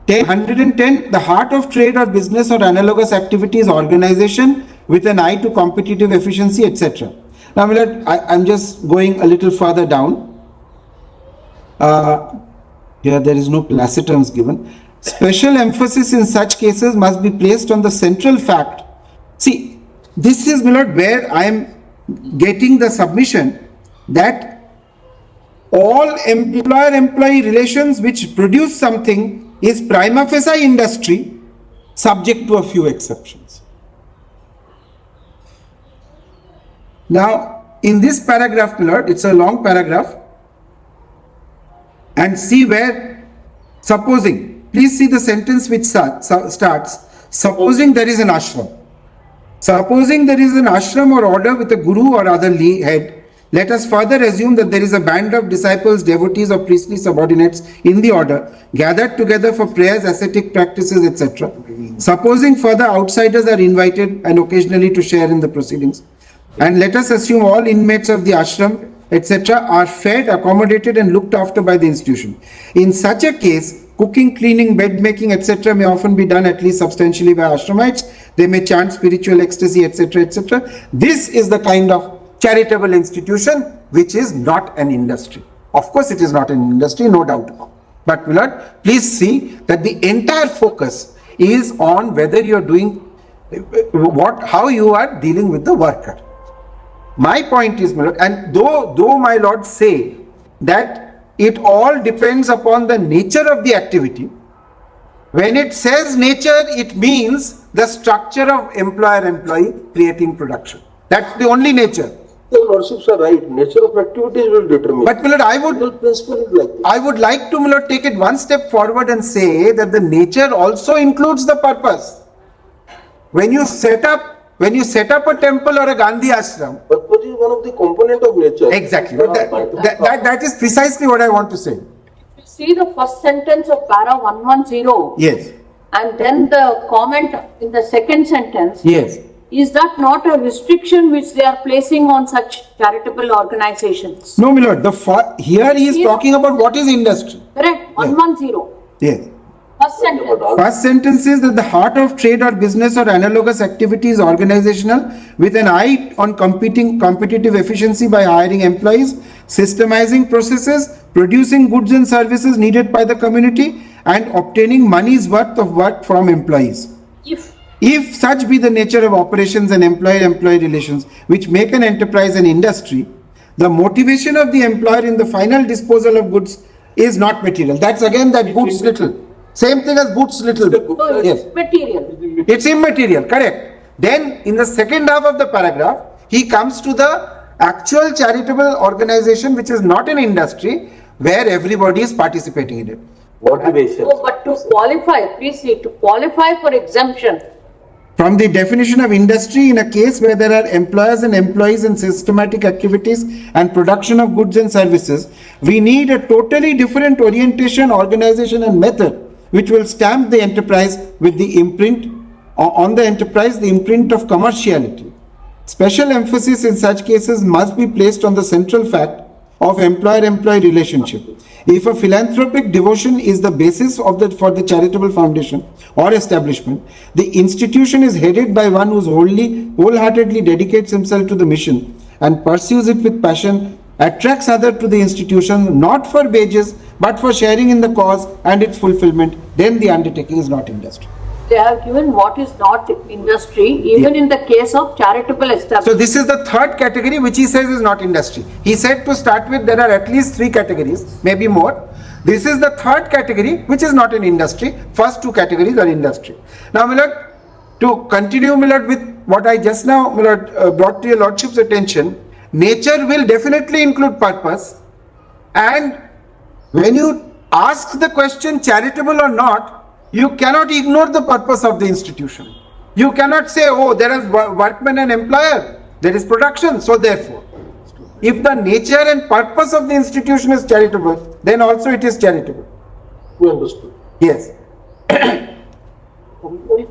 110, the heart of trade or business or analogous activity is organization with an eye to competitive efficiency, etc. Now, Miller, I'm just going a little further down. Here there is no placitums given. Special emphasis in such cases must be placed on the central fact. See, this is, Miller, where I am getting the submission that all employer-employee relations which produce something is prima facie industry, subject to a few exceptions. Now, in this paragraph, Miller, it's a long paragraph, and see where, supposing, please see the sentence which starts, supposing there is an ashram. Supposing there is an ashram or order with a guru or other head, let us further assume that there is a band of disciples, devotees or priestly subordinates in the order, gathered together for prayers, ascetic practices, etc. Supposing further outsiders are invited and occasionally to share in the proceedings. And let us assume all inmates of the ashram, etc. are fed, accommodated and looked after by the institution. In such a case, cooking, cleaning, bed making, etc. may often be done at least substantially by ashramites. They may chant spiritual ecstasy, etc., etc. This is the kind of charitable institution which is not an industry. Of course, it is not an industry, no doubt. But, Millard, please see that the entire focus is on whether you are doing how you are dealing with the worker. My point is, Millard, and though my lord say that it all depends upon the nature of the activity, when it says nature, it means the structure of employer-employee creating production. That's the only nature.
The lordships are right. Nature of activities will determine.
But, Millard, I would like to, Millard, take it one step forward and say that the nature also includes the purpose. When you set up a temple or a Gandhi ashram,
purpose is one of the component of nature.
Exactly. That is precisely what I want to say.
If you see the first sentence of para 110.
Yes.
And then the comment in the second sentence.
Yes.
is that not a restriction which they are placing on such charitable organizations?
No, my lord, here he is
Here-
talking about what is industry.
Correct, 110.
Yes.
First sentence.
First sentence is that the heart of trade or business or analogous activity is organizational with an eye on competitive efficiency by hiring employees, systemizing processes, producing goods and services needed by the community, and obtaining money's worth of work from employees. If such be the nature of operations and employer-employee relations which make an enterprise an industry, the motivation of the employer in the final disposal of goods is not material. That's again that boots little. Same thing as boots little.
So
Yes.
it's material.
It's immaterial, correct. Then in the second half of the paragraph, he comes to the actual charitable organization which is not an industry where everybody is participating in it.
Motivation.
Oh, but to qualify, please see, to qualify for exemption,
From the definition of industry in a case where there are employers and employees in systematic activities and production of goods and services, we need a totally different orientation, organization and method which will stamp the enterprise with the imprint on the enterprise, the imprint of commerciality. Special emphasis in such cases must be placed on the central fact of employer-employee relationship. If a philanthropic devotion is the basis for the charitable foundation or establishment, the institution is headed by one who wholeheartedly dedicates himself to the mission and pursues it with passion, attracts others to the institution not for wages but for sharing in the cause and its fulfillment, then the undertaking is not industry.
they have given what is not industry, even in the case of charitable establishment.
So this is the third category which he says is not industry. He said to start with there are at least 3 categories, maybe more. This is the third category which is not an industry. First 2 categories are industry. Now my lord, to continue my lord with what I just now my lord, brought to your lordship's attention, nature will definitely include purpose, and when you ask the question charitable or not, you cannot ignore the purpose of the institution. You cannot say, oh, there is workman and employer, there is production, so therefore. If the nature and purpose of the institution is charitable, then also it is charitable.
We understood.
Yes.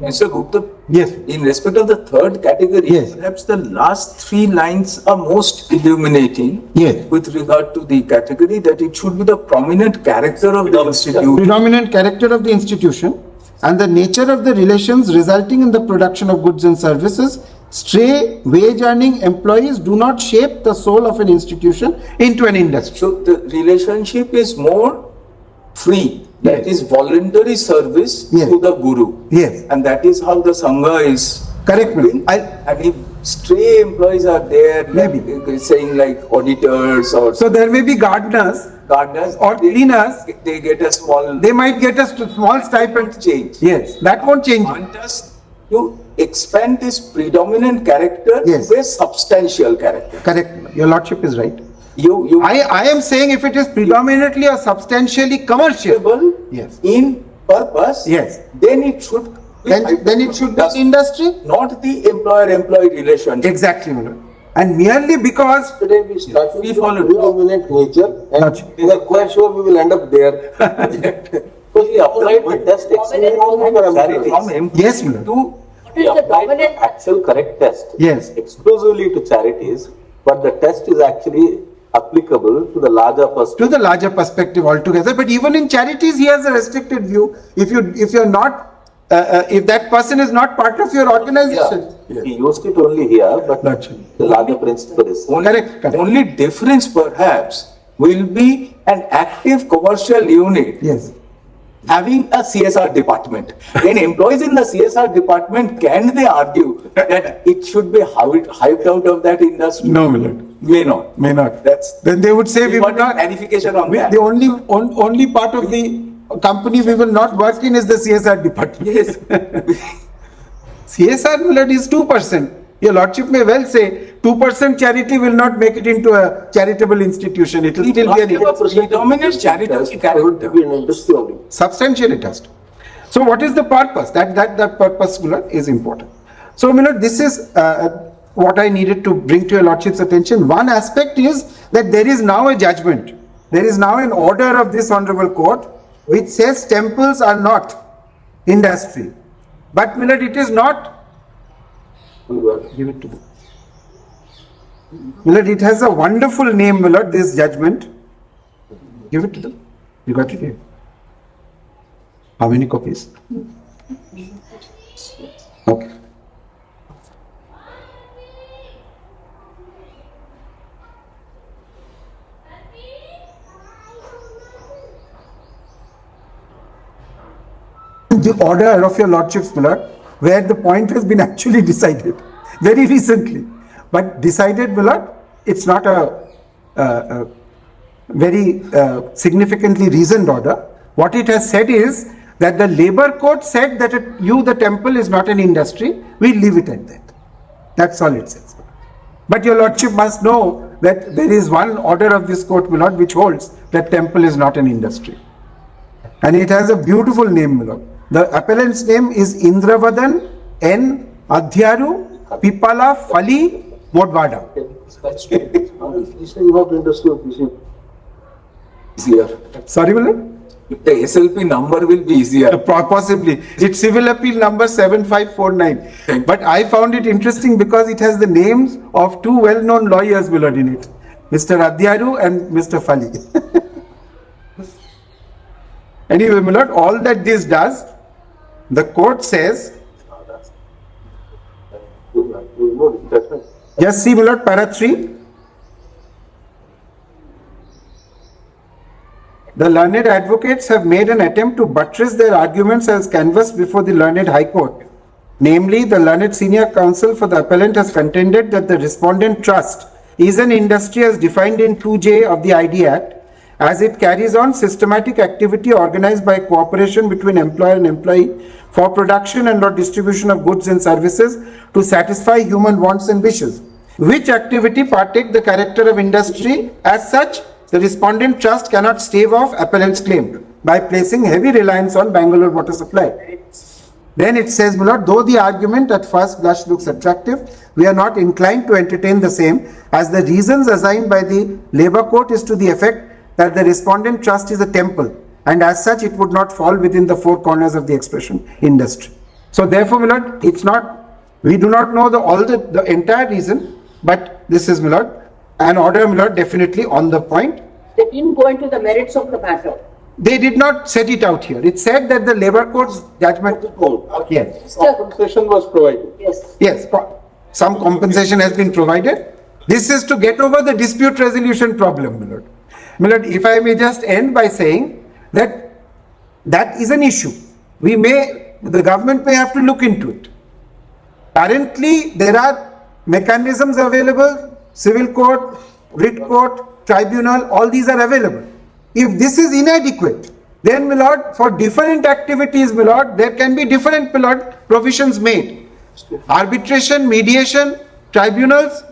Mr. Gupta,
Yes.
in respect of the third category,
Yes.
perhaps the last 3 lines are most illuminating
Yes.
with regard to the category, that it should be the prominent character of the institute.
Predominant character of the institution and the nature of the relations resulting in the production of goods and services, stray wage earning employees do not shape the soul of an institution into an industry.
So the relationship is more free. That
Yes.
is voluntary service
Yes.
to the guru.
Yes.
And that is how the Sangha is.
Correct, ma'am.
And if stray employees are there,
Maybe.
like, saying like auditors or
So there may be gardeners
gardeners
or cleaners,
they get a small
they might get a small stipend.
change.
Yes, that won't change.
Want us to expand this predominant character
Yes.
to a substantial character.
Correct. Your lordship is right.
You
I am saying if it is predominantly or substantially commercial,
able
Yes.
in purpose,
Yes.
then it should be
then it should be industry.
not the employer-employee relationship.
Exactly, my lord. And merely because
Today we started
We
with
follow.
predominant nature and
Gotcha.
we are quite sure we will end up there.
So he applied the test exclusively on charities.
From employee
Yes, ma'am.
to
What
He
is the
applied the
dominant?
actual correct test.
Yes.
Exclusively to charities, but the test is actually applicable to the larger
to
perspective.
the larger perspective altogether. But even in charities, he has a restricted view. If you're not, if that person is not part of your organization.
He used it only here, but
Gotcha.
the larger principle is.
Correct.
only difference perhaps will be an active commercial unit
Yes.
having a CSR department. Then employees in the CSR department, can they argue that it should be hived out of that industry?
No, my lord.
May not.
May not.
That's
Then they would say we will
want
not.
clarification on
We,
that.
the only part of the company we will not work in is the CSR department.
Yes.
CSR, my lord, is 2%. Your lordship may well say 2% charity will not make it into a charitable institution. It will still be an
Predominant charitable
It
character.
would be an industry only.
substantially test. So what is the purpose? That purpose my lord, is important. So my lord, this is what I needed to bring to your lordship's attention. One aspect is that there is now a judgment. There is now an order of this honorable court which says temples are not industry. But my lord, it is not Give it to them. Milord, it has a wonderful name, Milord, this judgment. Give it to them. You got it here. How many copies? Okay. The order of your lordships, Milord, where the point has been actually decided very recently. But decided, Milord, it's not a very significantly reasoned order. What it has said is that the labor code said that the temple, is not an industry. We leave it at that. That's all it says. But your lordship must know that there is one order of this court, Milord, which holds that temple is not an industry. And it has a beautiful name, Milord. The appellant's name is Indravadan N. Adhyaru Pipala Fali Modwada.
You have to understand.
Easier.
Sorry, Milord?
The SLP number will be easier.
Possibly. It's civil appeal number 7549. But I found it interesting because it has the names of two well-known lawyers, Milord, in it. Mr. Adhyaru and Mr. Fali. Anyway, Milord, all that this does, the court says, just see, Milord, para 3. The learned advocates have made an attempt to buttress their arguments as canvassed before the learned High Court. Namely, the learned senior counsel for the appellant has contended that the respondent trust is an industry as defined in 2J of the ID Act, as it carries on systematic activity organized by cooperation between employer and employee for production and or distribution of goods and services to satisfy human wants and wishes, which activity partake the character of industry. As such, the respondent trust cannot stave off appellant's claim by placing heavy reliance on Bangalore water supply. Then it says, Milord, though the argument at first blush looks attractive, we are not inclined to entertain the same, as the reasons assigned by the Labour Court is to the effect that the respondent trust is a temple, and as such it would not fall within the four corners of the expression industry. So therefore, Milord, it's not, we do not know the entire reason, but this is, Milord, an order, Milord, definitely on the point.
They didn't go into the merits of the matter.
They did not set it out here. It said that the Labour Court's judgment. Yes.
Compensation was provided.
Yes.
Yes. Some compensation has been provided. This is to get over the dispute resolution problem, Milord. Milord, if I may just end by saying that that is an issue. The government may have to look into it. Currently, there are mechanisms available, civil court, writ court, tribunal, all these are available. If this is inadequate, then, Milord, for different activities, Milord, there can be different, Milord, provisions made. Arbitration, mediation, tribunals,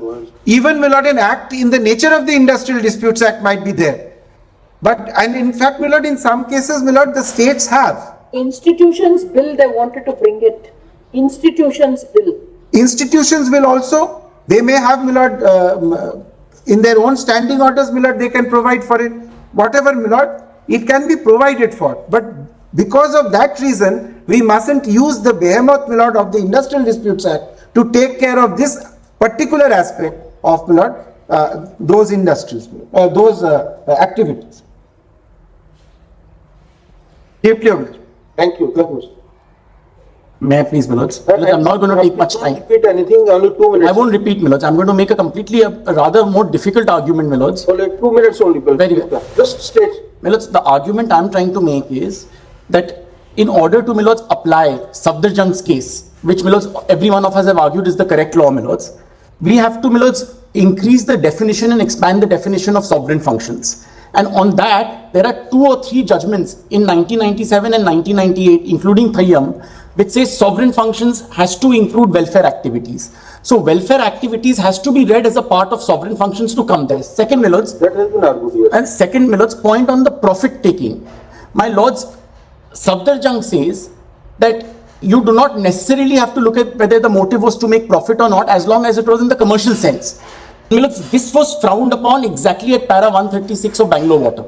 even, Milord, an act in the nature of the Industrial Disputes Act might be there. And in fact, Milord, in some cases, Milord, the states have.
Institutions bill, they wanted to bring it. Institutions bill.
Institutions will also, they may have, Milord, in their own standing orders, Milord, they can provide for it. Whatever, Milord, it can be provided for. But because of that reason, we mustn't use the behemoth, Milord, of the Industrial Disputes Act to take care of this particular aspect of, Milord, those industries, those activities.
Thank you.
May I please, Milords? I'm not going to take much time.
Repeat anything, only 2 minutes.
I won't repeat, Milords. I'm going to make a rather more difficult argument, Milords.
Only 2 minutes only.
Very well.
Just state.
Milords, the argument I'm trying to make is that in order to, Milords, apply Safdarjung's case, which, Milords, every one of us have argued is the correct law, Milords, we have to, Milords, increase the definition and expand the definition of sovereign functions. And on that, there are 2 or 3 judgments in 1997 and 1998, including Thayyam, which says sovereign functions has to include welfare activities. So welfare activities has to be read as a part of sovereign functions to come there. Second, Milords,
That has been argued here.
and second, Milords, point on the profit taking. My lords, Safdarjung says that you do not necessarily have to look at whether the motive was to make profit or not, as long as it was in the commercial sense. Milords, this was frowned upon exactly at para 136 of Bangalore Water,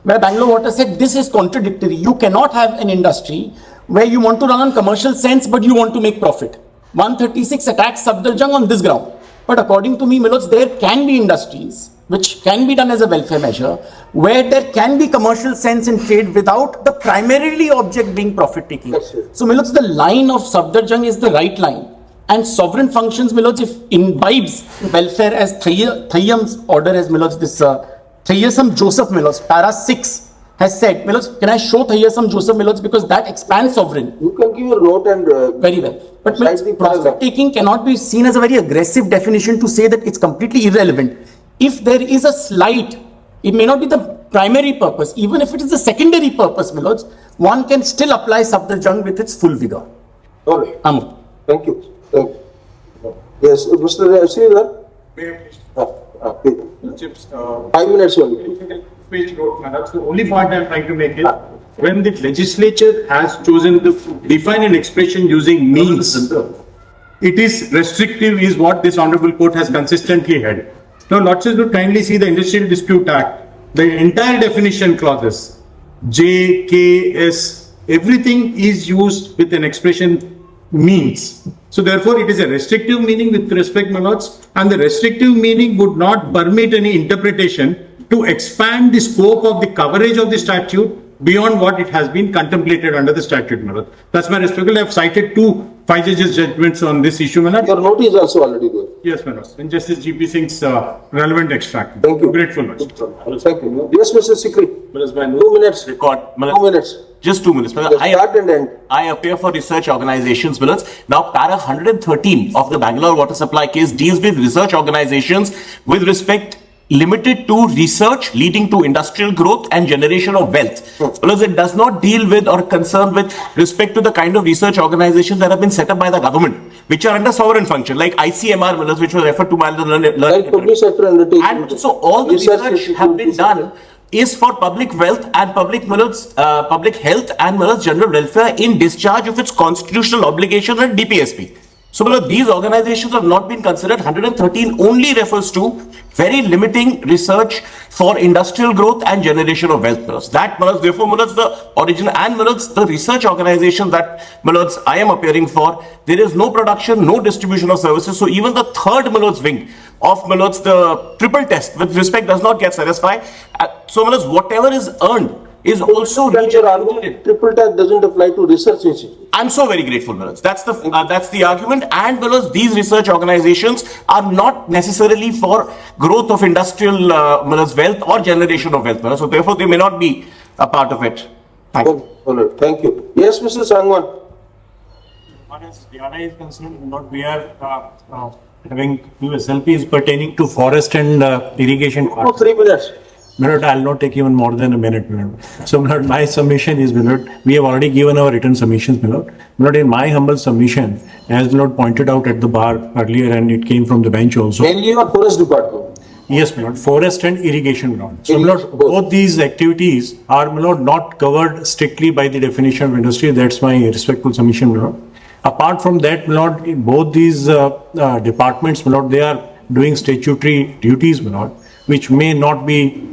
where Bangalore Water said this is contradictory. You cannot have an industry where you want to run on commercial sense, but you want to make profit. 136 attacks Safdarjung on this ground. But according to me, my lords, there can be industries which can be done as a welfare measure, where there can be commercial sense in trade without the primarily object being profit taking. So, my lords, the line of Safdarjung is the right line. And sovereign functions, my lords, if imbibes welfare as Thayyam's order, as my lords, this Thayyasam Joseph, my lords, para 6 has said, my lords, can I show Thayyasam Joseph, my lords, because that expands sovereign.
You can give your note and.
Very well. But my lords, profit taking cannot be seen as a very aggressive definition to say that it's completely irrelevant. If there is a slight, it may not be the primary purpose, even if it is the secondary purpose, my lords, one can still apply Safdarjung with its full vigor.
All right.
Thank you.
Thank you. Yes, Mr. Sridhar? Please. 5 minutes only.
That's the only point I'm trying to make is when the legislature has chosen to define an expression using means, it is restrictive, is what this honorable court has consistently held. Now, not just to kindly see the Industrial Dispute Act, the entire definition clauses, J, K, S, everything is used with an expression means. So therefore, it is a restrictive meaning with respect, my lords, and the restrictive meaning would not permit any interpretation to expand the scope of the coverage of the statute beyond what it has been contemplated under the statute, my lord. That's my respect. I have cited 2 5 judges' judgments on this issue, my lord.
Your note is also already there.
Yes, my lord. In Justice G.P. Singh's relevant extract.
Thank you.
Grateful, my lord.
Thank you. Yes, Mr. Sikri. 2 minutes.
Record.
2 minutes.
Just 2 minutes.
Start and end.
I appear for research organizations, Millets. Now, para 113 of the Bangalore water supply case deals with research organizations with respect limited to research leading to industrial growth and generation of wealth. Because it does not deal with or concern with respect to the kind of research organizations that have been set up by the government, which are under sovereign function, like ICMR, Millets, which was referred to by the
Like public sector undertaking.
And so all the research have been done is for public wealth and public health and general welfare in discharge of its constitutional obligations and DPSP. So these organizations have not been considered. 113 only refers to very limiting research for industrial growth and generation of wealth. That therefore the original and the research organization that I am appearing for, there is no production, no distribution of services. So even the third wing of the triple test with respect does not get satisfied. So whatever is earned is also
regenerated. Triple tax doesn't apply to research institutes.
I'm so very grateful, Manoj. That's the argument. And Manoj, these research organizations are not necessarily for growth of industrial wealth or generation of wealth. Manoj. So therefore, they may not be a part of it. Thank you.
Thank you. Yes, Mr. Sangwan.
As Diana is concerned, we are having USLP is pertaining to forest and irrigation.
3 minutes.
I'll not take even more than a minute. So, my submission is, we have already given our written submissions. In my humble submission, as pointed out at the bar earlier, and it came from the bench also.
Mainly your forest department.
Yes, forest and irrigation. So, both these activities are not covered strictly by the definition of industry. That's my respectful submission. Apart from that, both these departments, they are doing statutory duties, which may not be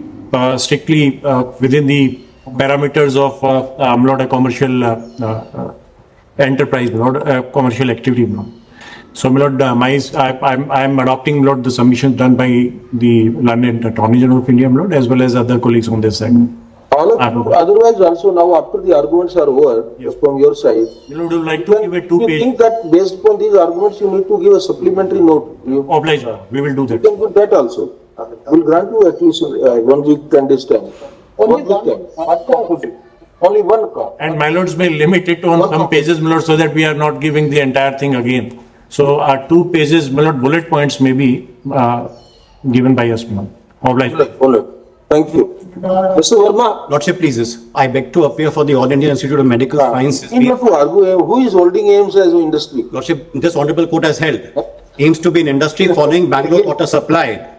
strictly within the parameters of a commercial enterprise, commercial activity. So, I am adopting the submissions done by the learned Attorney General of India, as well as other colleagues on this side.
Otherwise, also now after the arguments are over, from your side,
you would like to give a 2-page.
You think that based upon these arguments, you need to give a supplementary note?
Obliged, we will do that.
You can do that also. I will grant you at least 1 week and this time.
Only one.
Only one copy.
And my lords may limit it on some pages, my lord, so that we are not giving the entire thing again. So, 2 pages, my lord, bullet points may be given by us, my lord. Obliged.
Thank you. Mr. Verma.
Lordship pleases, I beg to appear for the All India Institute of Medical Sciences.
You have to argue who is holding aims as an industry.
Lordship, this honorable court has held aims to be an industry following Bangalore water supply.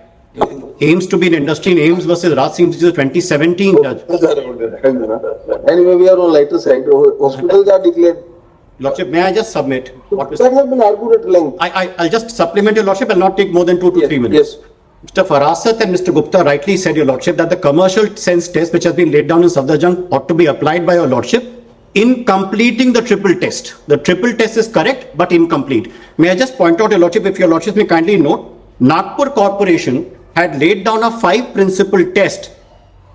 Aims to be an industry in Ames versus Raj Singh, which is a 2017 judge.
Anyway, we are on lighter side. Hospitals are declared.
Lordship, may I just submit?
That has been argued at length.
I'll just supplement your Lordship. I'll not take more than 2 to 3 minutes.
Yes.
Mr. Farasat and Mr. Gupta rightly said, your Lordship, that the commercial sense test which has been laid down in Safdarjung ought to be applied by your Lordship in completing the triple test. The triple test is correct, but incomplete. May I just point out, Your Lordship, if Your Lordship may kindly note, Nagpur Corporation had laid down a 5-principle test.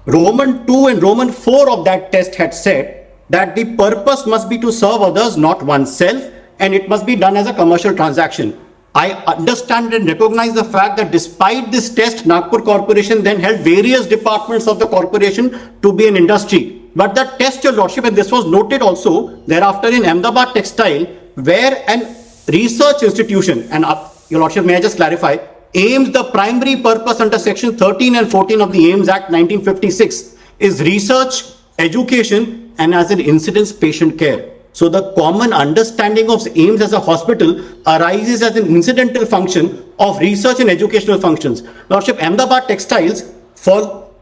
Roman 2 and Roman 4 of that test had said that the purpose must be to serve others, not oneself, and it must be done as a commercial transaction. I understand and recognize the fact that despite this test, Nagpur Corporation then held various departments of the corporation to be an industry. But the test, Your Lordship, and this was noted also thereafter in Ahmedabad Textile, where an research institution, and Your Lordship, may I just clarify, aims the primary purpose under section 13 and 14 of the AIMS Act 1956 is research, education, and as an incidence patient care. So the common understanding of AIMS as a hospital arises as an incidental function of research and educational functions. Lordship, Ahmedabad Textiles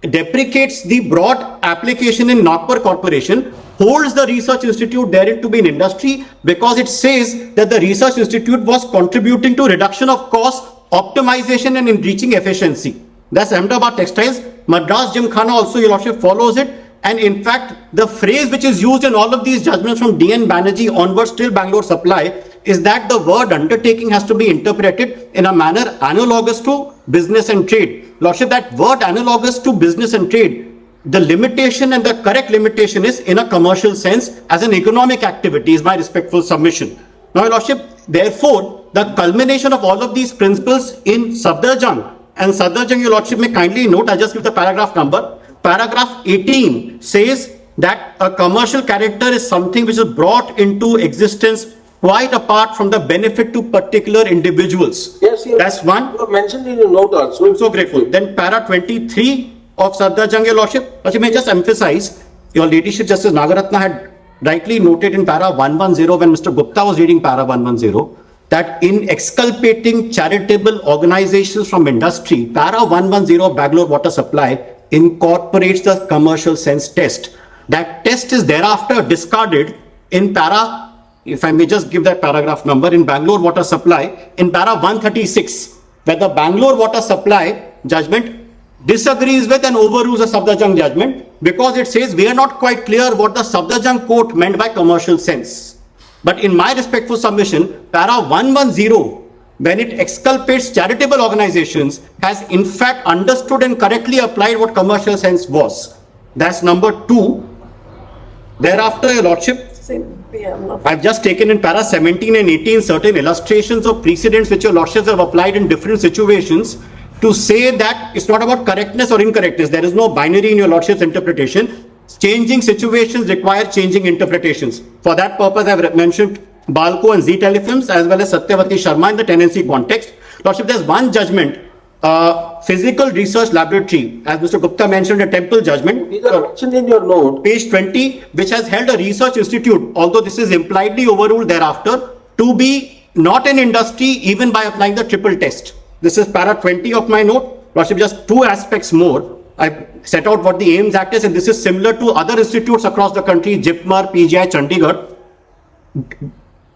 deprecates the broad application in Nagpur Corporation, holds the research institute therein to be an industry because it says that the research institute was contributing to reduction of cost, optimization and in reaching efficiency. That's Ahmedabad Textiles. Madras Gymkhana also, Your Lordship, follows it. And in fact, the phrase which is used in all of these judgments from D.N. Banerjee onwards till Bangalore Supply is that the word undertaking has to be interpreted in a manner analogous to business and trade. Lordship, that word analogous to business and trade, the limitation and the correct limitation is in a commercial sense as an economic activity is my respectful submission. Now, Your Lordship, therefore, the culmination of all of these principles in Safdarjung, and Safdarjung, Your Lordship, may kindly note, I just give the paragraph number. Paragraph 18 says that a commercial character is something which is brought into existence quite apart from the benefit to particular individuals.
Yes,
that's one.
You have mentioned in your note also.
I'm so grateful. Then para 23 of Safdarjung, Your Lordship, I may just emphasize, Your Ladyship Justice Nagaratna had rightly noted in para 110 when Mr. Gupta was reading para 110 that in exculpating charitable organizations from industry, para 110 of Bangalore Water Supply incorporates the commercial sense test. That test is thereafter discarded in para, if I may just give that paragraph number, in Bangalore Water Supply, in para 136, where the Bangalore Water Supply judgment disagrees with and overrules the Safdarjung judgment because it says we are not quite clear what the Safdarjung court meant by commercial sense. But in my respectful submission, para 110, when it exculpates charitable organizations, has in fact understood and correctly applied what commercial sense was. That's number 2. Thereafter, Your Lordship, I've just taken in para 17 and 18 certain illustrations of precedents which Your Lordships have applied in different situations to say that it's not about correctness or incorrectness. There is no binary in Your Lordship's interpretation. Changing situations require changing interpretations. For that purpose, I've mentioned Balco and Z Telefilms as well as Satyavati Sharma in the tenancy context. Lordship, there's one judgment, Physical Research Laboratory, as Mr. Gupta mentioned, a temple judgment.
These are mentioned in your note.
Page 20, which has held a research institute, although this is impliedly overruled thereafter, to be not an industry even by applying the triple test. This is para 20 of my note. Lordship, just 2 aspects more. I set out what the AIMS Act is, and this is similar to other institutes across the country, JIPMER, PGI, Chandigarh.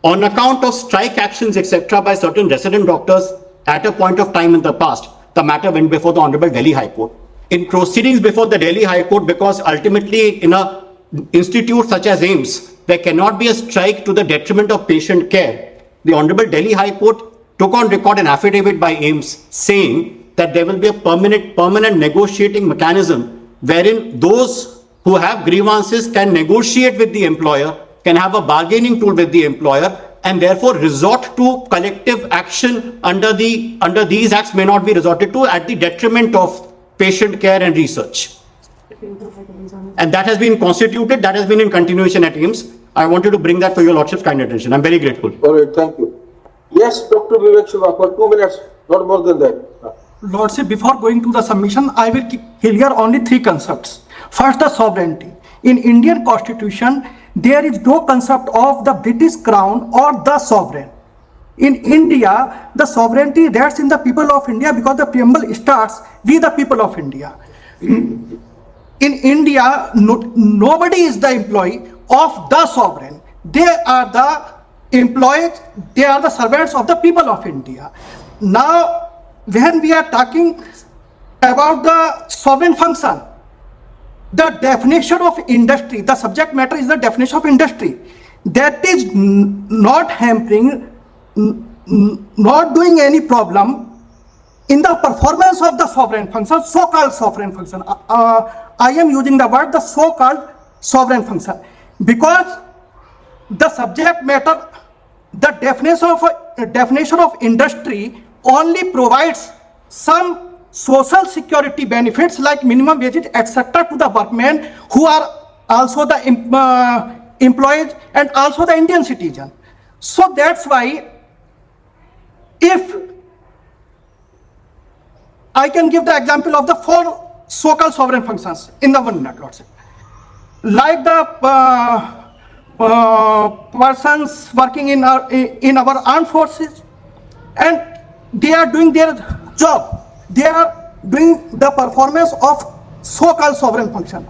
On account of strike actions, etc., by certain resident doctors at a point of time in the past, the matter went before the Honorable Delhi High Court. In proceedings before the Delhi High Court, because ultimately in an institute such as AIMS, there cannot be a strike to the detriment of patient care. The Honorable Delhi High Court took on record an affidavit by AIMS saying that there will be a permanent negotiating mechanism wherein those who have grievances can negotiate with the employer, can have a bargaining tool with the employer, and therefore resort to collective action under these acts may not be resorted to at the detriment of patient care and research. And that has been constituted, that has been in continuation at AIMS. I wanted to bring that to Your Lordship's kind attention. I'm very grateful.
All right, thank you. Yes, Dr. Vivek Shiva, for 2 minutes, not more than that.
Lordship, before going to the submission, I will clear only 3 concepts. First, the sovereignty. In Indian Constitution, there is no concept of the British Crown or the sovereign. In India, the sovereignty rests in the people of India because the preamble starts, "We the people of India." In India, nobody is the employee of the sovereign. They are the employees, they are the servants of the people of India. Now, when we are talking about the sovereign function, the definition of industry, the subject matter is the definition of industry. That is not hampering, not doing any problem in the performance of the sovereign function, so-called sovereign function. I am using the word the so-called sovereign function because the subject matter, the definition of industry only provides some social security benefits like minimum wages, etc. to the workmen who are also the employees and also the Indian citizen. So that's why if I can give the example of the 4 so-called sovereign functions in the 1 minute, Lordship. Like the persons working in our armed forces, and they are doing their job. They are doing the performance of so-called sovereign function.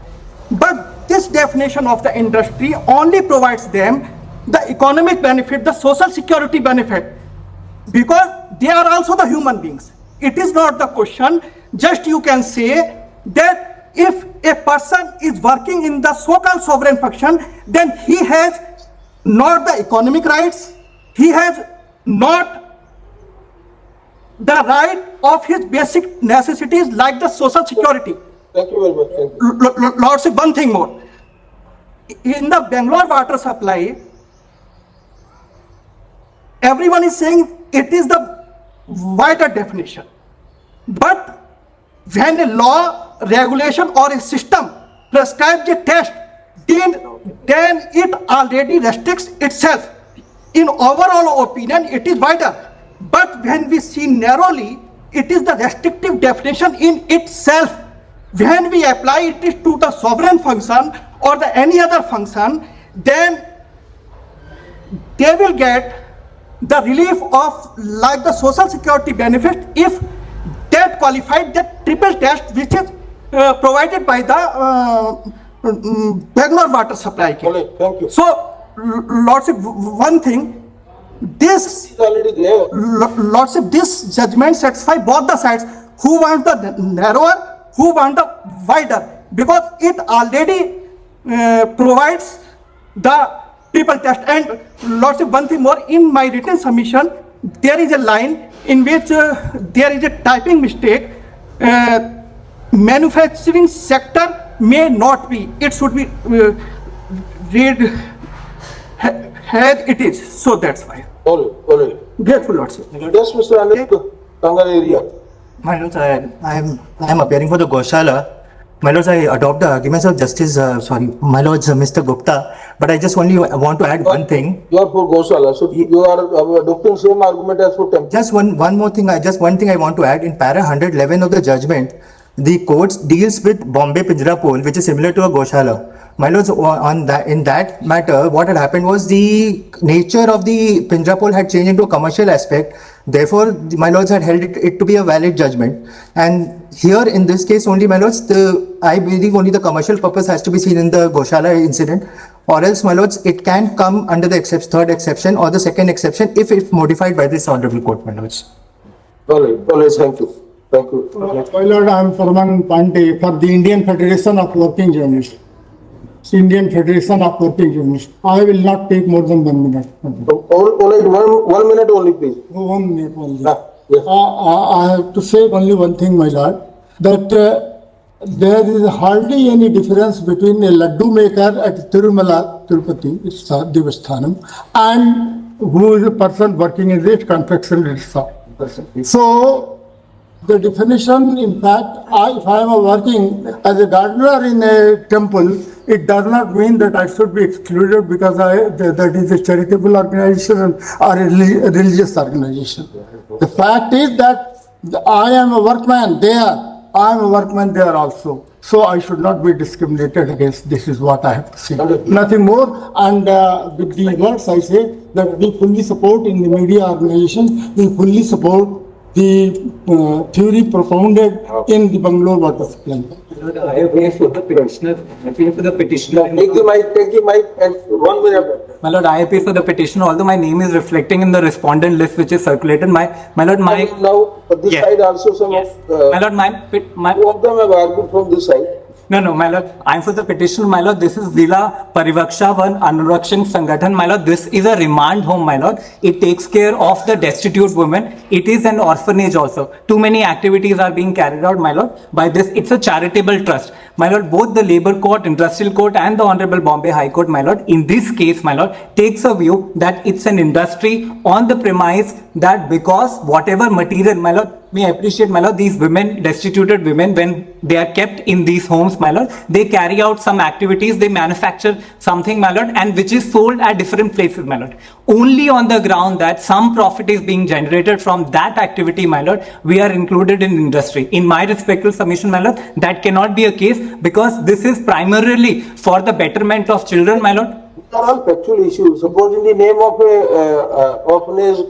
But this definition of the industry only provides them the economic benefit, the social security benefit, because they are also the human beings. It is not the question. Just you can say that if a person is working in the so-called sovereign function, then he has not the economic rights, he has not the right of his basic necessities like the social security.
Thank you very much. Thank you.
Lordship, one thing more. In the Bangalore water supply, everyone is saying it is the wider definition. But when a law, regulation or a system prescribes a test, then it already restricts itself. In overall opinion, it is wider. But when we see narrowly, it is the restrictive definition in itself. When we apply it to the sovereign function or the any other function, then they will get the relief of like the social security benefit if that qualified that triple test which is provided by the Bangalore water supply.
Thank you.
So, Lordship, one thing, this
is already there.
Lordship, this judgment satisfies both the sides who want the narrower, who want the wider, because it already provides the triple test. And Lordship, one thing more, in my written submission, there is a line in which there is a typing mistake. Manufacturing sector may not be, it should be read as it is. So that's why.
All right.
Grateful, Lordship.
Yes, Mr. Anil, Kangal area.
My lords, I am appearing for the Goshala. My lords, I adopt the arguments of Justice, my lords, Mr. Gupta, but I just only want to add one thing.
You are for Goshala, so you are adopting same argument as for temple.
Just one more thing, one thing I want to add. In para 111 of the judgment, the court deals with Bombay Pinjra Pole, which is similar to a Goshala. My lords, in that matter, what had happened was the nature of the Pinjra Pole had changed into a commercial aspect. Therefore, my lords had held it to be a valid judgment. And here, in this case, only, my lords, I believe only the commercial purpose has to be seen in the Goshala incident. Or else, my lords, it can come under the third exception or the second exception if modified by this honorable court, my lords.
All right, thank you. Thank you.
My lord, I am Farman Pandey for the Indian Federation of Working Journalists. Indian Federation of Working Journalists. I will not take more than 1 minute.
All right, one minute only, please.
1 minute only.
Yes.
I have to say only one thing, my lord, that there is hardly any difference between a laddu maker at Tirumala, Tirupati, Devasthanam, and who is a person working in the confectionery shop. So, the definition, in fact, if I am working as a gardener in a temple, it does not mean that I should be excluded because that is a charitable organization or a religious organization. The fact is that I am a workman there, I am a workman there also. So I should not be discriminated against. This is what I have to say. Nothing more. And with the words I say that we fully support in the media organizations, we fully support the theory propounded in the Bangalore water supply.
I appeal for the petitioner. Appeal for the petitioner.
Take the mic and 1 minute.
My lord, I appeal for the petitioner. Although my name is reflecting in the respondent list which is circulated, my lord, my
now this side also some
yes.
of
my lord,
two of them have argued from this side.
No, my lord. I'm for the petition, my lord. This is Zila Parivaksha Anurakshan Sangathan, my lord. This is a remand home, my lord. It takes care of the destitute women. It is an orphanage also. Too many activities are being carried out, my lord. By this, it's a charitable trust. My lord, both the Labour Court, Industrial Court and the Honorable Bombay High Court, my lord, in this case, my lord, takes a view that it's an industry on the premise that because whatever material, my lord, may I appreciate, my lord, these women, destituted women, when they are kept in these homes, my lord, they carry out some activities, they manufacture something, my lord, and which is sold at different places, my lord. Only on the ground that some profit is being generated from that activity, my lord, we are included in industry. In my respectful submission, my lord, that cannot be a case because this is primarily for the betterment of children, my lord.
These are all factual issues. Suppose in the name of a orphanage,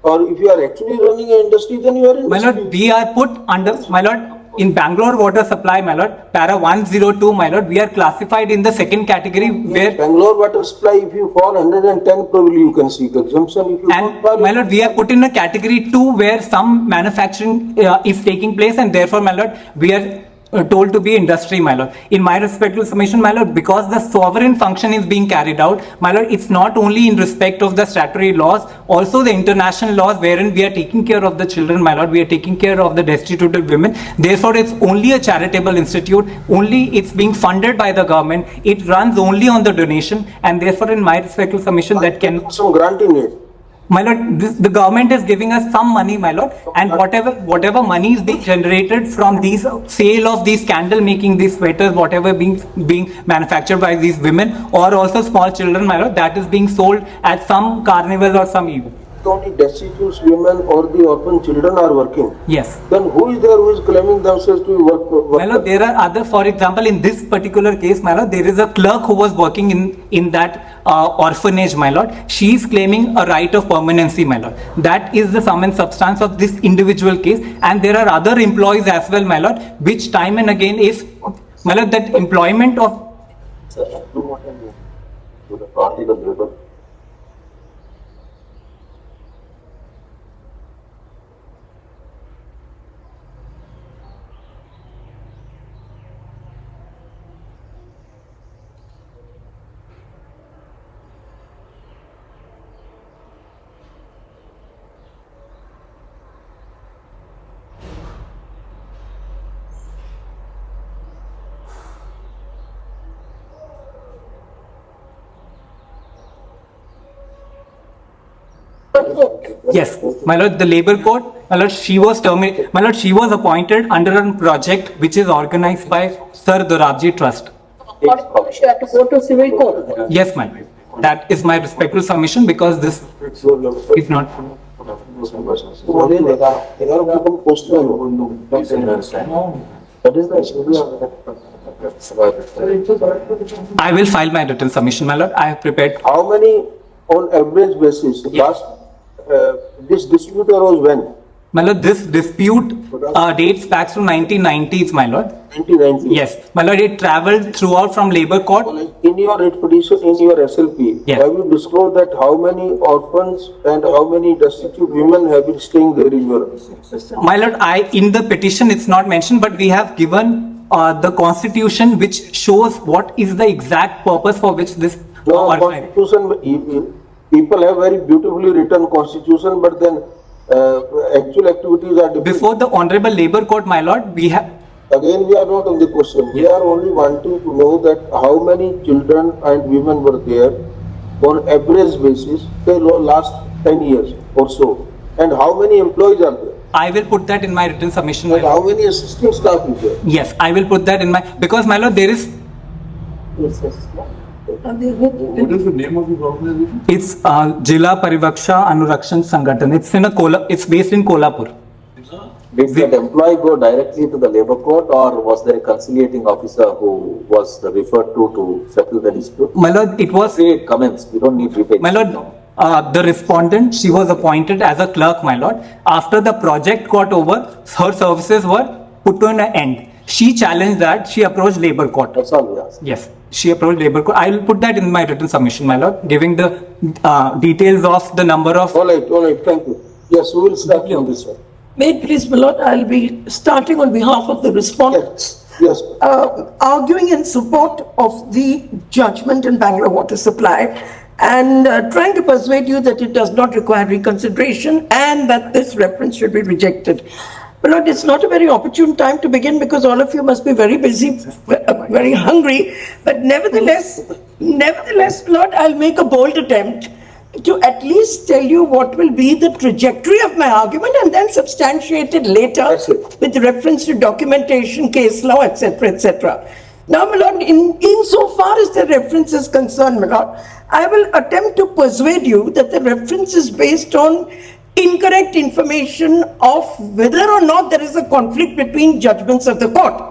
or if you are actually running an industry, then you are in.
My lord, we are put under, my lord, in Bangalore water supply, my lord, para 102, my lord, we are classified in the second category where.
Bangalore water supply, if you fall 110, probably you can seek exemption. If you
and my lord, we are put in a category 2 where some manufacturing is taking place, and therefore, my lord, we are told to be industry, my lord. In my respectful submission, my lord, because the sovereign function is being carried out, my lord, it's not only in respect of the statutory laws, also the international laws wherein we are taking care of the children, my lord, we are taking care of the destitute women. Therefore, it's only a charitable institute, only it's being funded by the government, it runs only on the donation, and therefore, in my respectful submission, that can.
Some granting it.
My lord, the government is giving us some money, my lord, and whatever money is being generated from these sale of these candle making, these sweaters, whatever being manufactured by these women or also small children, my lord, that is being sold at some carnival or some event.
Only destitute women or the orphan children are working.
Yes.
Then who is there who is claiming themselves to work?
My lord, there are other, for example, in this particular case, my lord, there is a clerk who was working in that orphanage, my lord. She is claiming a right of permanency, my lord. That is the sum and substance of this individual case, and there are other employees as well, my lord, which time and again is, my lord, that employment of. Yes, my lord, the Labour Court, my lord, she was terminated, my lord, she was appointed under a project which is organized by Sir Dorabji Trust.
She had to go to civil court.
Yes, my lord. That is my respectful submission because this is not. I will file my written submission, my lord. I have prepared.
How many, on average basis, this dispute arose when?
My lord, this dispute dates back to 1990s, my lord.
1990s?
Yes. My lord, it travelled throughout from Labour Court.
In your writ petition, in your SLP,
yes,
have you disclosed that how many orphans and how many destitute women have been staying there in your?
My lord, in the petition it's not mentioned, but we have given the constitution which shows what is the exact purpose for which this.
No, constitution, people have very beautifully written constitution, but then actual activities are different.
Before the Honorable Labour Court, my lord, we have.
Again, we are not on the question. We are only wanting to know that how many children and women were there on average basis the last 10 years or so, and how many employees are there.
I will put that in my written submission.
And how many assistant staff is there?
Yes, I will put that in my, because my lord, there is.
Yes, yes.
What is the name of this organization?
It's Jila Parivaksha Anurakshan Sangathan. It's based in Kolhapur.
Did that employee go directly to the Labour Court, or was there a conciliating officer who was referred to settle the dispute?
My lord, it was.
Say it commenced. You don't need repeat.
My lord, the respondent, she was appointed as a clerk, my lord. After the project got over, her services were put to an end. She challenged that. She approached Labour Court.
That's all we asked.
Yes, she approached Labour Court. I will put that in my written submission, my lord, giving the details of the number of.
All right, thank you. Yes, we will start on this one.
May it please, my lord, I'll be starting on behalf of the respondents.
Yes.
Arguing in support of the judgment in Bangalore water supply and trying to persuade you that it does not require reconsideration and that this reference should be rejected. But Lord, it's not a very opportune time to begin because all of you must be very busy, very hungry. But nevertheless, Lord, I'll make a bold attempt to at least tell you what will be the trajectory of my argument and then substantiate it later with reference to documentation, case law, etc., etc. Now, my lord, insofar as the reference is concerned, my lord, I will attempt to persuade you that the reference is based on incorrect information of whether or not there is a conflict between judgments of the court.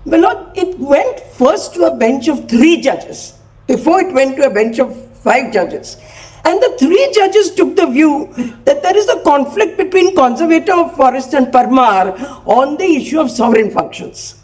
My lord, it went first to a bench of 3 judges before it went to a bench of 5 judges. And the 3 judges took the view that there is a conflict between conservator of forest and Parmar on the issue of sovereign functions.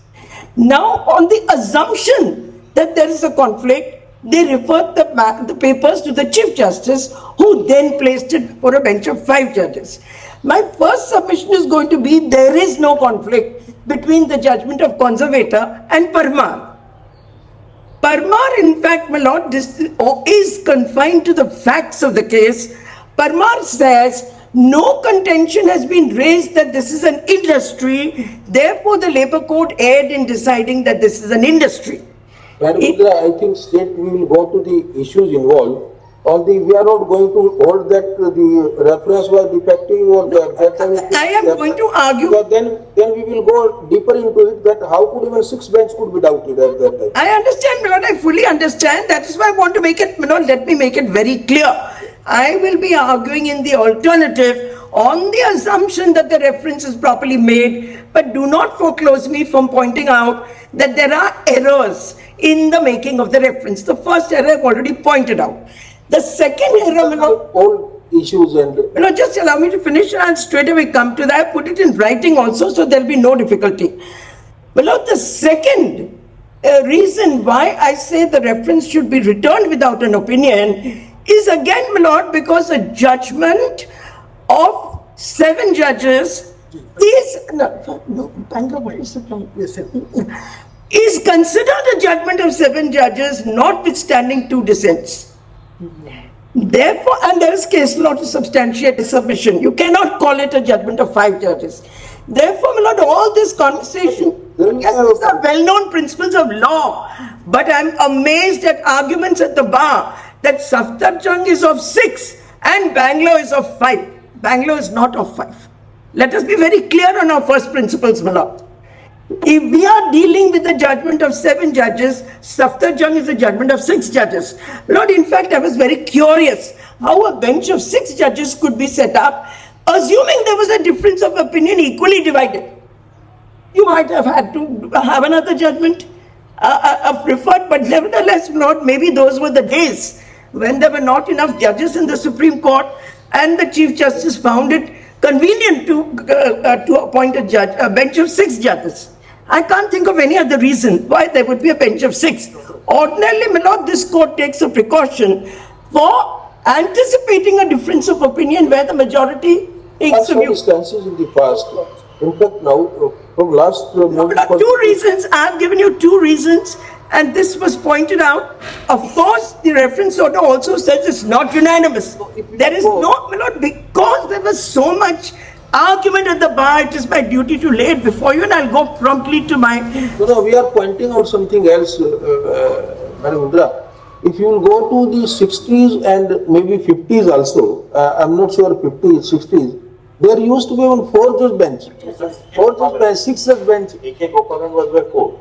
Now, on the assumption that there is a conflict, they referred the papers to the Chief Justice, who then placed it for a bench of 5 judges. My first submission is going to be there is no conflict between the judgment of conservator and Parmar. Parmar, in fact, my lord, this is confined to the facts of the case. Parmar says no contention has been raised that this is an industry, therefore the Labour Court erred in deciding that this is an industry.
Madam Indra, I think state we will go to the issues involved. We are not going to hold that the reference was defective or that.
I am going to argue.
But then we will go deeper into it that how could even 6 bench could be doubted at that time.
I understand, my lord, I fully understand. That is why I want to make it, my lord, let me make it very clear. I will be arguing in the alternative on the assumption that the reference is properly made, but do not foreclose me from pointing out that there are errors in the making of the reference. The first error I've already pointed out. The second error, my lord,
all issues and.
Just allow me to finish and I'll straight away come to that. I put it in writing also, so there'll be no difficulty. But lord, the second reason why I say the reference should be returned without an opinion is again, my lord, because a judgment of 7 judges is is considered a judgment of 7 judges, notwithstanding 2 dissents. Therefore, and there is case law to substantiate the submission. You cannot call it a judgment of 5 judges. Therefore, my lord, all this conversation, yes, these are well-known principles of law, but I'm amazed at arguments at the bar that Safdarjung is of 6 and Bangalore is of 5. Bangalore is not of 5. Let us be very clear on our first principles, my lord. If we are dealing with a judgment of 7 judges, Safdarjung is a judgment of 6 judges. Lord, in fact, I was very curious how a bench of 6 judges could be set up, assuming there was a difference of opinion equally divided. You might have had to have another judgment of preferred, but nevertheless, Lord, maybe those were the days when there were not enough judges in the Supreme Court and the Chief Justice found it convenient to appoint a bench of 6 judges. I can't think of any other reason why there would be a bench of 6. Ordinarily, my lord, this court takes a precaution for anticipating a difference of opinion where the majority takes a view.
Circumstances in the past. In fact, now, from last...
2 reasons. I have given you 2 reasons, and this was pointed out. Of course, the reference order also says it's not unanimous. There is no, my lord, because there was so much argument at the bar, it is my duty to lay it before you, and I'll go promptly to my...
No, we are pointing out something else, Madam Indra. If you will go to the 60s and maybe 50s also, I'm not sure 50s, 60s, there used to be only 4 judge bench. 4 judge bench, 6 judge bench. AK Gopalan was by 4.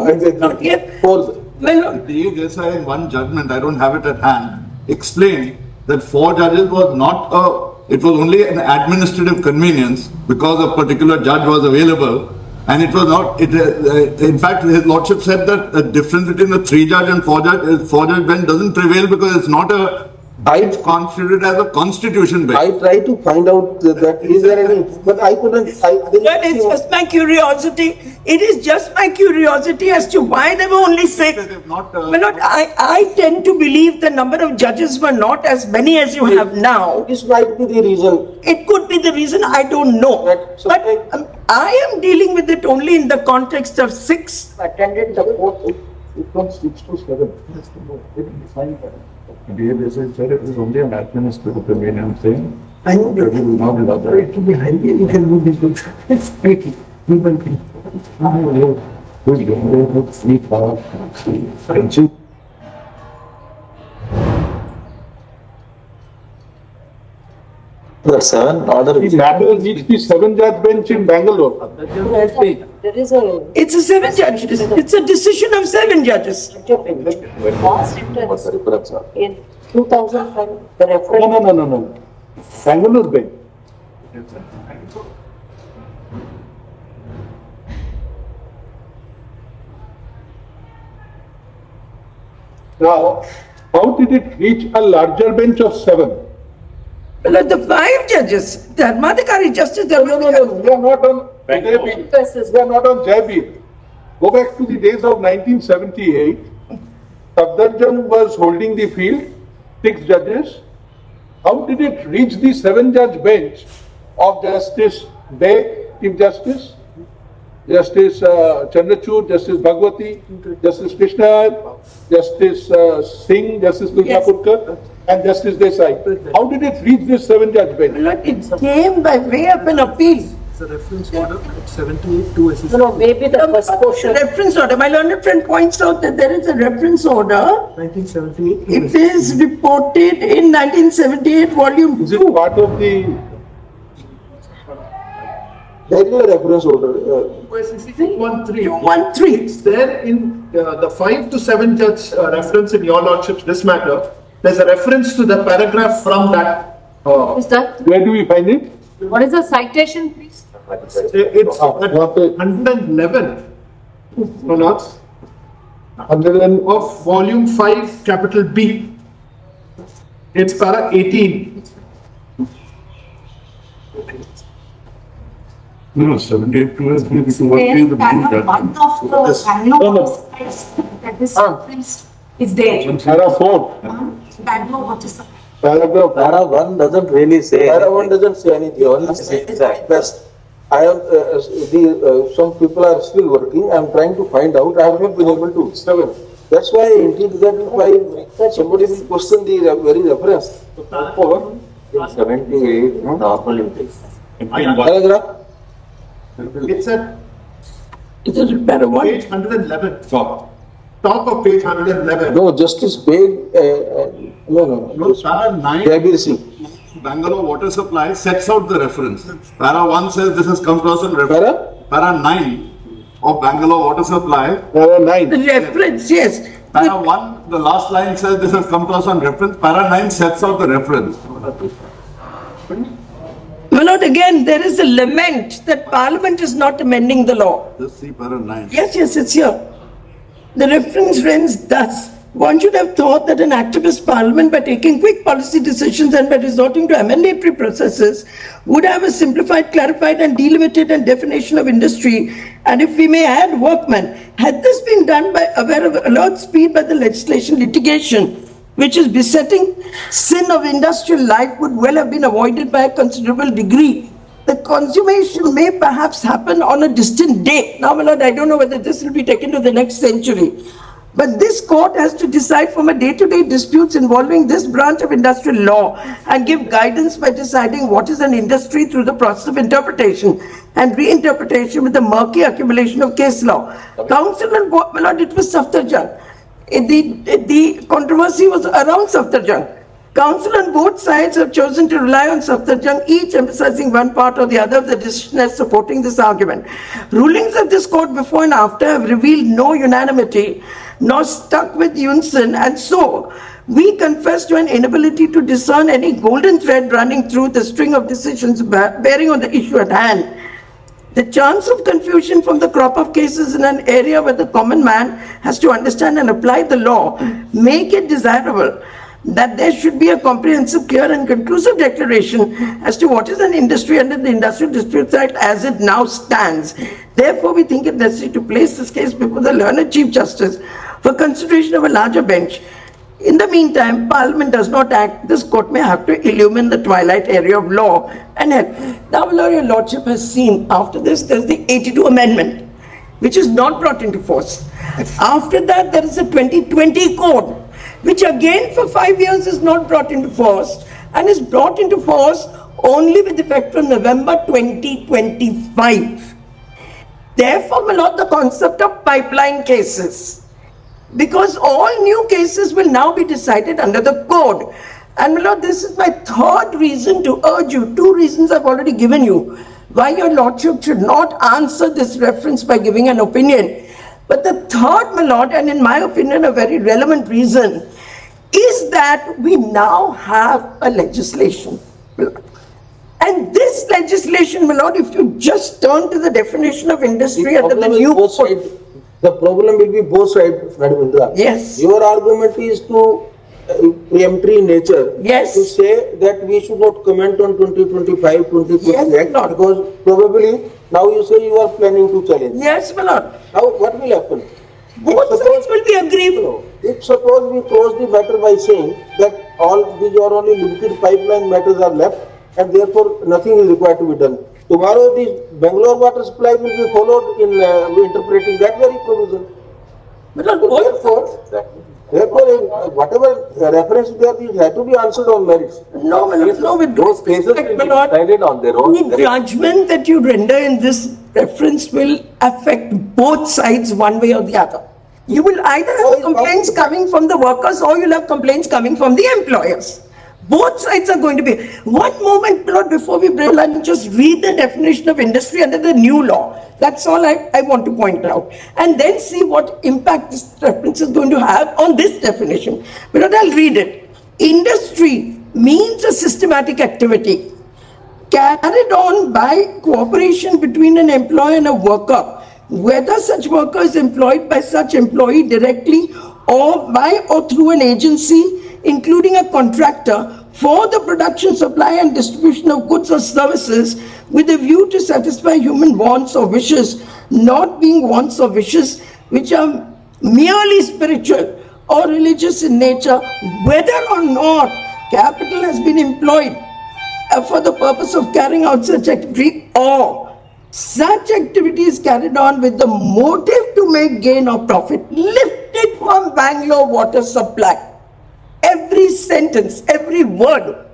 Exactly.
4.
The DSI in one judgment, I don't have it at hand, explained that 4 judges was not it was only an administrative convenience because a particular judge was available, and it was not, in fact, his lordship said that the difference between the 3 judge and 4 judge bench doesn't prevail because it's not a It's considered as a constitution bench.
I try to find out that is there any, but I couldn't.
But it's just my curiosity. It is just my curiosity as to why there were only 6. I tend to believe the number of judges were not as many as you have now.
This might be the reason.
It could be the reason, I don't know. But I am dealing with it only in the context of 6.
Attended the court.
From 6 to 7. It is only an administrative domain, I'm saying.
I know that
will not allow that.
it to be highly, you can move this. It's pretty.
The 7 order.
The matter reached the 7-judge bench in Bangalore.
There is a.
It's a 7 judge, it's a decision of 7 judges.
Last sentence in 2005, the reference.
No. Bangalore bench. Now, how did it reach a larger bench of 7?
Well, the 5 judges, the Dharmadhikari Justice.
No, we are not on Jayabir. We are not on Jayabir. Go back to the days of 1978. Safdarjung was holding the field, 6 judges. How did it reach the 7-judge bench of Justice Beg, Chief Justice, Justice Chandrachud, Justice Bhagwati, Justice Krishna, Justice Singh, Justice Durgapurkar, and Justice Desai? How did it reach this 7-judge bench?
It came by way of an appeal.
It's a reference order at 78 to SEC.
No, maybe the first portion.
Reference order. My learned friend points out that there is a reference order.
1978.
It is reported in 1978, volume 2.
Is it part of the...
There is a reference order.
213.
It's there in the 5 to 7 judge reference in your lordships, this matter. There's a reference to the paragraph from that.
Is that?
Where do we find it?
What is the citation, please?
It's at 111. No, not.
100
of volume 5, capital B. It's para 18.
No, 78 to SB, because what is the main
That this reference is there.
Para 4.
Bangalore water supply.
Para 1 doesn't really say.
Para 1 doesn't say anything. Only
Exactly.
best. I am, some people are still working. I am trying to find out. I have not been able to. 7. That's why I hinted that if somebody will question the very reference.
78, normally it is.
Paragraph?
It's at
Para 1.
page 111. Top of page 111.
No, Justice Beg,
No, para 9.
Jabir Singh.
Bangalore water supply sets out the reference. Para 1 says this has come across on reference. Para 9 of Bangalore water supply. Para 9.
The reference, yes.
Para 1, the last line says this has come to us on reference. Para 9 sets out the reference.
My lord, again, there is a lament that Parliament is not amending the law.
Just see para 9.
Yes, it's here. The reference runs thus. One should have thought that an activist parliament, by taking quick policy decisions and by resorting to amendatory processes, would have a simplified, clarified and delimited and definition of industry, and if we may add workmen. Had this been done by aware of alert speed by the legislation litigation, which is besetting sin of industrial life, would well have been avoided by a considerable degree. The consummation may perhaps happen on a distant date. Now, my lord, I don't know whether this will be taken to the next century. But this court has to decide from a day-to-day disputes involving this branch of industrial law and give guidance by deciding what is an industry through the process of interpretation and reinterpretation with the murky accumulation of case law. Counsel and my lord, it was Safdarjung. The controversy was around Safdarjung. Counsel on both sides have chosen to rely on Safdarjung, each emphasizing one part or the other of the decision as supporting this argument. Rulings of this court before and after have revealed no unanimity, nor stuck with unison, and so we confess to an inability to discern any golden thread running through the string of decisions bearing on the issue at hand. The chance of confusion from the crop of cases in an area where the common man has to understand and apply the law make it desirable that there should be a comprehensive, clear and conclusive declaration as to what is an industry under the Industrial Disputes Act as it now stands. Therefore, we think it necessary to place this case before the learned Chief Justice for consideration of a larger bench. In the meantime, Parliament does not act. This court may have to illumine the twilight area of law and help. Now, your Lordship has seen after this, there's the 82 Amendment, which is not brought into force. After that, there is the 2020 Code, which again for 5 years is not brought into force and is brought into force only with effect from November 2025. Therefore, my lord, the concept of pipeline cases, because all new cases will now be decided under the code. And my lord, this is my third reason to urge you. 2 reasons I've already given you why your lordship should not answer this reference by giving an opinion. But the third, my lord, and in my opinion a very relevant reason, is that we now have a legislation. And this legislation, my lord, if you just turn to the definition of industry under the new code.
The problem will be both sides, Madam Indra.
Yes.
Your argument is to preemptory nature.
Yes.
To say that we should not comment on 2025, 2020
yes,
Act because probably now you say you are planning to challenge.
Yes, my lord.
Now what will happen?
Both sides will be aggrieved.
If suppose we close the matter by saying that all these are only limited pipeline matters are left and therefore nothing is required to be done. Tomorrow the Bangalore water supply will be followed in interpreting that very provision. Therefore, whatever reference there is had to be answered on merits.
No, with
those cases will be decided on their own.
The judgment that you render in this reference will affect both sides one way or the other. You will either have complaints coming from the workers or you'll have complaints coming from the employers. Both sides are going to be. One moment, Lord, before we break lunch, just read the definition of industry under the new law. That's all I want to point out. And then see what impact this reference is going to have on this definition. But I'll read it. Industry means a systematic activity carried on by cooperation between an employer and a worker, whether such worker is employed by such employee directly or by or through an agency, including a contractor, for the production, supply and distribution of goods or services with a view to satisfy human wants or wishes, not being wants or wishes which are merely spiritual or religious in nature, whether or not capital has been employed for the purpose of carrying out such activity or such activity is carried on with the motive to make gain or profit. Lifted from Bangalore water supply. Every sentence, every word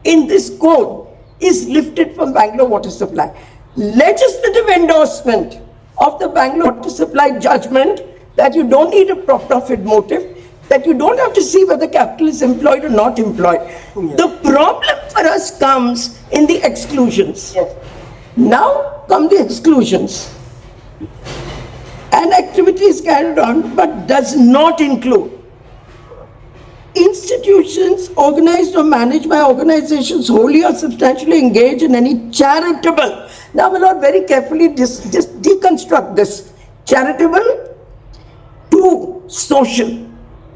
in this code is lifted from Bangalore water supply. Legislative endorsement of the Bangalore water supply judgment that you don't need a profit motive, that you don't have to see whether capital is employed or not employed. Yes. The problem for us comes in the exclusions. Yes. Now come the exclusions. An activity is carried on but does not include institutions organized or managed by organizations wholly or substantially engaged in any charitable. Now, we'll not very carefully just deconstruct this. Charitable to social.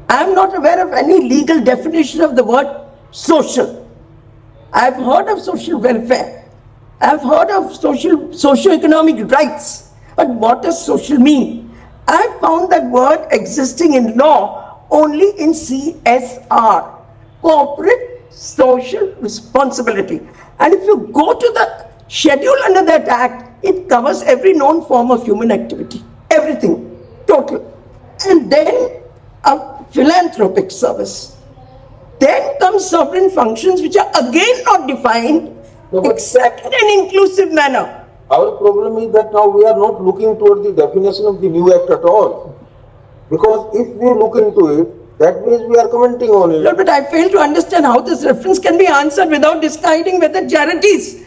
I am not aware of any legal definition of the word social. I have heard of social welfare. I have heard of socio-economic rights. But what does social mean? I found that word existing in law only in CSR, corporate social responsibility. And if you go to the schedule under that act, it covers every known form of human activity, everything, total. And then a philanthropic service. Then comes sovereign functions which are again not defined except in an inclusive manner.
Our problem is that now we are not looking toward the definition of the new act at all. Because if we look into it, that means we are commenting on it.
No, but I fail to understand how this reference can be answered without deciding whether charities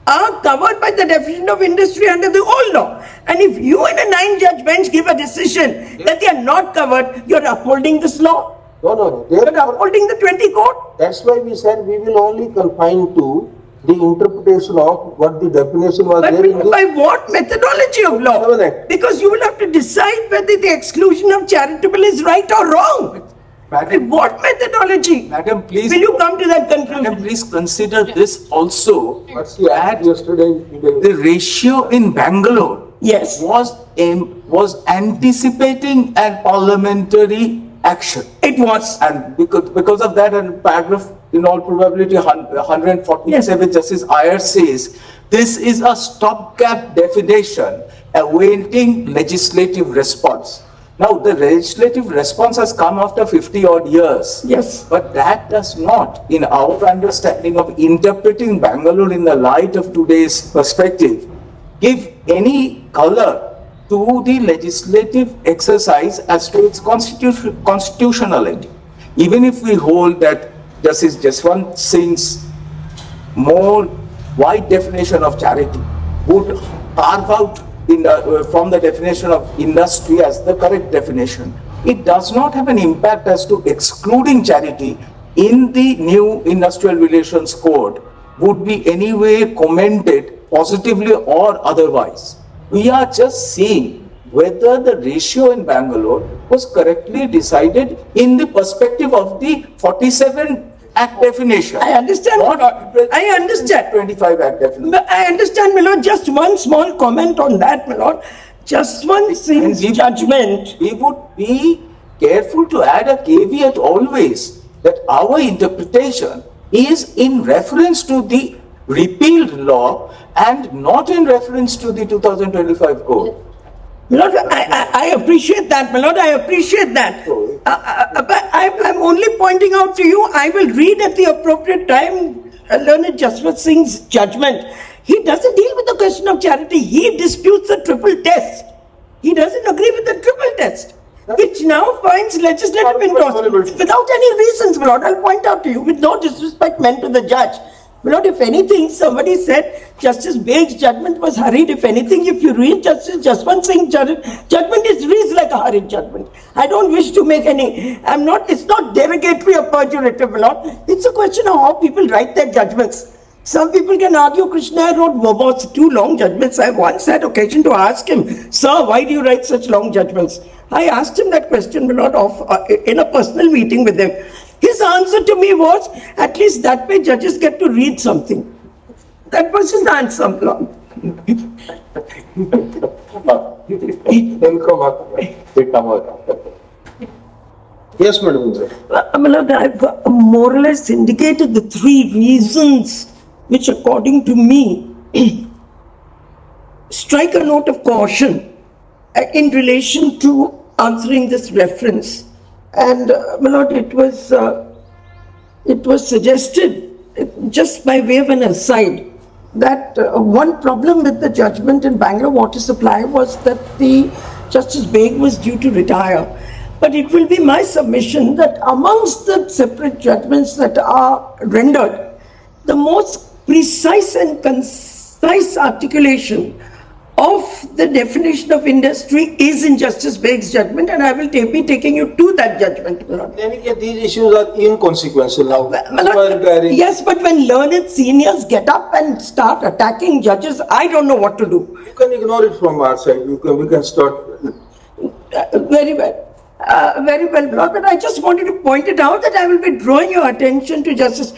are covered by the definition of industry under the old law. And if you in a 9-judge bench give a decision that they are not covered, you are upholding this law.
No.
You are upholding the 20 code.
That's why we said we will only confine to the interpretation of what the definition was
but
there in this.
By what methodology of law? Because you will have to decide whether the exclusion of charitable is right or wrong.
Madam,
What methodology?
Madam, please.
Will you come to that conclusion?
Madam, please consider this also.
What's the act yesterday?
The ratio in Bangalore
Yes.
was anticipating a parliamentary action.
It was.
And because of that, and paragraph in all probability 147, Justice Iyer says, this is a stopgap definition awaiting legislative response. Now, the legislative response has come after 50 odd years.
Yes.
But that does not, in our understanding of interpreting Bangalore in the light of today's perspective, give any color to the legislative exercise as to its constitutionality. Even if we hold that Justice Jaswant Singh's more wide definition of charity would carve out from the definition of industry as the correct definition, it does not have an impact as to excluding charity in the new industrial relations code would be anyway commented positively or otherwise. We are just seeing whether the ratio in Bangalore was correctly decided in the perspective of the 47 Act definition.
I understand. I understand.
25 Act definition.
I understand, my lord. Just one small comment on that, my lord. Just one Singh's judgment.
We would be careful to add a caveat always that our interpretation is in reference to the repealed law and not in reference to the 2025 code.
My lord, I appreciate that, my lord, I appreciate that. But I'm only pointing out to you, I will read at the appropriate time learned Jaswant Singh's judgment. He doesn't deal with the question of charity, he disputes the triple test. He doesn't agree with the triple test, which now finds legislative endorsement without any reasons, my lord. I'll point out to you, with no disrespect meant to the judge. My lord, if anything, somebody said Justice Beg's judgment was hurried. If anything, if you read Justice Jaswant Singh's judgment, it reads like a hurried judgment. I don't wish to make any, it's not derogatory or pejorative, my lord. It's a question of how people write their judgments. Some people can argue Krishna wrote two long judgments. I once had occasion to ask him, sir, why do you write such long judgments? I asked him that question, my lord, in a personal meeting with him. His answer to me was, at least that way judges get to read something. That was his answer, Lord.
Yes, Madam.
My lord, I've more or less indicated the three reasons which, according to me, strike a note of caution in relation to answering this reference. And, my lord, it was suggested, just by way of an aside, that one problem with the judgment in Bangalore water supply was that the Justice Beg was due to retire. But it will be my submission that amongst the separate judgments that are rendered, the most precise and concise articulation of the definition of industry is in Justice Beg's judgment, and I will be taking you to that judgment.
These issues are inconsequential now.
Yes, but when learned seniors get up and start attacking judges, I don't know what to do.
You can ignore it from our side. We can start.
Very well. Very well, Lord, but I just wanted to point it out that I will be drawing your attention to Justice.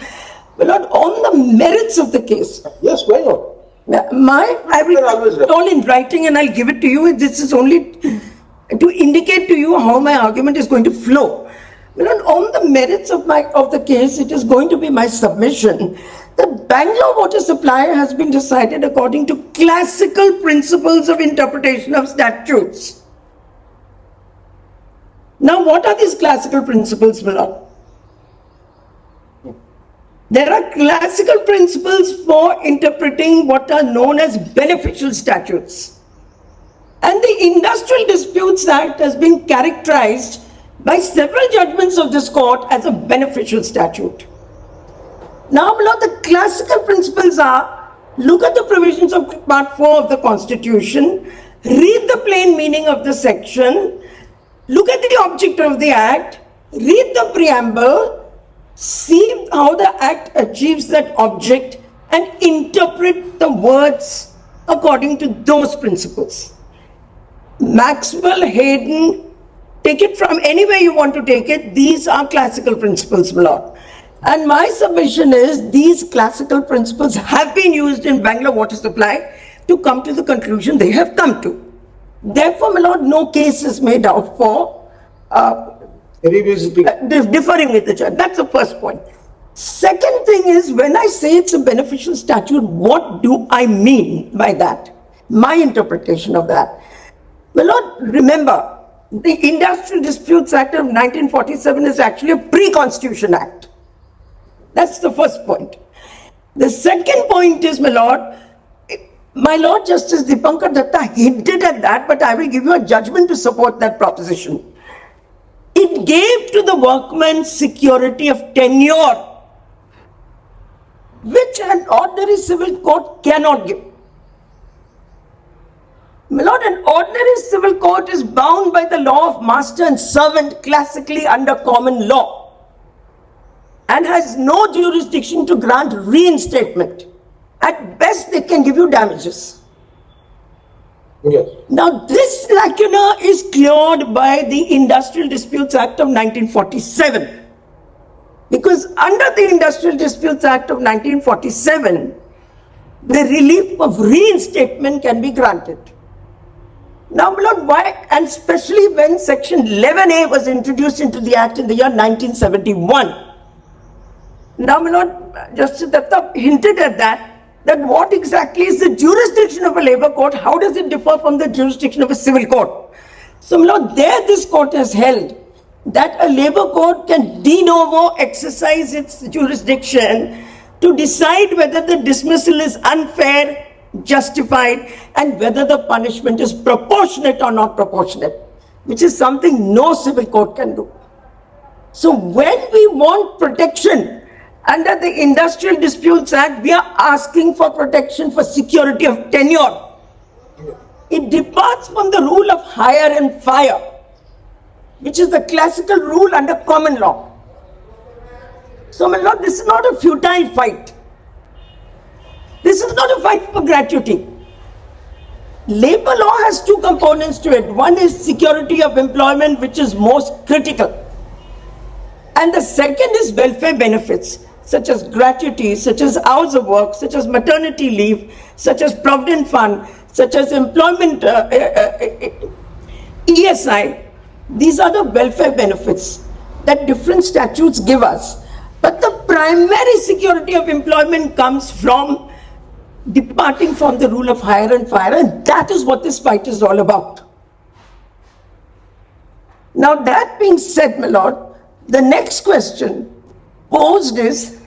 Lord, on the merits of the case.
Yes, why not?
I will put it all in writing and I'll give it to you. This is only to indicate to you how my argument is going to flow. On the merits of the case, it is going to be my submission that Bangalore water supply has been decided according to classical principles of interpretation of statutes. Now, what are these classical principles, Milord? There are classical principles for interpreting what are known as beneficial statutes. And the Industrial Disputes Act has been characterized by several judgments of this court as a beneficial statute. Now, the classical principles are, look at the provisions of Part 4 of the Constitution, read the plain meaning of the section, look at the object of the Act, read the preamble, see how the Act achieves that object, and interpret the words according to those principles. Maxwell, Hayden, Take it from anywhere you want to take it. These are classical principles, my lord. And my submission is these classical principles have been used in Bangalore water supply to come to the conclusion they have come to. Therefore, my lord, no case is made out for differing with the judge. That's the first point. Second thing is, when I say it's a beneficial statute, what do I mean by that? My interpretation of that. My lord, remember, the Industrial Disputes Act of 1947 is actually a pre-constitution act. That's the first point. The second point is, my Lord Justice Dipankar Datta hinted at that, but I will give you a judgment to support that proposition. It gave to the workmen security of tenure, which an ordinary civil court cannot give. My lord, an ordinary civil court is bound by the law of master and servant classically under common law and has no jurisdiction to grant reinstatement. At best, they can give you damages.
Yes.
Now, this lacuna is cleared by the Industrial Disputes Act of 1947. Because under the Industrial Disputes Act of 1947, the relief of reinstatement can be granted. Now, my lord, why? And especially when Section 11A was introduced into the Act in the year 1971. Now, my lord, Justice Datta hinted at that what exactly is the jurisdiction of a labor court? How does it differ from the jurisdiction of a civil court? So, my lord, there this court has held that a labor court can de novo exercise its jurisdiction to decide whether the dismissal is unfair, justified, and whether the punishment is proportionate or not proportionate, which is something no civil court can do. So when we want protection under the Industrial Disputes Act, we are asking for protection for security of tenure. It departs from the rule of hire and fire, which is the classical rule under common law. So, my lord, this is not a futile fight. This is not a fight for gratuity. Labor law has two components to it. One is security of employment, which is most critical. And the second is welfare benefits, such as gratuity, such as hours of work, such as maternity leave, such as provident fund, such as employment, ESI. These are the welfare benefits that different statutes give us. But the primary security of employment comes from departing from the rule of hire and fire, and that is what this fight is all about. Now, that being said, my lord, the next question posed is,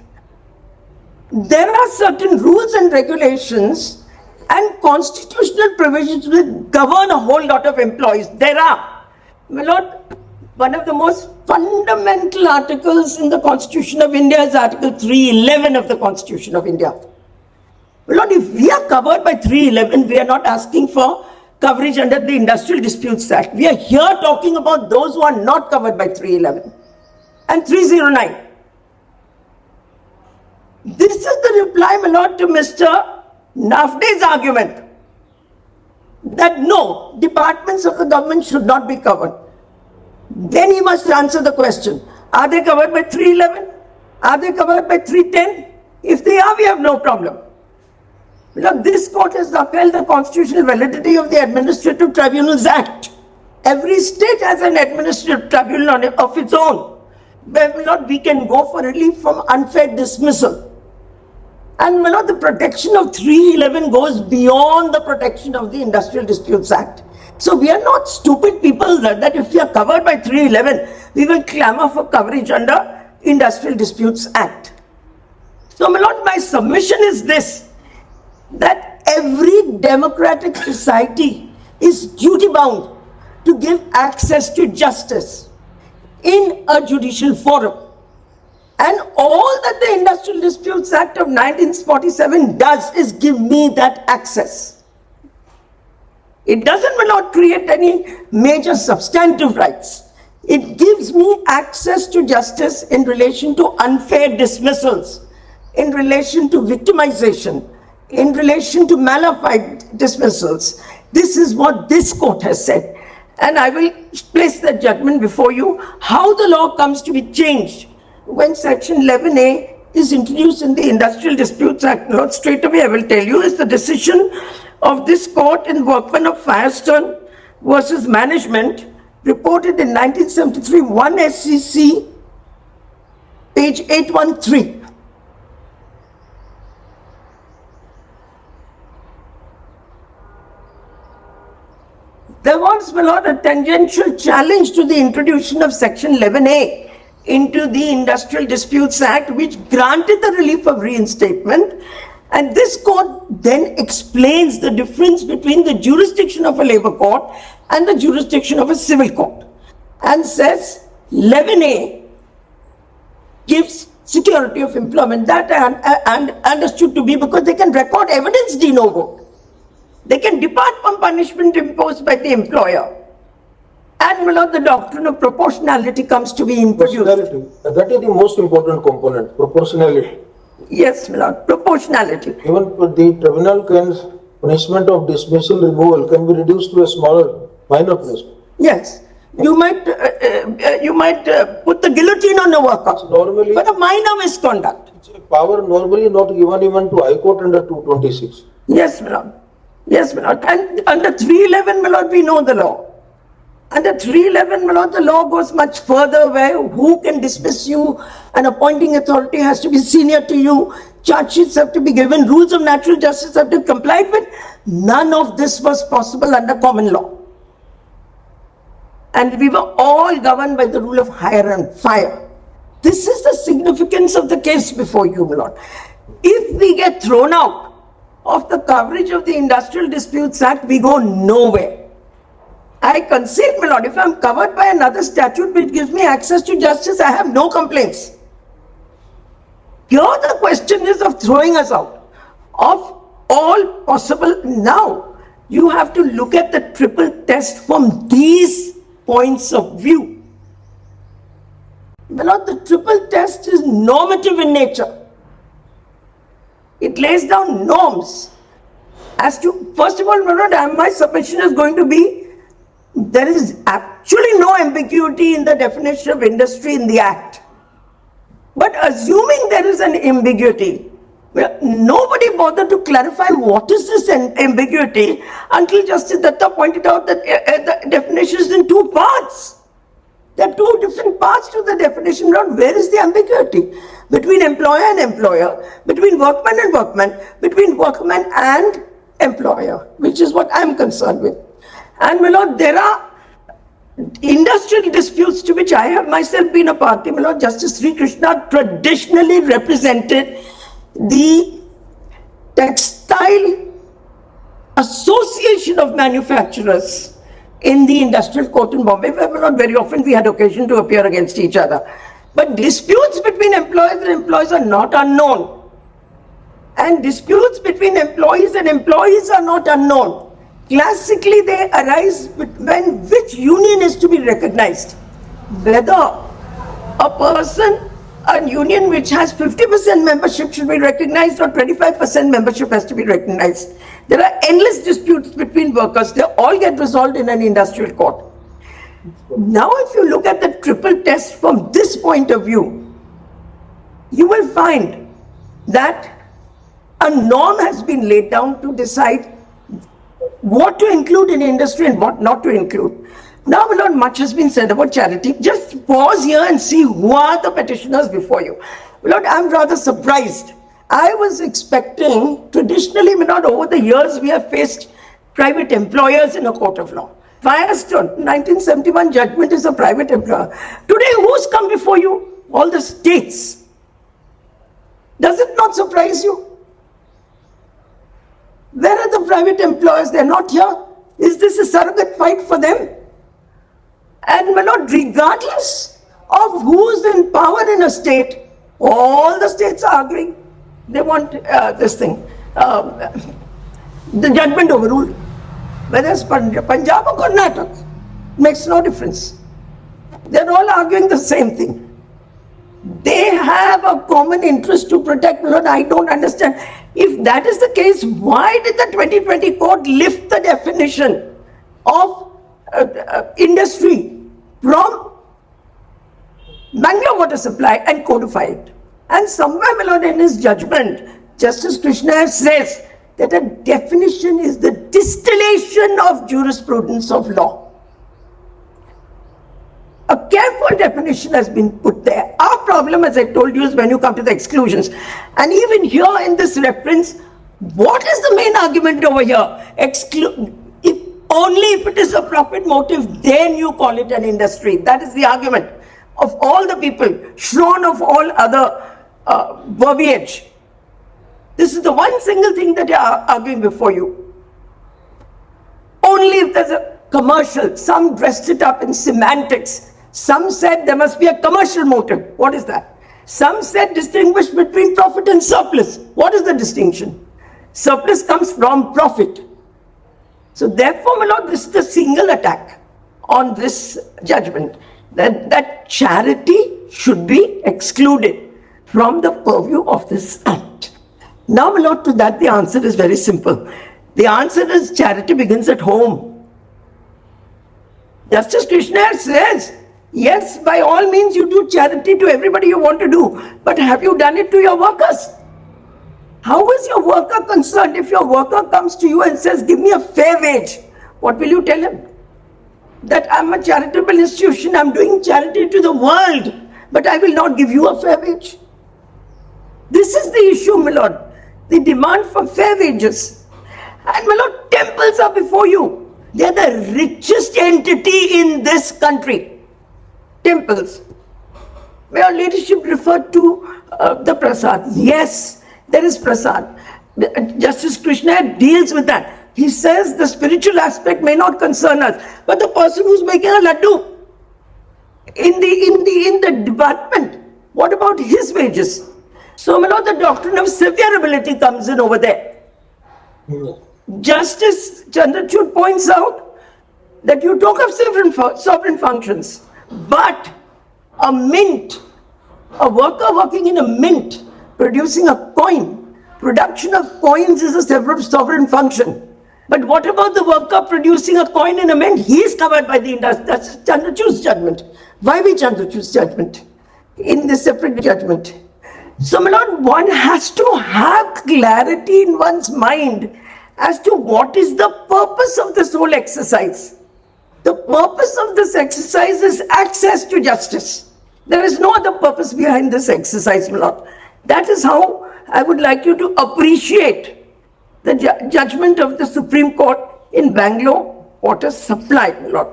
there are certain rules and regulations and constitutional provisions which govern a whole lot of employees. There are, my lord, one of the most fundamental articles in the Constitution of India is Article 311 of the Constitution of India. My lord, if we are covered by 311, we are not asking for coverage under the Industrial Disputes Act. We are here talking about those who are not covered by 311 and 309. This is the reply, my lord, to Mr. Nafde's argument that no, departments of the government should not be covered. Then he must answer the question, are they covered by 311? Are they covered by 310? If they are, we have no problem. Look, this court has upheld the constitutional validity of the Administrative Tribunals Act. Every state has an administrative tribunal of its own, where we can go for relief from unfair dismissal. And my lord, the protection of 311 goes beyond the protection of the Industrial Disputes Act. So we are not stupid people that if we are covered by 311, we will clamor for coverage under Industrial Disputes Act. So my lord, my submission is this, that every democratic society is duty bound to give access to justice in a judicial forum. And all that the Industrial Disputes Act of 1947 does is give me that access. It doesn't, my lord, create any major substantive rights. It gives me access to justice in relation to unfair dismissals, in relation to victimization, in relation to malafide dismissals. This is what this court has said. And I will place the judgment before you, how the law comes to be changed when Section 11A is introduced in the Industrial Disputes Act. Not straight away, I will tell you, is the decision of this court in Workman of Firestone versus Management, reported in 1973, 1 SCC, page 813. There was, my lord, a tangential challenge to the introduction of Section 11A into the Industrial Disputes Act, which granted the relief of reinstatement. And this court then explains the difference between the jurisdiction of a labor court and the jurisdiction of a civil court, and says 11A gives security of employment. That I understood to be because they can record evidence de novo. They can depart from punishment imposed by the employer. And, my lord, the doctrine of proportionality comes to be introduced.
That is the most important component, proportionality.
Yes, my lord, proportionality.
Even the tribunal can, punishment of dismissal, removal can be reduced to a smaller, minor punishment.
Yes. You might put the guillotine on a worker
normally,
for a minor misconduct.
It's a power normally not given even to High Court under 226.
Yes, my lord. Yes, my lord. And under 311, my lord, we know the law. Under 311, my lord, the law goes much further, where who can dismiss you, an appointing authority has to be senior to you, charge sheets have to be given, rules of natural justice have to be complied with. None of this was possible under common law. And we were all governed by the rule of hire and fire. This is the significance of the case before you, my lord. If we get thrown out of the coverage of the Industrial Disputes Act, we go nowhere. I concede, my lord, if I'm covered by another statute which gives me access to justice, I have no complaints. Here the question is of throwing us out of all possible. Now, you have to look at the triple test from these points of view. My lord, the triple test is normative in nature. It lays down norms as to, first of all, my lord, my submission is going to be, there is actually no ambiguity in the definition of industry in the Act. But assuming there is an ambiguity, nobody bothered to clarify what is this ambiguity until Justice Datta pointed out that the definition is in two parts. There are two different parts to the definition. Where is the ambiguity? Between employer and employer, between workman and workman, between workman and employer, which is what I'm concerned with. And, my lord, there are industrial disputes to which I have myself been a party. My lord, Justice Sri Krishna traditionally represented the Textile Association of Manufacturers in the Industrial Court in Bombay, where, my lord, very often we had occasion to appear against each other. But disputes between employers and employees are not unknown. And disputes between employees and employees are not unknown. Classically, they arise when which union is to be recognized. Whether a person, a union which has 50% membership should be recognized or 25% membership has to be recognized. There are endless disputes between workers. They all get resolved in an industrial court. Now, if you look at the triple test from this point of view, you will find that a norm has been laid down to decide what to include in industry and what not to include. Now, my lord, much has been said about charity. Just pause here and see who are the petitioners before you. My lord, I'm rather surprised. I was expecting, traditionally, my lord, over the years, we have faced private employers in a court of law. Firestone, 1971 judgment is a private employer. Today, who's come before you? All the states. Does it not surprise you? Where are the private employers? They're not here. Is this a surrogate fight for them? And, my lord, regardless of who's in power in a state, all the states are arguing. They want this thing, the judgment overruled. Whether it's Punjab or Karnataka, makes no difference. They're all arguing the same thing. They have a common interest to protect. Lord, I don't understand. If that is the case, why did the 2020 court lift the definition of industry from Bangalore water supply and codify it. And somewhere, my lord, in his judgment, Justice Krishna says that a definition is the distillation of jurisprudence of law. A careful definition has been put there. Our problem, as I told you, is when you come to the exclusions. And even here in this reference, what is the main argument over here? Only if it is a profit motive, then you call it an industry. That is the argument of all the people, shorn of all other verbiage. This is the one single thing that they are arguing before you. Only if there's a commercial, some dressed it up in semantics. Some said there must be a commercial motive. What is that? Some said distinguish between profit and surplus. What is the distinction? Surplus comes from profit. So therefore, my lord, this is the single attack on this judgment, that charity should be excluded from the purview of this act. Now, my lord, to that the answer is very simple. The answer is charity begins at home. Justice Krishna says, yes, by all means you do charity to everybody you want to do, but have you done it to your workers? How is your worker concerned if your worker comes to you and says, give me a fair wage? What will you tell him? That I'm a charitable institution, I'm doing charity to the world, but I will not give you a fair wage. This is the issue, my lord. The demand for fair wages. And my lord, temples are before you. They are the richest entity in this country. Temples. May your leadership refer to the prasad. Yes, there is prasad. Justice Krishna deals with that. He says the spiritual aspect may not concern us, but the person who's making a laddu in the department, what about his wages? So, my lord, the doctrine of severability comes in over there. Justice Chandrachud points out that you talk of sovereign functions, but a mint, a worker working in a mint, producing a coin, production of coins is a sovereign function. But what about the worker producing a coin in a mint? He is covered by the industry. That's Chandrachud's judgment. Why be Chandrachud's judgment in this separate judgment? So, my lord, one has to have clarity in one's mind as to what is the purpose of this whole exercise. The purpose of this exercise is access to justice. There is no other purpose behind this exercise, my lord. That is how I would like you to appreciate the judgment of the Supreme Court in Bangalore water supply, my lord.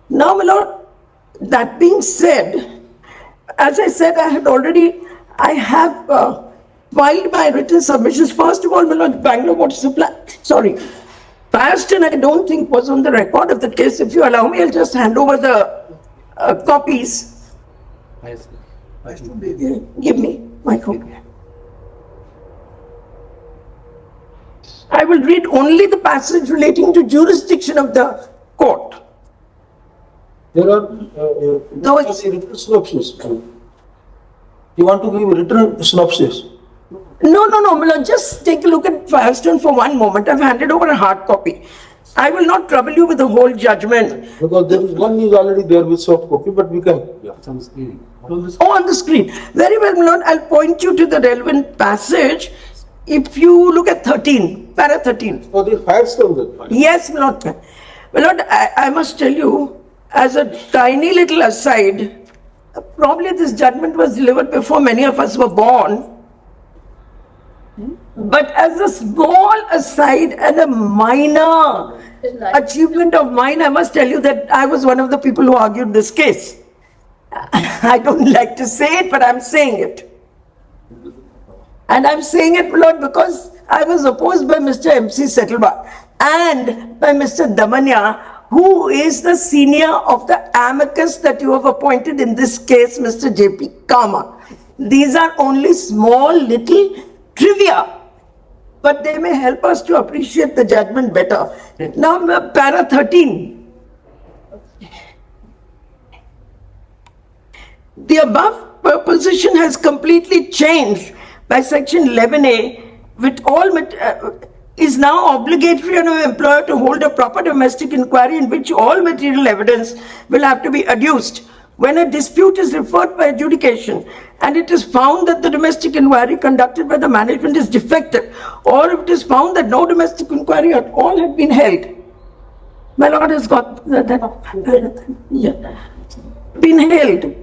Now, my lord, that being said, as I said, I have filed my written submissions. First of all, my lord, Bangalore water supply, Paston, I don't think was on the record of the case. If you allow me, I'll just hand over the copies. Give me my copy. I will read only the passage relating to jurisdiction of the court.
There are written synopsis. You want to give a written synopsis?
No, Mila, just take a look at Firestone for one moment. I've handed over a hard copy. I will not trouble you with the whole judgment.
Because there is one is already there with soft copy, but we can.
On the screen. Very well, Milord. I'll point you to the relevant passage. If you look at 13, para 13.
For the Firestone.
Yes, Milord. Milord, I must tell you, as a tiny little aside, probably this judgment was delivered before many of us were born. But as a small aside and a minor achievement of mine, I must tell you that I was one of the people who argued this case. I don't like to say it, but I'm saying it. And I'm saying it, Lord, because I was opposed by Mr. M.C. Settlebar and by Mr. Damania, who is the senior of the amicus that you have appointed in this case, Mr. J.P. Kama. These are only small little trivia, but they may help us to appreciate the judgment better. Now, para 13. The above position has completely changed by section 11A, with all is now obligatory on an employer to hold a proper domestic inquiry in which all material evidence will have to be adduced. When a dispute is referred by adjudication and it is found that the domestic inquiry conducted by the management is defective, or if it is found that no domestic inquiry at all had been held, my lord has got that been held,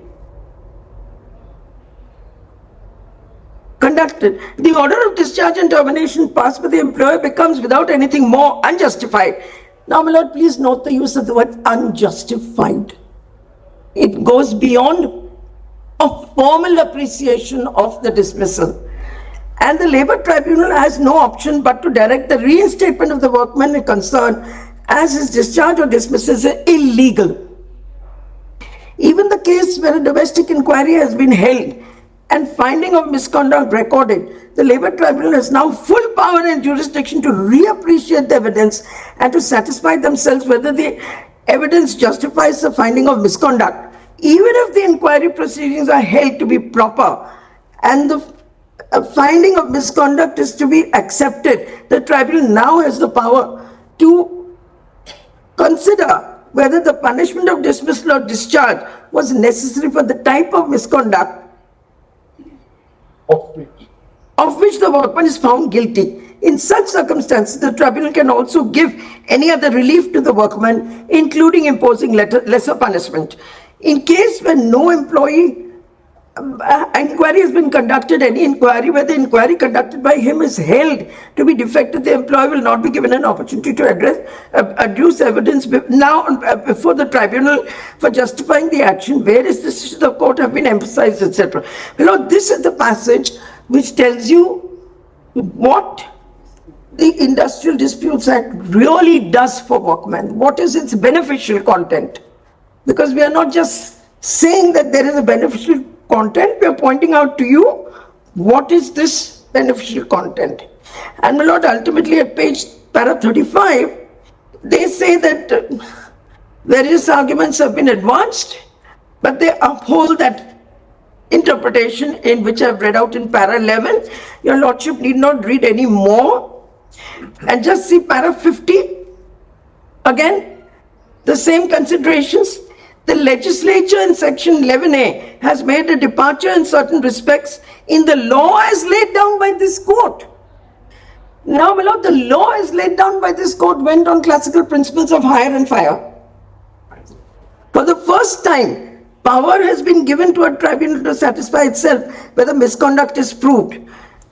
conducted, the order of discharge and termination passed by the employer becomes without anything more unjustified. Now, my lord, please note the use of the word unjustified. It goes beyond a formal appreciation of the dismissal. And the Labour Tribunal has no option but to direct the reinstatement of the workman in concern as his discharge or dismissal is illegal. Even the case where a domestic inquiry has been held and finding of misconduct recorded, the Labour Tribunal has now full power and jurisdiction to reappreciate the evidence and to satisfy themselves whether the evidence justifies the finding of misconduct. Even if the inquiry proceedings are held to be proper and the finding of misconduct is to be accepted, the tribunal now has the power to consider whether the punishment of dismissal or discharge was necessary for the type of misconduct of which the workman is found guilty. In such circumstances, the tribunal can also give any other relief to the workman, including imposing lesser punishment. In case where no employee inquiry has been conducted, any inquiry where the inquiry conducted by him is held to be defective, the employee will not be given an opportunity to adduce evidence before the tribunal for justifying the action. Various decisions of the court have been emphasized, etc. This is the passage which tells you what the Industrial Disputes Act really does for workmen. What is its beneficial content? Because we are not just saying that there is a beneficial content, we are pointing out to you what is this beneficial content. And my lord, ultimately at para 35, they say that various arguments have been advanced, but they uphold that interpretation in which I have read out in para 11. Your lordship need not read any more. And just see para 50, again, the same considerations. The legislature in section 11A has made a departure in certain respects in the law as laid down by this court. Now, my lord, the law as laid down by this court went on classical principles of hire and fire. For the first time, power has been given to a tribunal to satisfy itself whether misconduct is proved.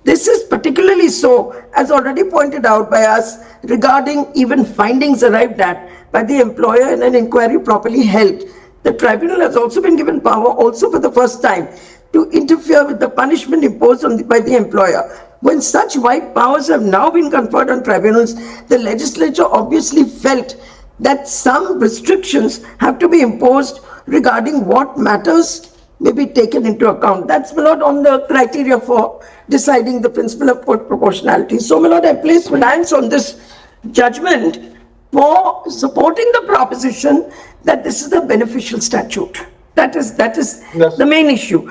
This is particularly so, as already pointed out by us, regarding even findings arrived at by the employer in an inquiry properly held. The tribunal has also been given power, also for the first time, to interfere with the punishment imposed by the employer. When such wide powers have now been conferred on tribunals, the legislature obviously felt that some restrictions have to be imposed regarding what matters may be taken into account. That's, my lord, on the criteria for deciding the principle of proportionality. So, my lord, I place reliance on this judgment for supporting the proposition that this is the beneficial statute. That is yes, the main issue.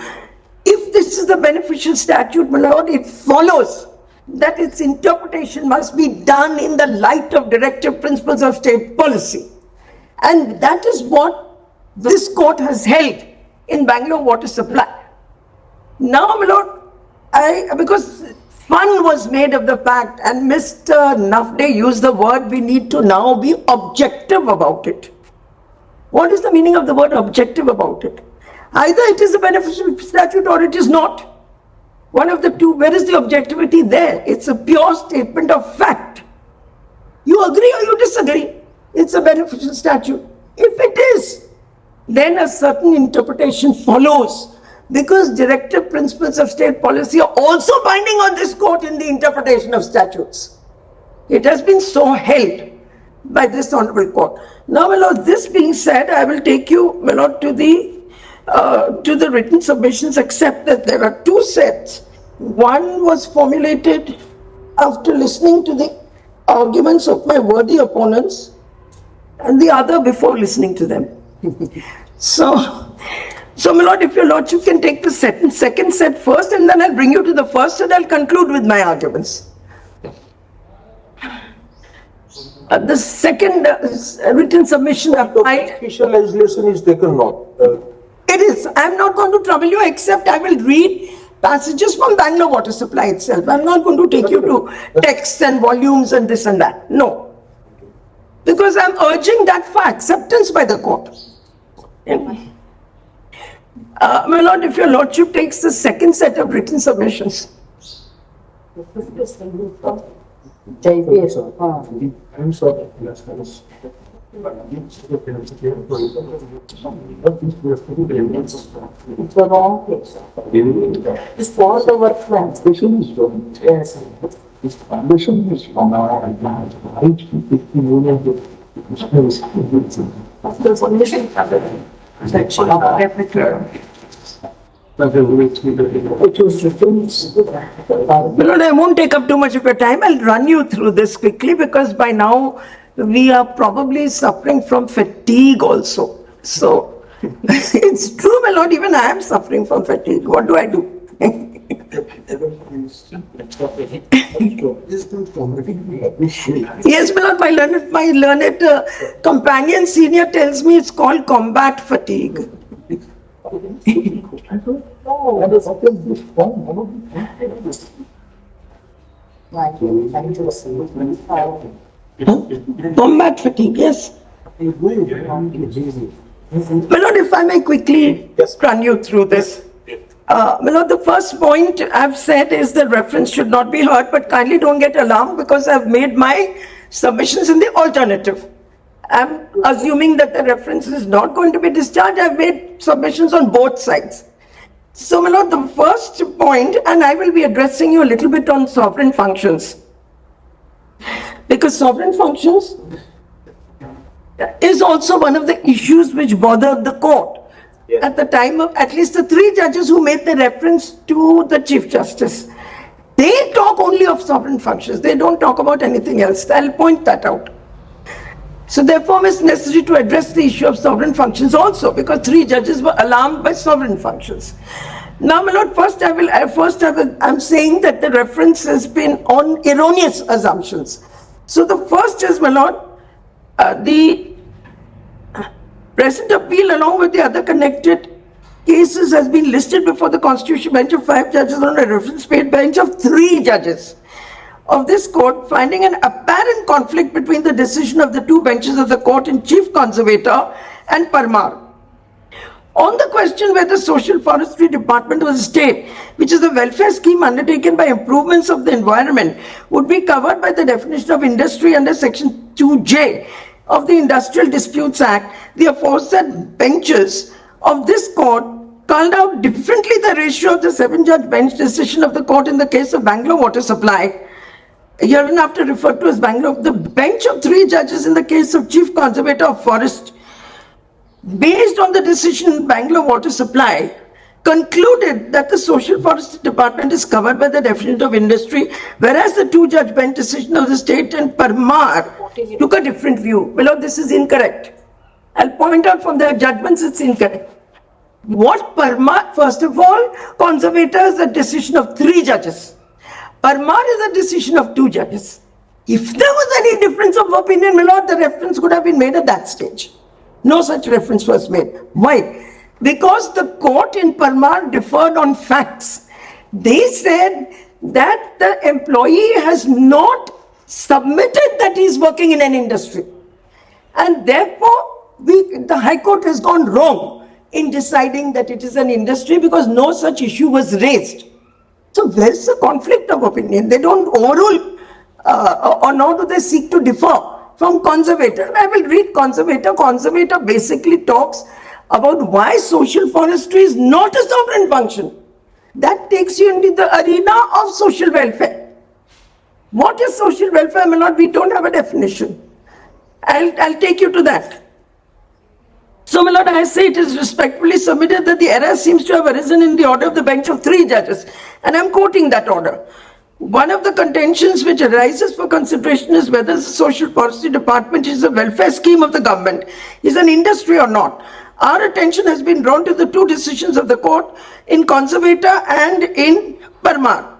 If this is the beneficial statute, my lord, it follows that its interpretation must be done in the light of directive principles of state policy. And that is what this court has held in Bangalore water supply. Now, my lord, because fun was made of the fact, and Mr. Nafde used the word, we need to now be objective about it. What is the meaning of the word objective about it? Either it is a beneficial statute or it is not. One of the two. Where is the objectivity there? It's a pure statement of fact. You agree or you disagree? It's a beneficial statute. If it is, then a certain interpretation follows, because directive principles of state policy are also binding on this court in the interpretation of statutes. It has been so held by this honorable court. Now, my lord, this being said, I will take you, my lord, to the written submissions, except that there are two sets. One was formulated after listening to the arguments of my worthy opponents, and the other before listening to them. So, my lord, if your lordship can take the second set first, and then I'll bring you to the first, and I'll conclude with my arguments. The second written submission applied.
Special legislation is taken note.
It is. I'm not going to trouble you, except I will read passages from Bangalore water supply itself. I'm not going to take you to texts and volumes and this and that. No. Because I'm urging that for acceptance by the court. My lord, if your lordship takes the second set of written submissions.
I'm sorry.
It's the wrong place. It's for the work plan. Yes.
This foundation is from our
The solution section of repertoire. It was written.
Lord, I won't take up too much of your time. I'll run you through this quickly because by now we are probably suffering from fatigue also. So it's true, my lord, even I am suffering from fatigue. What do I do? Yes, my lord, my learned companion senior tells me it's called combat fatigue. Combat fatigue, yes. My lord, if I may quickly run you through this. My lord, the first point I've said is the reference should not be heard, but kindly don't get alarmed because I've made my submissions in the alternative. I'm assuming that the reference is not going to be discharged. I've made submissions on both sides. So, my lord, the first point, and I will be addressing you a little bit on sovereign functions. Because sovereign functions is also one of the issues which bothered the court at the time of at least the three judges who made the reference to the Chief Justice. They talk only of sovereign functions. They don't talk about anything else. I'll point that out. So therefore, it's necessary to address the issue of sovereign functions also, because three judges were alarmed by sovereign functions. Now, my lord, I'm saying that the reference has been on erroneous assumptions. So the first is, my lord, the present appeal along with the other connected cases has been listed before the Constitutional Bench of 5 judges on a reference-paid bench of 3 judges of this court, finding an apparent conflict between the decision of the 2 benches of the court in Chief Conservator and Parmar. On the question whether Social Forestry Department of the state, which is a welfare scheme undertaken by improvements of the environment, would be covered by the definition of industry under Section 2J of the Industrial Disputes Act, the aforesaid benches of this court called out differently the ratio of the 7-judge bench decision of the court in the case of Bangalore water supply, hereinafter referred to as Bangalore. The bench of 3 judges in the case of Chief Conservator of Forest, based on the decision in Bangalore water supply, concluded that the Social Forestry Department is covered by the definition of industry, whereas the 2-judge bench decision of the state and Parmar took a different view. Well, this is incorrect. I'll point out from the judgments it's incorrect. What Parmar, first of all, Conservator is a decision of 3 judges. Parmar is a decision of 2 judges. If there was any difference of opinion, my lord, the reference could have been made at that stage. No such reference was made. Why? Because the court in Parmar differed on facts. They said that the employee has not submitted that he is working in an industry. And therefore, the High Court has gone wrong in deciding that it is an industry because no such issue was raised. So there's a conflict of opinion. They don't overrule or nor do they seek to differ from Conservator. I will read Conservator. Conservator basically talks about why social forestry is not a sovereign function. That takes you into the arena of social welfare. What is social welfare, my lord? We don't have a definition. I'll take you to that. So, my lord, I say it is respectfully submitted that the error seems to have arisen in the order of the bench of 3 judges. And I'm quoting that order. One of the contentions which arises for consideration is whether the Social Forestry Department is a welfare scheme of the government, is an industry or not. Our attention has been drawn to the 2 decisions of the court in Conservator and in Parmar.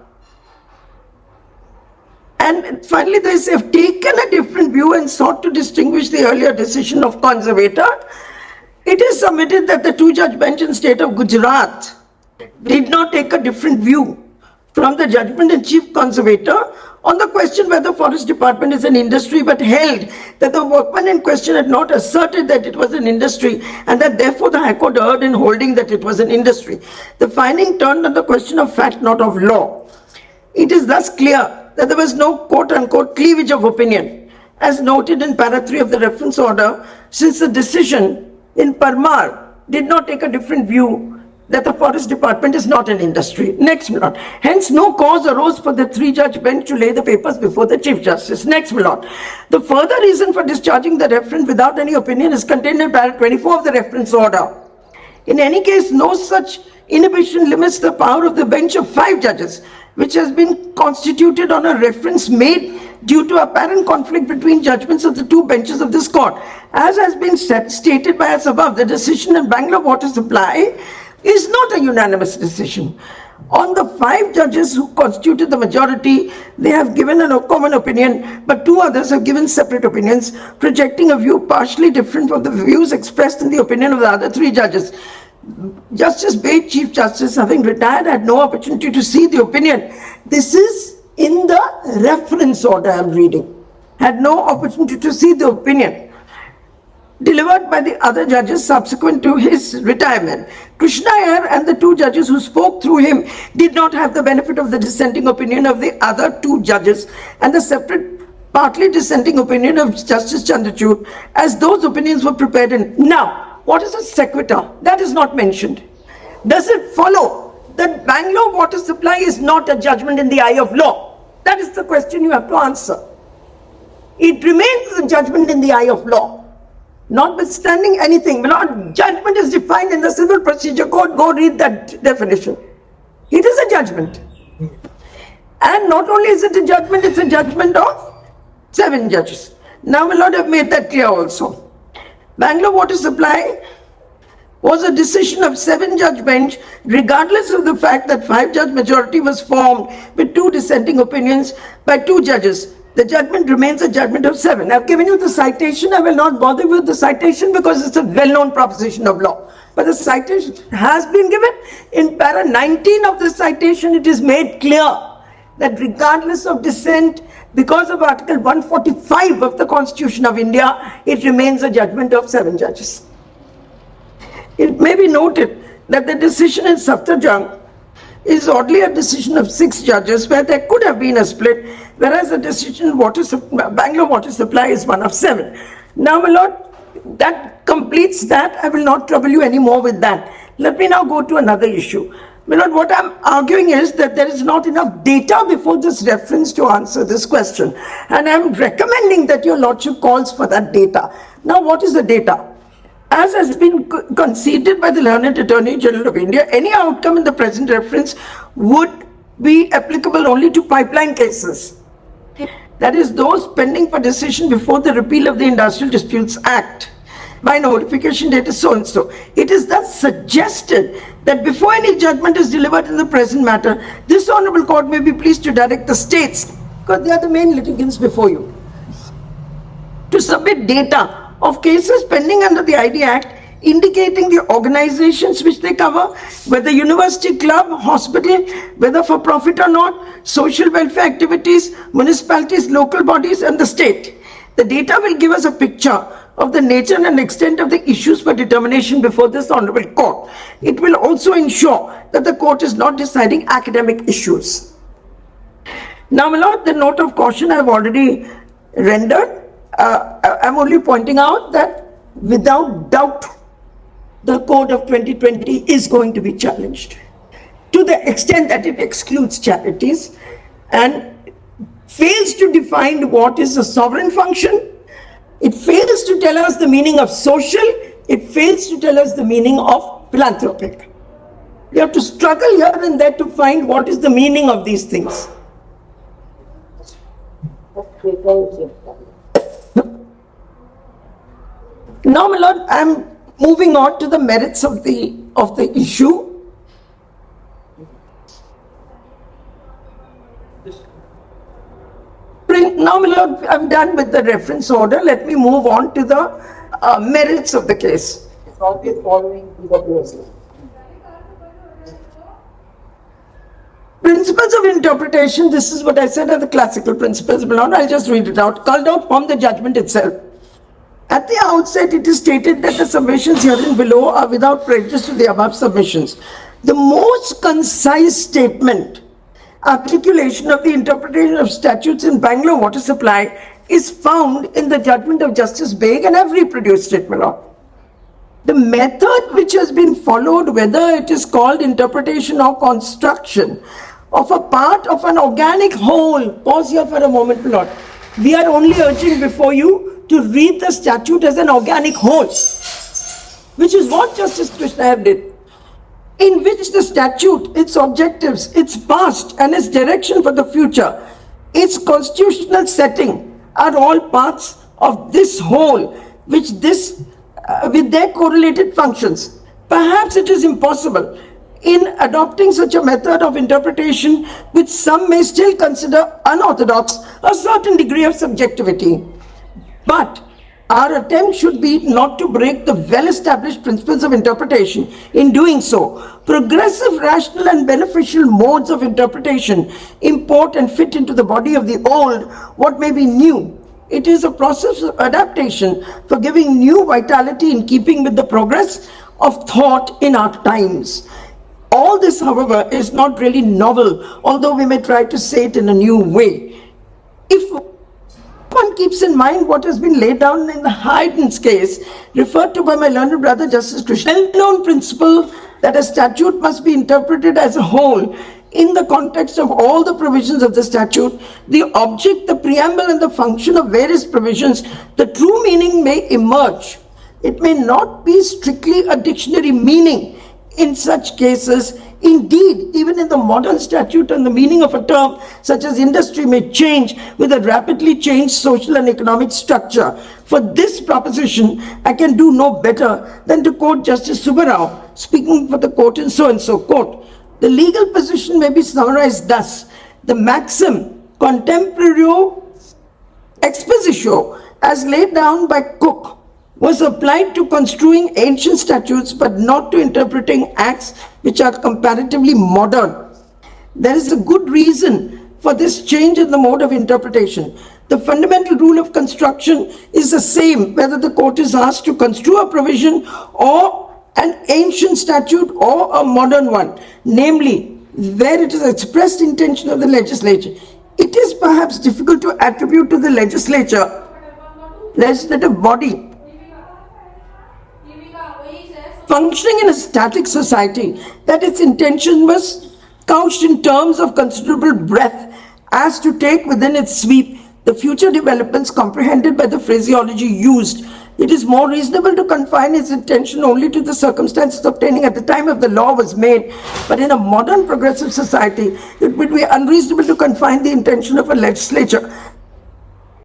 And finally, they have taken a different view and sought to distinguish the earlier decision of conservator. It is submitted that the two-judge bench in state of Gujarat did not take a different view from the judgment in chief conservator on the question whether forest department is an industry, but held that the workman in question had not asserted that it was an industry and that therefore the High Court erred in holding that it was an industry. The finding turned on the question of fact, not of law. It is thus clear that there was no quote-unquote cleavage of opinion, as noted in para 3 of the reference order, since the decision in Parmar did not take a different view that the forest department is not an industry. Next, my lord. Hence, no cause arose for the three-judge bench to lay the papers before the Chief Justice. Next, my lord. The further reason for discharging the referent without any opinion is contained in para 24 of the reference order. In any case, no such inhibition limits the power of the bench of 5 judges, which has been constituted on a reference made due to apparent conflict between judgments of the 2 benches of this court. As has been stated by us above, the decision in Bangalore water supply is not a unanimous decision. On the 5 judges who constituted the majority, they have given a common opinion, but 2 others have given separate opinions, projecting a view partially different from the views expressed in the opinion of the other 3 judges. Justice Bate, Chief Justice, having retired, had no opportunity to see the opinion. This is in the reference order I am reading. Had no opportunity to see the opinion delivered by the other judges subsequent to his retirement. Krishna Iyer and the 2 judges who spoke through him did not have the benefit of the dissenting opinion of the other 2 judges and the separate partly dissenting opinion of Justice Chandrachud, as those opinions were prepared in. Now, what is a sequitur? That is not mentioned. Does it follow that Bangalore water supply is not a judgment in the eye of law? That is the question you have to answer. It remains a judgment in the eye of law. Notwithstanding anything, judgment is defined in the Civil Procedure Code. Go read that definition. It is a judgment. And not only is it a judgment, it's a judgment of 7 judges. Now, my lord, have made that clear also. Bangalore water supply was a decision of 7-judge bench, regardless of the fact that 5-judge majority was formed with 2 dissenting opinions by 2 judges. The judgment remains a judgment of 7. I've given you the citation. I will not bother with the citation because it's a well-known proposition of law. But the citation has been given. In para 19 of the citation, it is made clear that regardless of dissent, because of Article 145 of the Constitution of India, it remains a judgment of 7 judges. It may be noted that the decision in Sakta is oddly a decision of 6 judges where there could have been a split, whereas the decision in Bangalore water supply is one of 7. Now, my lord, that completes that. I will not trouble you anymore with that. Let me now go to another issue. My lord, what I'm arguing is that there is not enough data before this reference to answer this question. And I'm recommending that your lordship calls for that data. Now, what is the data? As has been conceded by the learned Attorney General of India, any outcome in the present reference would be applicable only to pipeline cases. That is, those pending for decision before the repeal of the Industrial Disputes Act. My notification date is so and so. It is thus suggested that before any judgment is delivered in the present matter, this honorable court may be pleased to direct the states, because they are the main litigants before you, to submit data of cases pending under the ID Act, indicating the organizations which they cover, whether university, club, hospital, whether for profit or not, social welfare activities, municipalities, local bodies, and the state. The data will give us a picture of the nature and extent of the issues for determination before this honorable court. It will also ensure that the court is not deciding academic issues. Now, my lord, the note of caution I have already rendered. I'm only pointing out that without doubt, the code of 2020 is going to be challenged to the extent that it excludes charities and fails to define what is a sovereign function. It fails to tell us the meaning of social. It fails to tell us the meaning of philanthropic. We have to struggle here and there to find what is the meaning of these things. Now, my lord, I am moving on to the merits of the issue. now, my lord, I'm done with the reference order. Let me move on to the merits of the case. Principles of interpretation, this is what I said are the classical principles, my lord. I'll just read it out, culled out from the judgment itself. At the outset, it is stated that the submissions herein below are without prejudice to the above submissions. The most concise statement, articulation of the interpretation of statutes in Bangalore water supply is found in the judgment of Justice Beg, and I've reproduced it, my lord. The method which has been followed, whether it is called interpretation or construction of a part of an organic whole, pause here for a moment, my lord. We are only urging before you to read the statute as an organic whole, which is what Justice Krishna did, in which the statute, its objectives, its past and its direction for the future, its constitutional setting are all parts of this whole, which this, with their correlated functions. Perhaps it is impossible in adopting such a method of interpretation, which some may still consider unorthodox, a certain degree of subjectivity. But our attempt should be not to break the well-established principles of interpretation. In doing so, progressive, rational and beneficial modes of interpretation import and fit into the body of the old what may be new. It is a process of adaptation for giving new vitality in keeping with the progress of thought in our times. All this, however, is not really novel, although we may try to say it in a new way. If one keeps in mind what has been laid down in the Haydn's case, referred to by my learned brother Justice Krishna, well-known principle that a statute must be interpreted as a whole in the context of all the provisions of the statute, the object, the preamble and the function of various provisions, the true meaning may emerge. It may not be strictly a dictionary meaning in such cases. Indeed, even in the modern statute, and the meaning of a term such as industry may change with a rapidly changed social and economic structure. For this proposition, I can do no better than to quote Justice Subbarao, speaking for the court in so-and-so court. The legal position may be summarized thus: the maxim contemporario expositio, as laid down by Cook, was applied to construing ancient statutes but not to interpreting acts which are comparatively modern. There is a good reason for this change in the mode of interpretation. The fundamental rule of construction is the same whether the court is asked to construe a provision or an ancient statute or a modern one, namely where it is expressed intention of the legislature. It is perhaps difficult to attribute to the legislative body functioning in a static society that its intention was couched in terms of considerable breadth as to take within its sweep the future developments comprehended by the phraseology used. It is more reasonable to confine its intention only to the circumstances obtaining at the time of the law was made, but in a modern progressive society, it would be unreasonable to confine the intention of a legislature